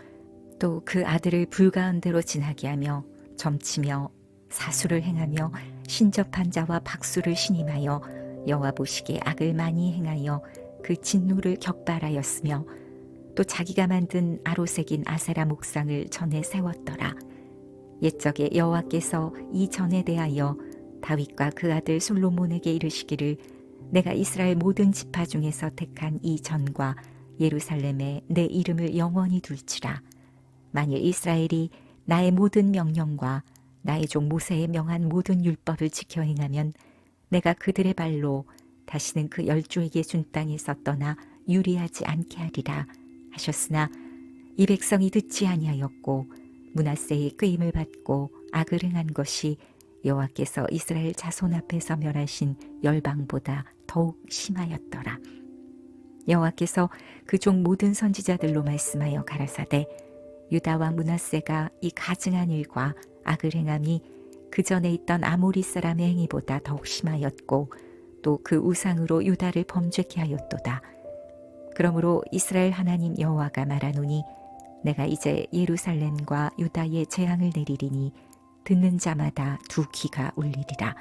또 그 아들을 불가한 대로 지나게 하며 점치며 사수를 행하며 신접한 자와 박수를 신임하여 여호와 보시기에 악을 많이 행하여 그 진노를 격발하였으며 또 자기가 만든 아로색인 아세라 목상을 전에 세웠더라. 옛적에 여호와께서 이 전에 대하여 다윗과 그 아들 솔로몬에게 이르시기를 내가 이스라엘 모든 지파 중에서 택한 이 전과 예루살렘에 내 이름을 영원히 둘지라. 만일 이스라엘이 나의 모든 명령과 나의 종 모세의 명한 모든 율법을 지켜 행하면 내가 그들의 발로 다시는 그 열조에게 준 땅에서 떠나 유리하지 않게 하리라 하셨으나 이 백성이 듣지 아니하였고 므낫세의 꾀임을 받고 악을 행한 것이 여호와께서 이스라엘 자손 앞에서 멸하신 열방보다 더욱 심하였더라. 여호와께서 그 종 모든 선지자들로 말씀하여 가라사대 유다와 므낫세가 이 가증한 일과 악을 행함이 그 전에 있던 아모리 사람의 행위보다 더욱 심하였고 또 그 우상으로 유다를 범죄케 하였도다. 그러므로 이스라엘 하나님 여호와가 말하노니 내가 이제 예루살렘과 유다에 재앙을 내리리니 듣는 자마다 두 귀가 울리리라.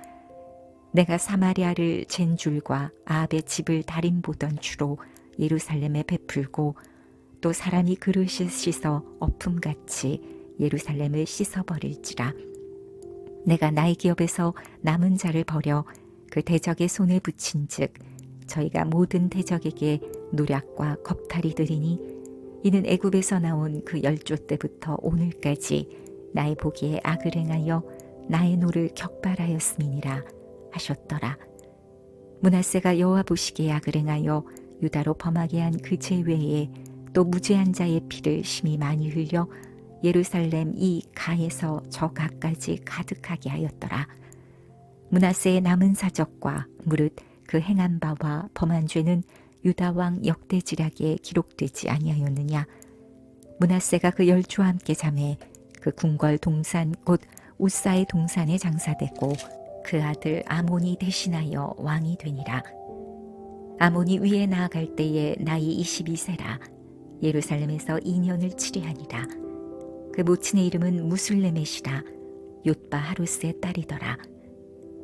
내가 사마리아를 잰 줄과 아합의 집을 다림 보던 주로 예루살렘에 베풀고 또 사람이 그릇을 씻어 어품같이 예루살렘을 씻어버릴지라. 내가 나의 기업에서 남은 자를 버려 그 대적의 손에 붙인 즉 저희가 모든 대적에게 노략과 겁탈이 되리니 이는 애굽에서 나온 그 열조 때부터 오늘까지 나의 보기에 악을 행하여 나의 노를 격발하였음이니라 하셨더라. 므낫세가 여호와 보시기에 악을 행하여 유다로 범하게 한 그 죄 외에 또 무죄한 자의 피를 심히 많이 흘려 예루살렘 이 가에서 저 가까지 가득하게 하였더라. 므낫세의 남은 사적과 무릇 그 행한 바와 범한 죄는 유다 왕 역대지략에 기록되지 아니하였느냐. 므낫세가 그 열조와 함께 잠에 그 궁궐 동산 곧 우사의 동산에 장사되고 그 아들 아몬이 대신하여 왕이 되니라. 아몬이 위에 나아갈 때에 나이 22세라. 예루살렘에서 2년을 치리하니라. 그 모친의 이름은 무술레멧이라. 욤바 하루스의 딸이더라.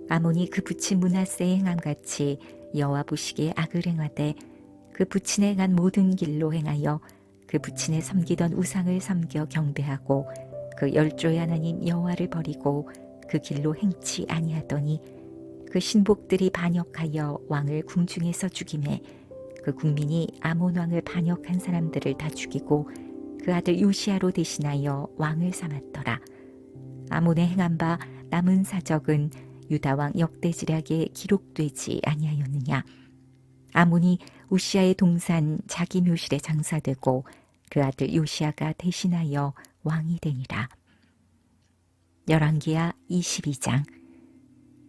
아몬이 그 부친 므낫세의 행함같이 여호와 보시기에 악을 행하되 그 부친의 행한 모든 길로 행하여 그 부친의 섬기던 우상을 섬겨 경배하고 그 열조의 하나님 여호와를 버리고 그 길로 행치 아니하더니 그 신복들이 반역하여 왕을 궁중에서 죽이매 그 국민이 아몬 왕을 반역한 사람들을 다 죽이고 그 아들 요시야로 대신하여 왕을 삼았더라. 아몬의 행한 바 남은 사적은 유다 왕 역대지략에 기록되지 아니하였느냐. 아몬이 우시야의 동산 자기 묘실에 장사되고 그 아들 요시야가 대신하여 왕이 되니라. 열왕기하 22장.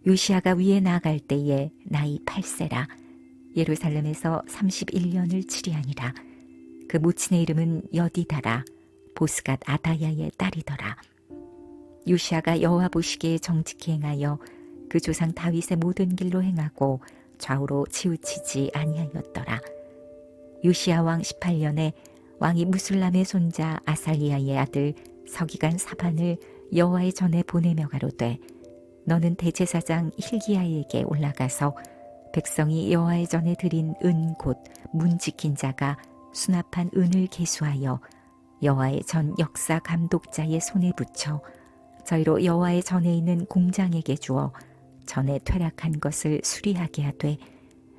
요시야가 위에 나아갈 때에 나이 8세라. 예루살렘에서 31년을 치리하니라. 그 모친의 이름은 여디다라. 보스갓 아다야의 딸이더라. 요시야가 여호와 보시기에 정직히 행하여 그 조상 다윗의 모든 길로 행하고 좌우로 치우치지 아니하였더라. 요시야 왕 18년에 왕이 무술람의 손자 아살리야의 아들 서기관 사반을 여호와의 전에 보내며 가로되 너는 대제사장 hil기야에게 올라가서 백성이 여호와의 전에 드린 은 곧 문 지킨 자가 수납한 은을 계수하여 여호와의 전 역사 감독자의 손에 붙여 저희로 여호와의 전에 있는 공장에게 주어 전에 퇴락한 것을 수리하게 하되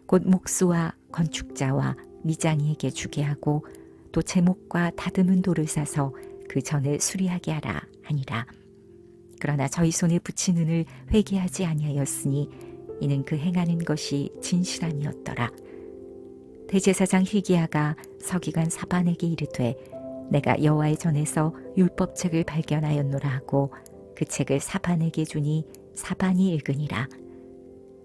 곧 목수와 건축자와 미장이에게 주게 하고 또 제목과 다듬은 돌을 사서 그 전을 수리하게 하라 하니라. 그러나 저희 손에 붙인 은을 회개하지 아니하였으니 이는 그 행하는 것이 진실함이었더라. 대제사장 hil기야가 서기관 사반에게 이르되 내가 여호와의 전에서 율법책을 발견하였노라 하고 그 책을 사반에게 주니 사반이 읽으니라.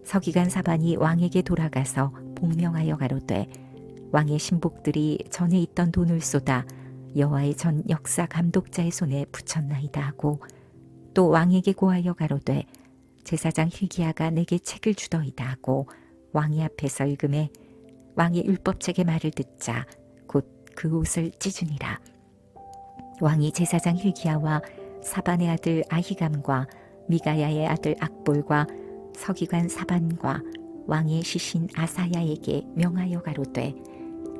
서기관 사반이 왕에게 돌아가서 복명하여 가로되 왕의 신복들이 전에 있던 돈을 쏟아 여호와의 전 역사 감독자의 손에 붙였나이다 하고 또 왕에게 고하여 가로되 제사장 hil기야가 내게 책을 주더이다 하고 왕의 앞에서 읽음에 왕의 율법책의 말을 듣자 곧 그 옷을 찢으니라. 왕이 제사장 hil기야와 사반의 아들 아히감과 미가야의 아들 악볼과 서기관 사반과 왕의 시신 아사야에게 명하여 가로되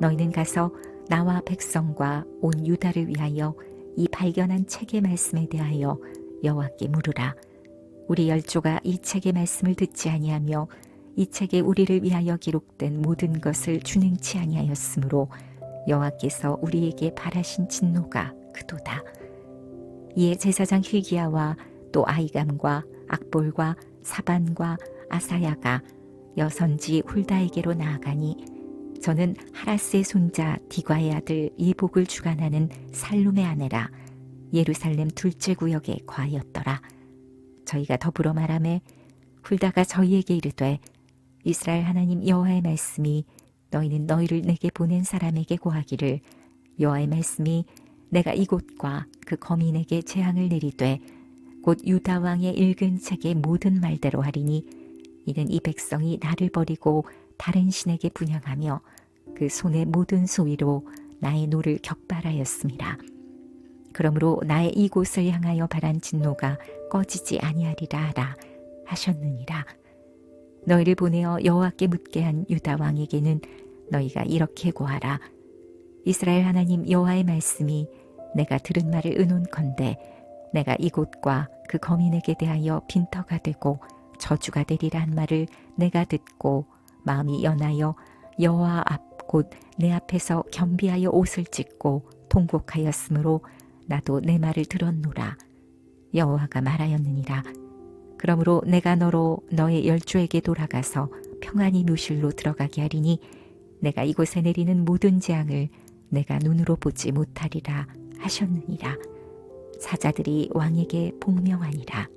너희는 가서 나와 백성과 온 유다를 위하여 이 발견한 책의 말씀에 대하여 여호와께 물으라. 우리 열조가 이 책의 말씀을 듣지 아니하며 이 책에 우리를 위하여 기록된 모든 것을 준행치 아니하였으므로 여호와께서 우리에게 바라신 진노가 그도다. 이에 제사장 hil기야와 또 아히감과 악볼과 사반과 아사야가 여선지 훌다에게로 나아가니 저는 하라스의 손자 디과의 아들 이복을 주관하는 살룸의 아내라. 예루살렘 둘째 구역에 거하였더라. 저희가 더불어 말하매 훌다가 저희에게 이르되 이스라엘 하나님 여호와의 말씀이 너희는 너희를 내게 보낸 사람에게 고하기를 여호와의 말씀이 내가 이곳과 그 거민에게 재앙을 내리되 곧 유다 왕의 읽은 책의 모든 말대로 하리니 이는 이 백성이 나를 버리고 다른 신에게 분향하며 그 손의 모든 소위로 나의 노를 격발하였습니다. 그러므로 나의 이곳을 향하여 발한 진노가 꺼지지 아니하리라 하라 하셨느니라. 너희를 보내어 여호와께 묻게 한 유다 왕에게는 너희가 이렇게 고하라. 이스라엘 하나님 여호와의 말씀이 내가 들은 말을 의논컨대 내가 이곳과 그 거민에게 대하여 빈터가 되고 저주가 되리라 한 말을 내가 듣고 마음이 연하여 여호와 앞 곧 내 앞에서 겸비하여 옷을 찢고 통곡하였으므로 나도 내 말을 들었노라. 여호와가 말하였느니라. 그러므로 내가 너로 너의 열조에게 돌아가서 평안히 묘실로 들어가게 하리니 내가 이곳에 내리는 모든 재앙을 내가 눈으로 보지 못하리라 하셨느니라. 사자들이 왕에게 복명하니라.